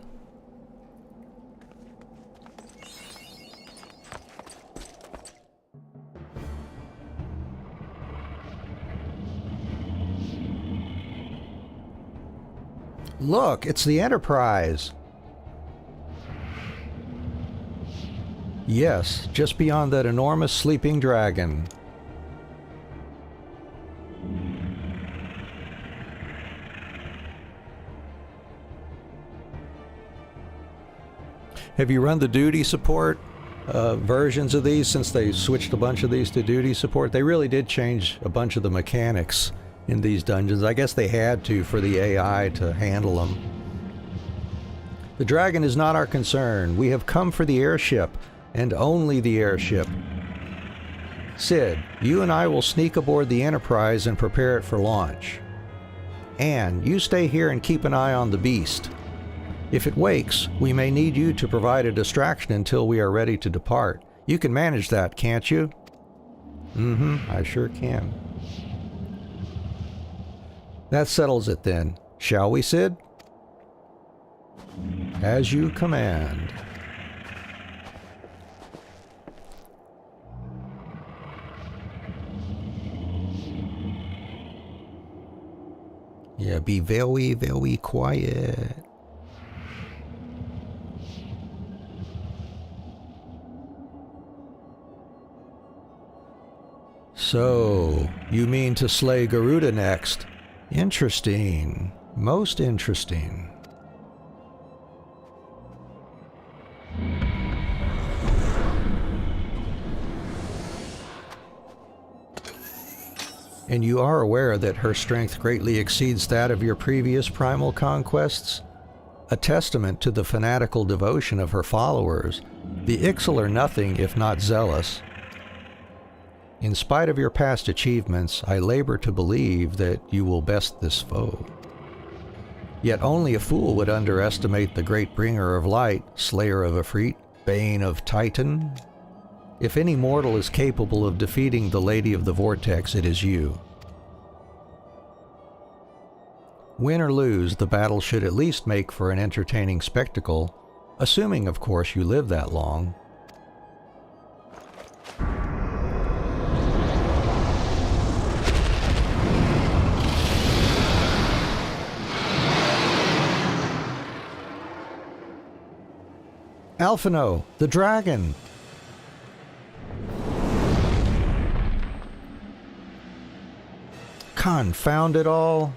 Look, it's the Enterprise. Yes, just beyond that enormous sleeping dragon. Have you run the duty support versions of these since they switched a bunch of these to duty support? They really did change a bunch of the mechanics in these dungeons. I guess they had to for the AI to handle them. The dragon is not our concern. We have come for the airship, and only the airship. Sid, you and I will sneak aboard the Enterprise and prepare it for launch. Anne, you stay here and keep an eye on the beast. If it wakes, we may need you to provide a distraction until we are ready to depart. You can manage that, can't you? I sure can. That settles it then. Shall we, Sid? As you command. Yeah, be very, very quiet. So, you mean to slay Garuda next? Interesting. Most interesting. And you are aware that her strength greatly exceeds that of your previous primal conquests? A testament to the fanatical devotion of her followers. The Ixal are nothing if not zealous. In spite of your past achievements, I labor to believe that you will best this foe. Yet only a fool would underestimate the great bringer of light, slayer of Ifrit, bane of Titan. If any mortal is capable of defeating the Lady of the Vortex, it is you. Win or lose, the battle should at least make for an entertaining spectacle, assuming, of course, you live that long. Alphino, the dragon! Confound it all!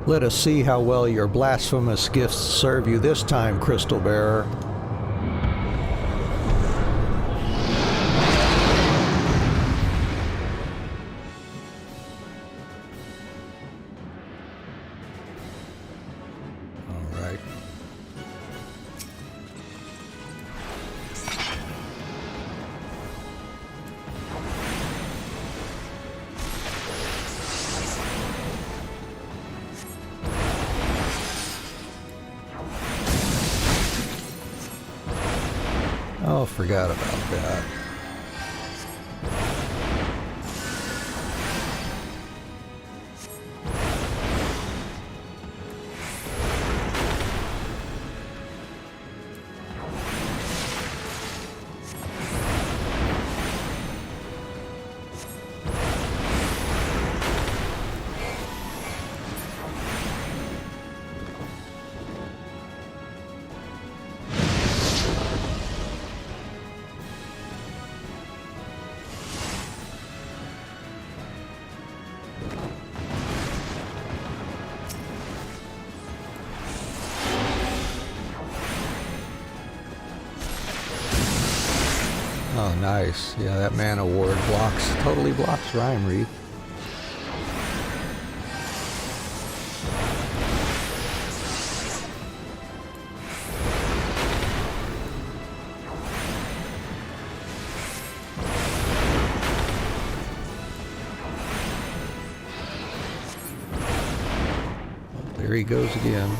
Let us see how well your blasphemous gifts serve you this time, Crystal Bearer. All right. Oh, forgot about that. Oh, nice. Yeah, that mana ward totally blocks Rhyme Wreath. There he goes again.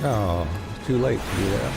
Oh, it's too late to do that.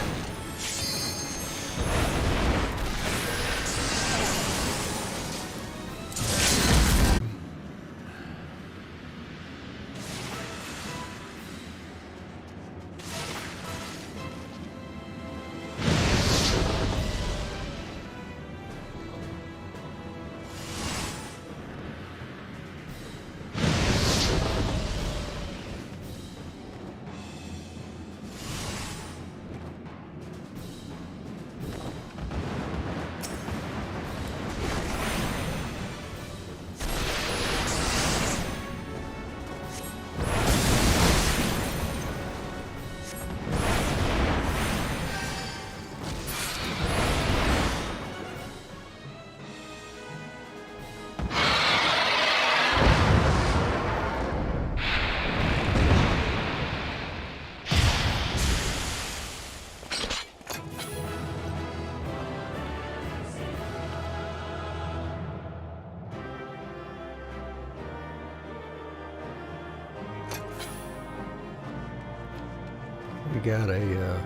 We got a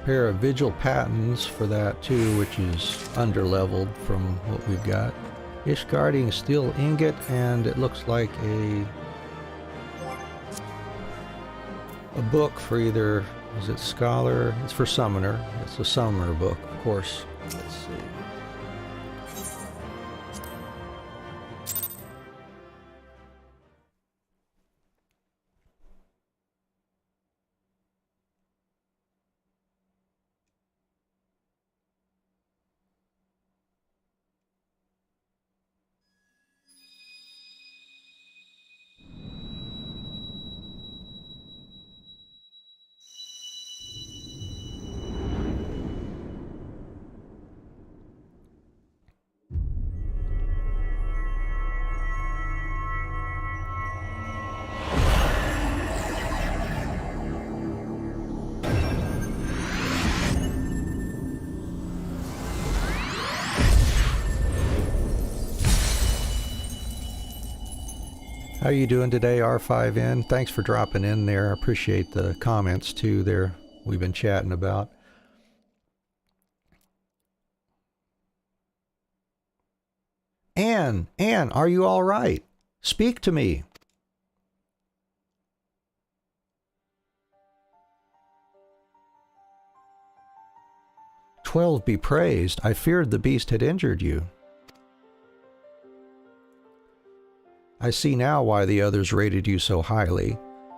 pair of Vigil Patents for that too, which is underleveled from what we've got. Ishgardian Steel Ingot, and it looks like a book for either, is it Scholar? It's for Summoner. It's a Summoner book, of course. Let's see. How you doing today, R5N? Thanks for dropping in there. I appreciate the comments too there we've been chatting about. Anne, are you all right? Speak to me. "12 be praised. I feared the beast had injured you." I see now why the others rated you so highly.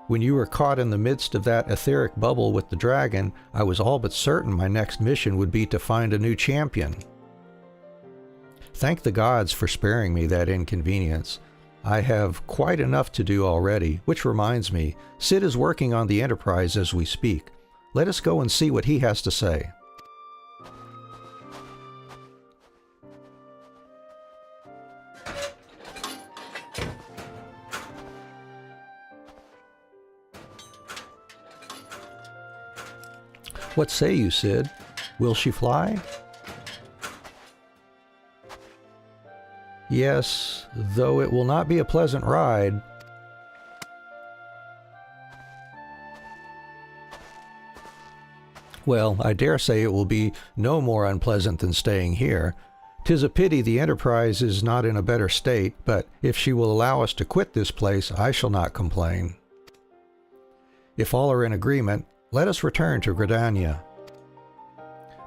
When you were caught in the midst of that etheric bubble with the dragon, I was all but certain my next mission would be to find a new champion. Thank the gods for sparing me that inconvenience. I have quite enough to do already, which reminds me, Sid is working on the Enterprise as we speak. Let us go and see what he has to say. What say you, Sid? Will she fly? Yes, though it will not be a pleasant ride. Well, I dare say it will be no more unpleasant than staying here. 'Tis a pity the Enterprise is not in a better state, but if she will allow us to quit this place, I shall not complain. If all are in agreement, let us return to Gridania.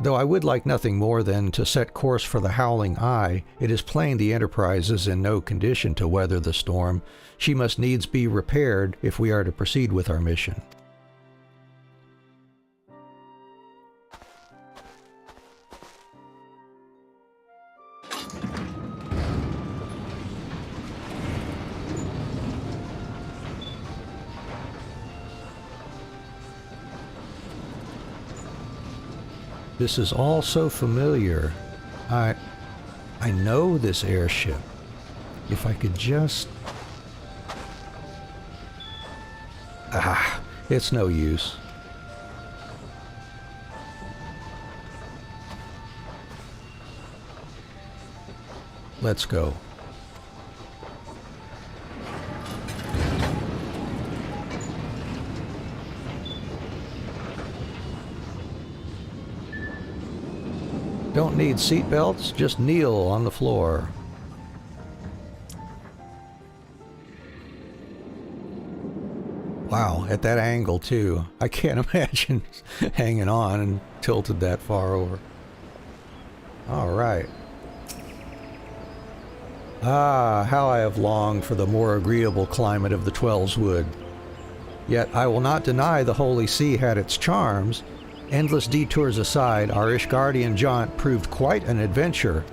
Though I would like nothing more than to set course for the Howling Eye, it is plain the Enterprise is in no condition to weather the storm. She must needs be repaired if we are to proceed with our mission. This is all so familiar. I know this airship. If I could just... it's no use. Let's go. Don't need seat belts, just kneel on the floor. Wow, at that angle too. I can't imagine hanging on and tilted that far over. All right. Ah, how I have longed for the more agreeable climate of the Twelveswood. Yet I will not deny the Holy See had its charms. Endless detours aside, our Ishgardian jaunt proved quite an adventure.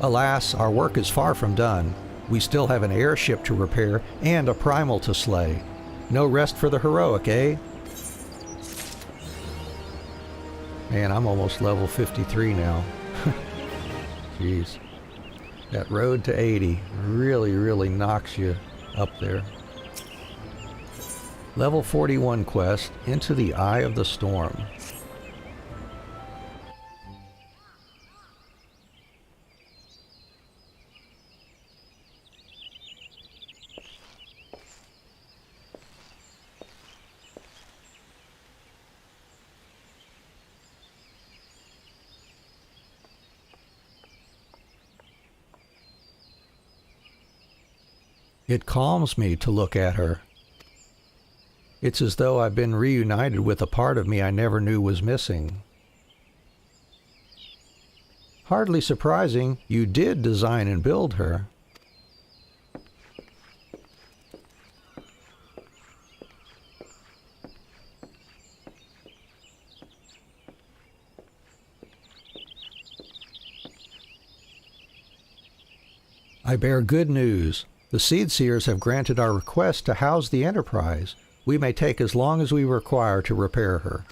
Alas, our work is far from done. We still have an airship to repair and a primal to slay. No rest for the heroic, eh? Man, I'm almost level 53 now. Jeez. That road to 80 really knocks you up there. Level 41 quest, Into the Eye of the Storm. It calms me to look at her. It's as though I've been reunited with a part of me I never knew was missing. Hardly surprising, you did design and build her. I bear good news. The Seedseers have granted our request to house the Enterprise. We may take as long as we require to repair her.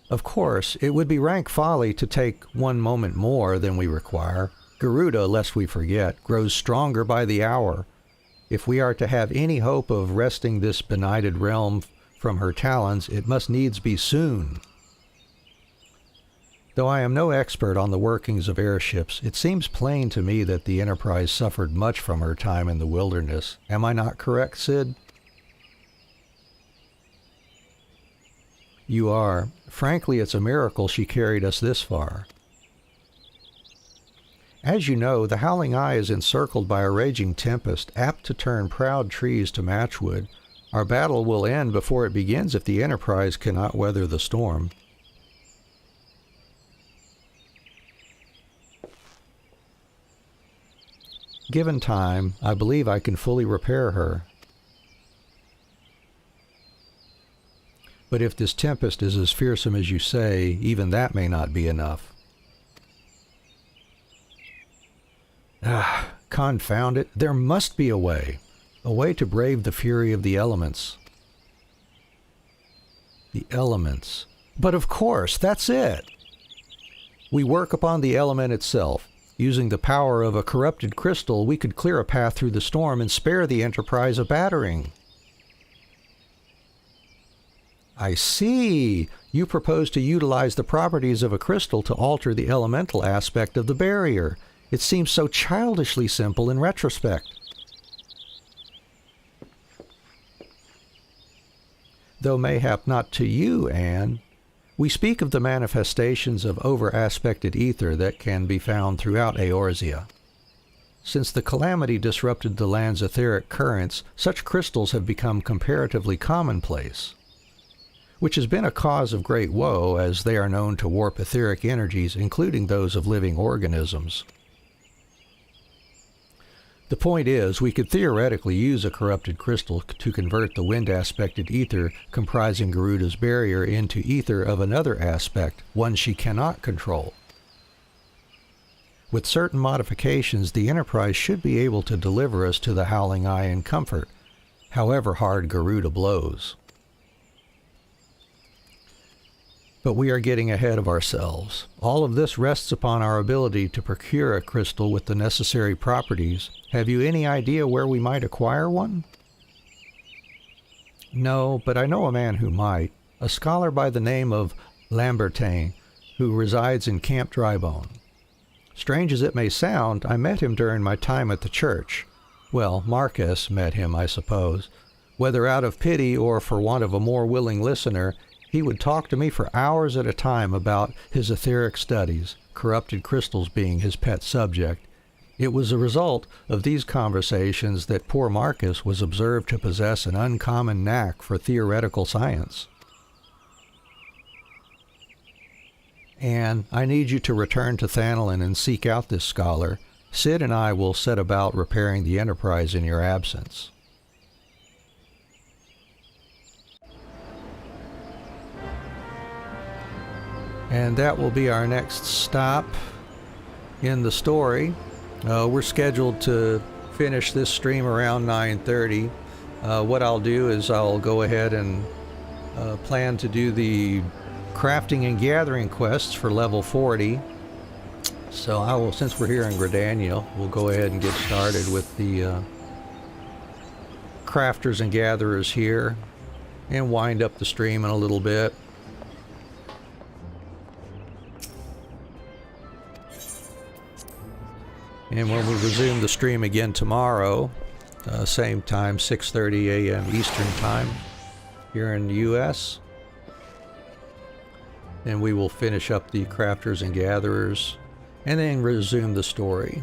Of course, it would be rank folly to take one moment more than we require. Garuda, lest we forget, grows stronger by the hour. If we are to have any hope of wresting this benighted realm from her talons, it must needs be soon. Though I am no expert on the workings of airships, it seems plain to me that the Enterprise suffered much from her time in the wilderness. Am I not correct, Sid? You are. Frankly, it's a miracle she carried us this far. As you know, the Howling Eye is encircled by a raging tempest, apt to turn proud trees to matchwood. Our battle will end before it begins if the Enterprise cannot weather the storm. Given time, I believe I can fully repair her. But if this tempest is as fearsome as you say, even that may not be enough. Ah, confound it, there must be a way to brave the fury of the elements. The elements. But of course, that's it. We work upon the element itself. Using the power of a corrupted crystal, we could clear a path through the storm and spare the Enterprise a battering. I see. You propose to utilize the properties of a crystal to alter the elemental aspect of the barrier. It seems so childishly simple in retrospect. Though mayhap not to you, Anne. We speak of the manifestations of over-aspected ether that can be found throughout Eorzea. Since the calamity disrupted the land's etheric currents, such crystals have become comparatively commonplace, which has been a cause of great woe, as they are known to warp etheric energies, including those of living organisms. The point is, we could theoretically use a corrupted crystal to convert the wind-aspected ether comprising Garuda's barrier into ether of another aspect, one she cannot control. With certain modifications, the Enterprise should be able to deliver us to the Howling Eye in comfort, however hard Garuda blows. But we are getting ahead of ourselves. All of this rests upon our ability to procure a crystal with the necessary properties. Have you any idea where we might acquire one? No, but I know a man who might. A scholar by the name of Lambertain, who resides in Camp Drybone. Strange as it may sound, I met him during my time at the church. Well, Marcus met him, I suppose. Whether out of pity or for want of a more willing listener, He would talk to me for hours at a time about his etheric studies, corrupted crystals being his pet subject. It was a result of these conversations that poor Marcus was observed to possess an uncommon knack for theoretical science. Anne, I need you to return to Thanalin and seek out this scholar. Sid and I will set about repairing the Enterprise in your absence. And that will be our next stop in the story. We're scheduled to finish this stream around 9:30. What I'll do is I'll go ahead and plan to do the crafting and gathering quests for level 40. So I will, since we're here in Gridania, we'll go ahead and get started with the crafters and gatherers here and wind up the stream in a little bit. And when we resume the stream again tomorrow, same time, 6:30 a.m. Eastern Time here in the U.S., then we will finish up the crafters and gatherers and then resume the story.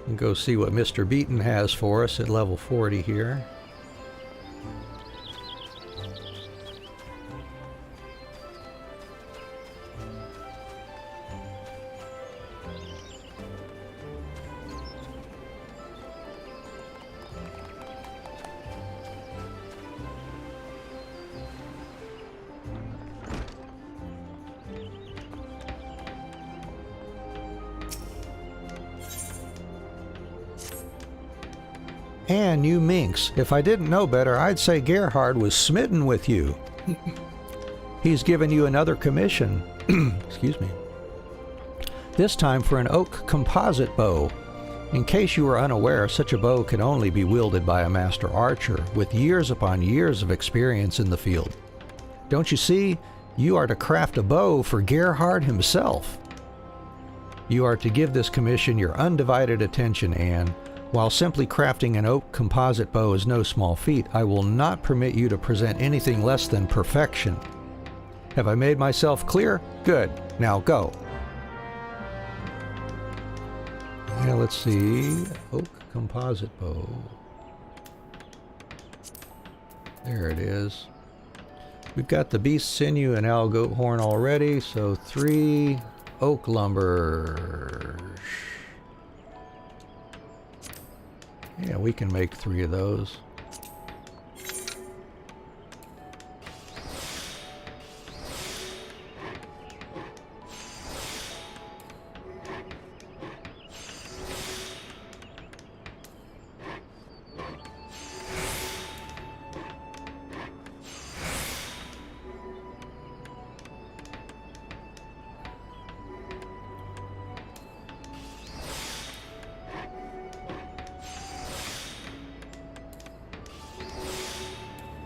And go see what Mr. Beaton has for us at level 40 here. And you minx, if I didn't know better, I'd say Gerhard was smitten with you. He's given you another commission. Excuse me. This time for an oak composite bow. In case you are unaware, such a bow can only be wielded by a master archer with years upon years of experience in the field. Don't you see? You are to craft a bow for Gerhard himself. You are to give this commission your undivided attention, Anne. While simply crafting an oak composite bow is no small feat, I will not permit you to present anything less than perfection. Have I made myself clear? Good. Now go. Yeah, let's see. Oak composite bow. There it is. We've got the beast sinew and owl goat horn already, so 3 oak lumber. Yeah, we can make 3 of those.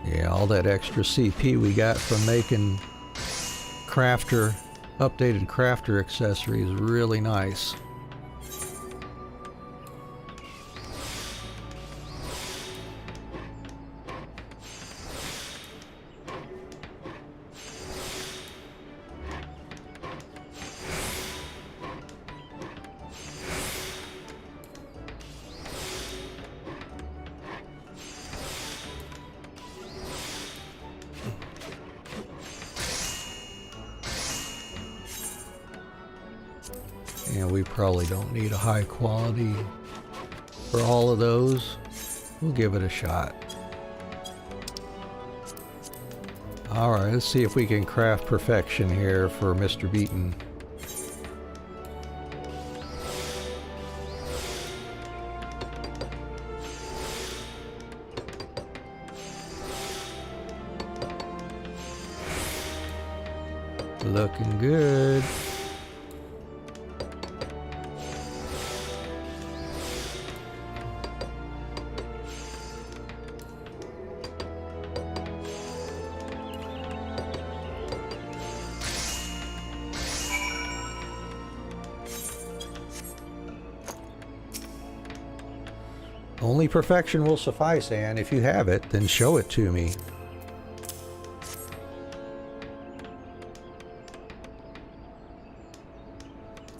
Yeah, all that extra CP we got from making updated crafter accessories is really nice. And we probably don't need a high quality for all of those. We'll give it a shot. Alright, let's see if we can craft perfection here for Mr. Beaton. Looking good. Only perfection will suffice, Anne. If you have it, then show it to me.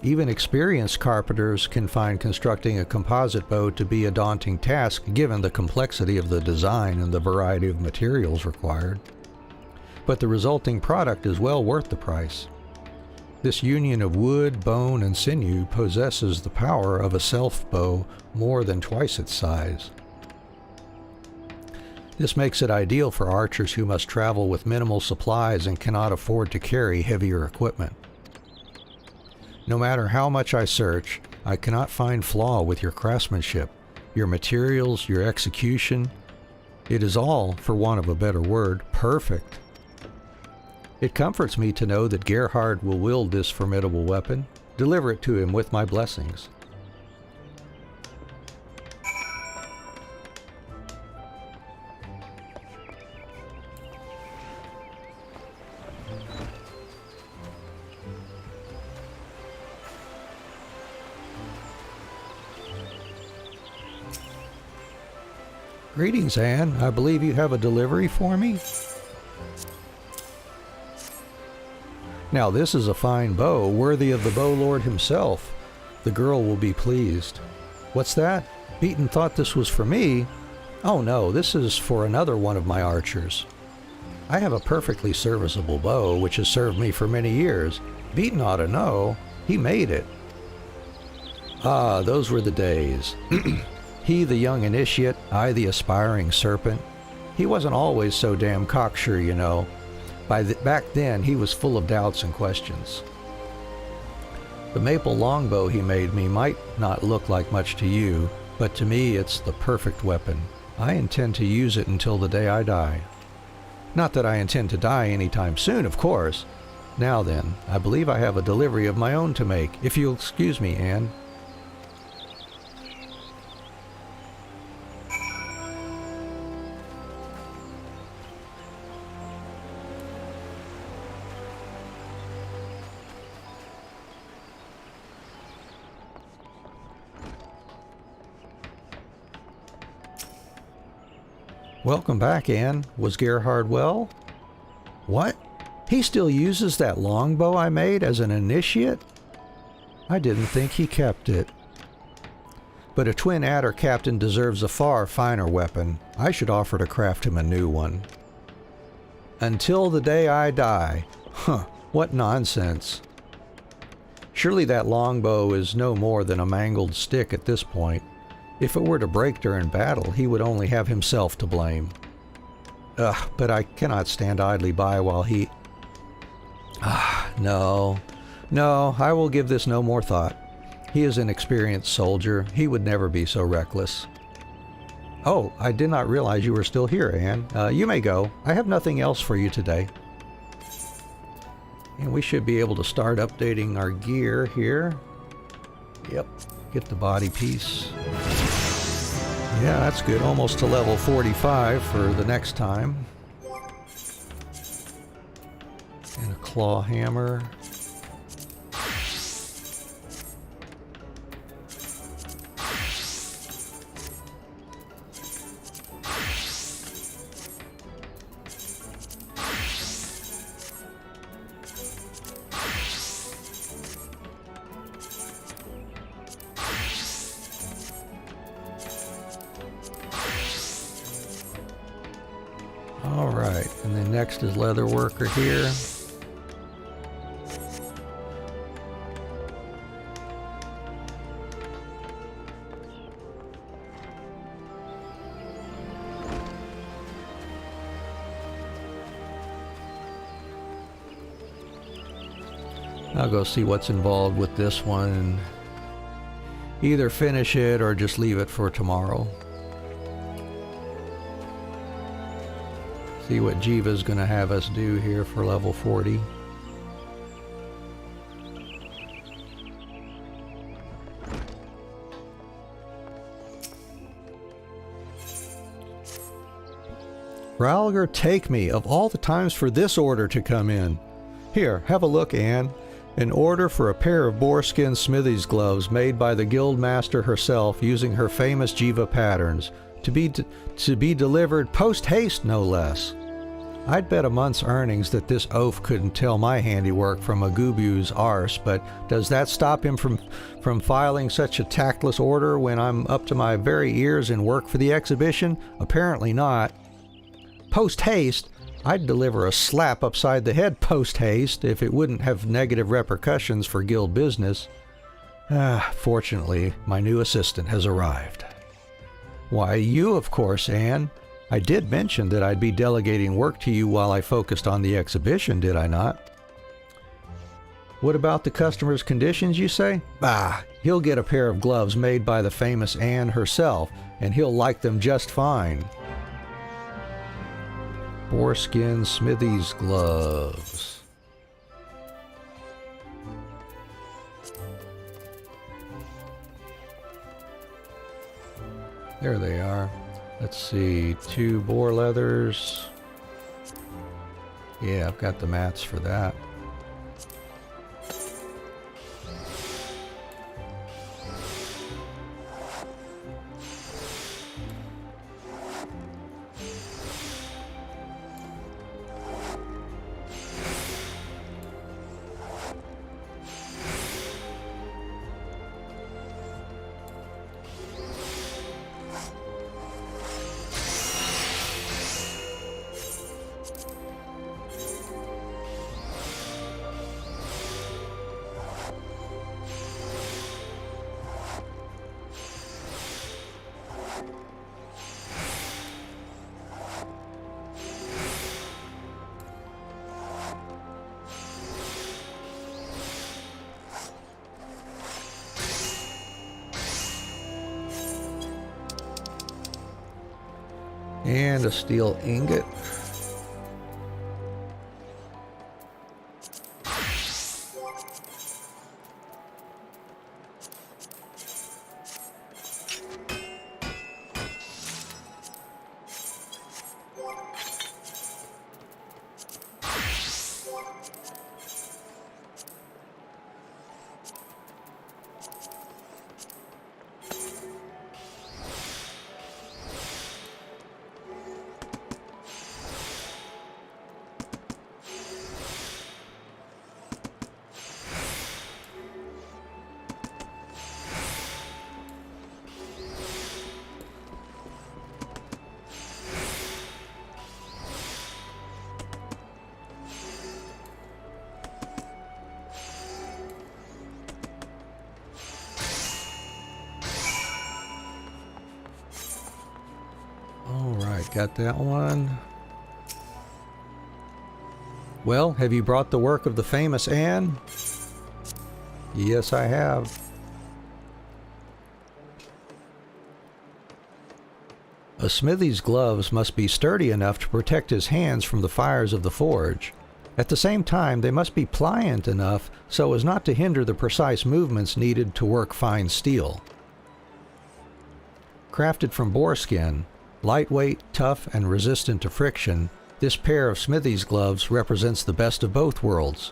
Even experienced carpenters can find constructing a composite bow to be a daunting task given the complexity of the design and the variety of materials required. But the resulting product is well worth the price. This union of wood, bone, and sinew possesses the power of a self-bow more than twice its size. This makes it ideal for archers who must travel with minimal supplies and cannot afford to carry heavier equipment. No matter how much I search, I cannot find flaw with your craftsmanship, your materials, your execution. It is all, for want of a better word, perfect. It comforts me to know that Gerhard will wield this formidable weapon. Deliver it to him with my blessings. Greetings, Anne. I believe you have a delivery for me? Now this is a fine bow, worthy of the bow lord himself. The girl will be pleased. What's that? Beaton thought this was for me? Oh no, this is for another one of my archers. I have a perfectly serviceable bow, which has served me for many years. Beaton ought to know. He made it. Ah, those were the days. He the young initiate, I the aspiring serpent. He wasn't always so damn cocksure, you know. Back then, he was full of doubts and questions. The maple longbow he made me might not look like much to you, but to me it's the perfect weapon. I intend to use it until the day I die. Not that I intend to die anytime soon, of course. Now then, I believe I have a delivery of my own to make, if you'll excuse me, Anne. Welcome back, Anne. Was Gerhard well? What? He still uses that longbow I made as an initiate? I didn't think he kept it. But a twin adder captain deserves a far finer weapon. I should offer to craft him a new one. Until the day I die. Huh, what nonsense. Surely that longbow is no more than a mangled stick at this point. If it were to break during battle, he would only have himself to blame. But I cannot stand idly by while he... No, I will give this no more thought. He is an experienced soldier. He would never be so reckless. Oh, I did not realize you were still here, Anne. You may go. I have nothing else for you today. And we should be able to start updating our gear here. Yep, get the body piece. Yeah, that's good. Almost to level 45 for the next time. And a claw hammer. Alright, and then next is leather worker here. I'll go see what's involved with this one and either finish it or just leave it for tomorrow. See what Jiva's going to have us do here for level 40. Ralger, take me, of all the times for this order to come in. Here, have a look, Anne. An order for a pair of boarskin smithy's gloves made by the guildmaster herself using her famous Jiva patterns, to be delivered post-haste no less. I'd bet a month's earnings that this oaf couldn't tell my handiwork from a gubu's arse, but does that stop him from filing such a tactless order when I'm up to my very ears in work for the exhibition? Apparently not. Post-haste? I'd deliver a slap upside the head post-haste if it wouldn't have negative repercussions for guild business. Fortunately, my new assistant has arrived. Why, you, of course, Anne. I did mention that I'd be delegating work to you while I focused on the exhibition, did I not? What about the customer's conditions, you say? Bah, he'll get a pair of gloves made by the famous Anne herself, and he'll like them just fine. Boarskin Smithy's gloves. There they are. Let's see, 2 boar leathers. Yeah, I've got the mats for that. And a steel ingot. Got that one. Well, have you brought the work of the famous Anne? Yes, I have. A smithy's gloves must be sturdy enough to protect his hands from the fires of the forge. At the same time, they must be pliant enough so as not to hinder the precise movements needed to work fine steel. Crafted from boarskin, lightweight, tough, and resistant to friction, this pair of smithy's gloves represents the best of both worlds.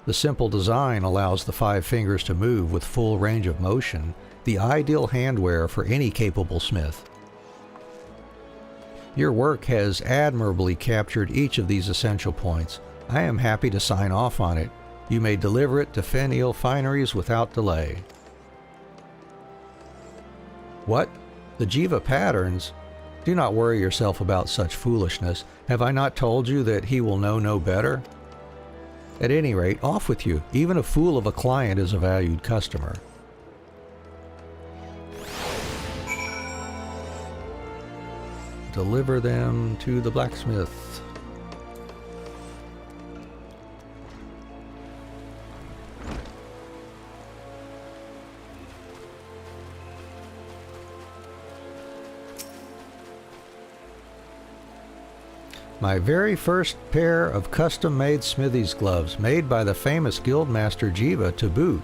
The simple design allows the 5 fingers to move with full range of motion, the ideal handwear for any capable smith. Your work has admirably captured each of these essential points. I am happy to sign off on it. You may deliver it to Fenil Fineries without delay. What? The Jiva patterns? Do not worry yourself about such foolishness. Have I not told you that he will know no better? At any rate, off with you. Even a fool of a client is a valued customer. Deliver them to the blacksmith. My very first pair of custom-made smithy's gloves, made by the famous guildmaster Jiva to boot,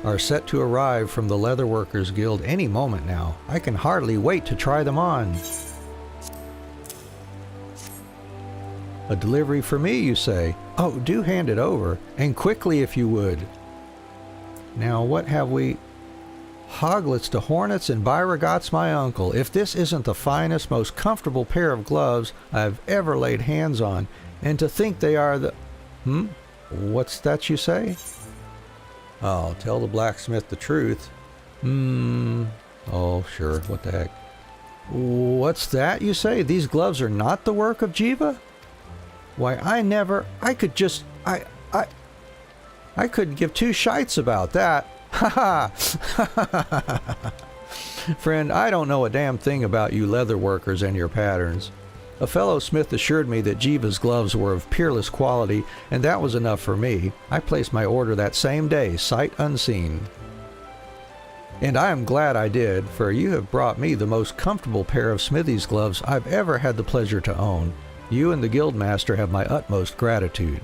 are set to arrive from the Leatherworkers Guild any moment now. I can hardly wait to try them on. A delivery for me, you say? Oh, do hand it over, and quickly if you would. Now, what have we? Hoglets to Hornets and Beauregard's my uncle. If this isn't the finest, most comfortable pair of gloves I've ever laid hands on, and to think they are the... What's that you say? Oh, tell the blacksmith the truth. Oh, sure, what the heck. What's that you say? These gloves are not the work of Jiva? Why, I couldn't give two shites about that. Ha ha! Friend, I don't know a damn thing about you leather workers and your patterns. A fellow smith assured me that Jiva's gloves were of peerless quality, and that was enough for me. I placed my order that same day, sight unseen. And I am glad I did, for you have brought me the most comfortable pair of smithy's gloves I've ever had the pleasure to own. You and the guildmaster have my utmost gratitude.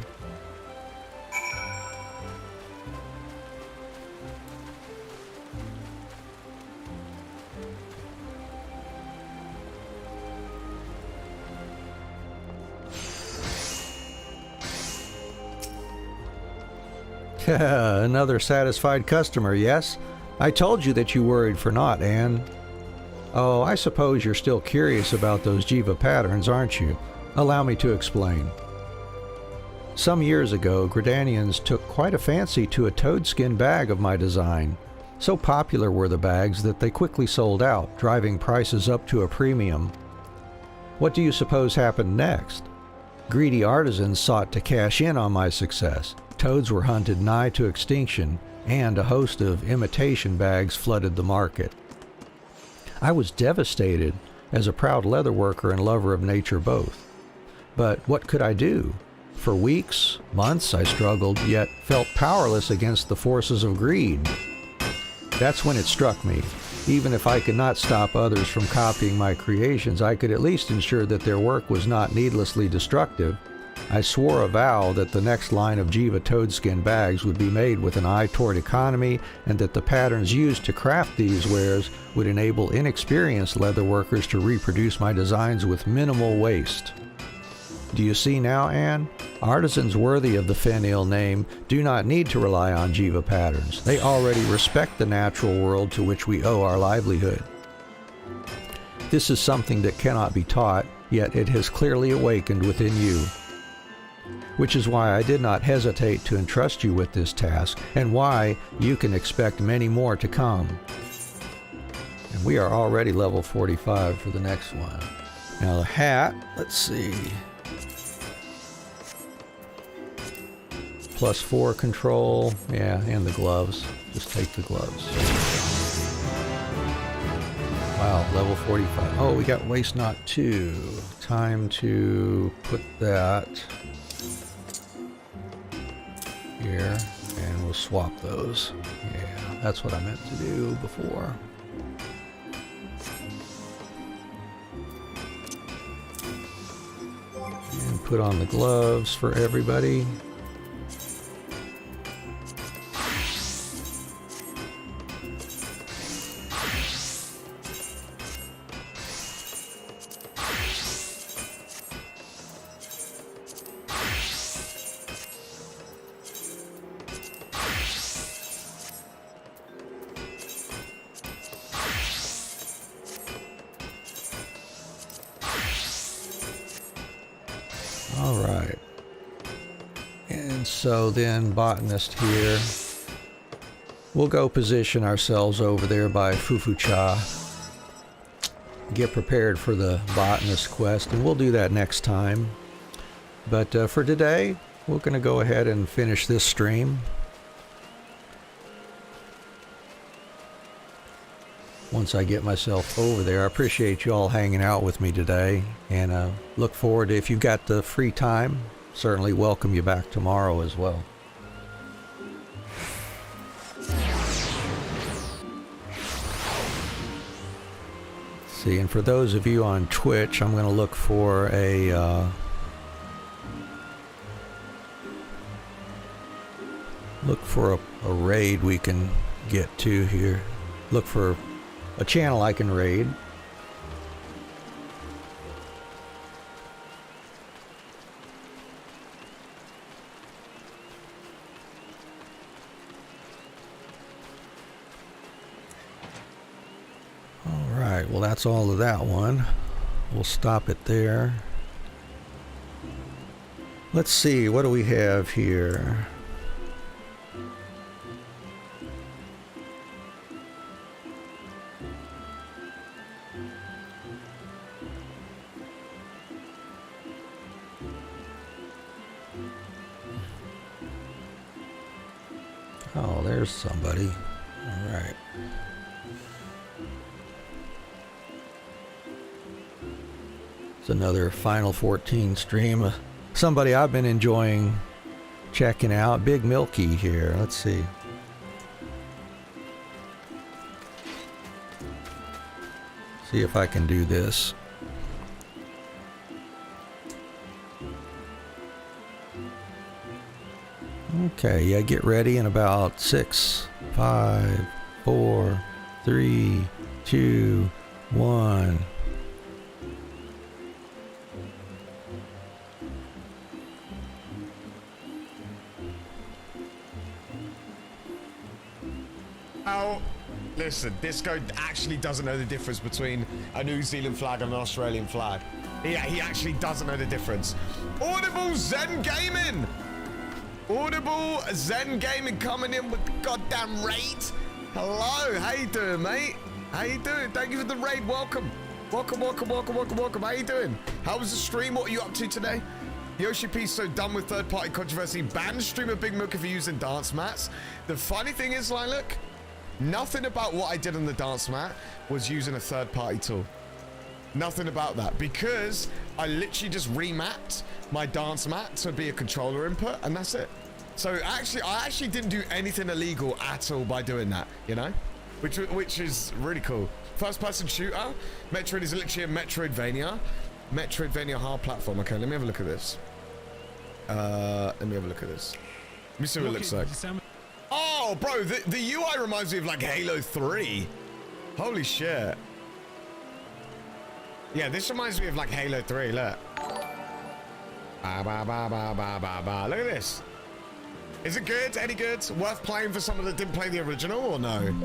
Another satisfied customer, yes? I told you that you worried for naught, Anne. Oh, I suppose you're still curious about those Jiva patterns, aren't you? Allow me to explain. Some years ago, Gridanians took quite a fancy to a toadskin bag of my design. So popular were the bags that they quickly sold out, driving prices up to a premium. What do you suppose happened next? Greedy artisans sought to cash in on my success. Toads were hunted nigh to extinction, and a host of imitation bags flooded the market. I was devastated, as a proud leather worker and lover of nature both. But what could I do? For weeks, months I struggled, yet felt powerless against the forces of greed. That's when it struck me. Even if I could not stop others from copying my creations, I could at least ensure that their work was not needlessly destructive. I swore a vow that the next line of Jiva toadskin bags would be made with an eye toward economy, and that the patterns used to craft these wares would enable inexperienced leather workers to reproduce my designs with minimal waste. Do you see now, Anne? Artisans worthy of the fainéant name do not need to rely on Jiva patterns. They already respect the natural world to which we owe our livelihood. This is something that cannot be taught, yet it has clearly awakened within you. Which is why I did not hesitate to entrust you with this task, and why you can expect many more to come. And we are already level 45 for the next one. Now the hat, let's see. +4 control, yeah, and the gloves. Just take the gloves. Wow, level 45. Oh, we got Waste Not 2. Time to put that here, and we'll swap those. Yeah, that's what I meant to do before. And put on the gloves for everybody. All right. And so then botanist here. We'll go position ourselves over there by Fufucha. Get prepared for the botanist quest, and we'll do that next time. But for today, we're going to go ahead and finish this stream. Once I get myself over there, I appreciate you all hanging out with me today, and look forward to, if you've got the free time, certainly welcome you back tomorrow as well. See, and for those of you on Twitch, I'm going to look for a raid we can get to here. Look for a channel I can raid. right, well, that's all of that one. We'll stop it there. Let's see, what do we have here? Oh, there's somebody. All right. It's another Final 14 stream. Somebody I've been enjoying checking out. Big Milky here. Let's see. See if I can do this. Okay, yeah, get ready in about 6, 5, 4, 3, 2, 1. Oh, listen, Disco actually doesn't know the difference between a New Zealand flag and an Australian flag. He actually doesn't know the difference. Audible Zen Gaming! Audible Zen Gaming coming in with the goddamn raid. Hello, how you doing, mate? How you doing? Thank you for the raid. Welcome. Welcome. How you doing? How was the stream? What are you up to today? Yoshi P so done with third-party controversy. Banned streamer Big Milky for using dance mats. The funny thing is, Lilac, nothing about what I did on the dance mat was using a third-party tool. Nothing about that, because I literally just remapped my dance mat to be a controller input, and that's it. So actually, I actually didn't do anything illegal at all by doing that, you know? Which is really cool. First-person shooter. Metroid is literally a Metroidvania. Metroidvania hard platform. Okay, let me have a look at this. Let me see what it looks like. Oh, bro, the UI reminds me of like Halo 3. Holy shit. Yeah, this reminds me of like Halo 3, look. Look at this. Is it good? Any good? Worth playing for someone that didn't play the original or no?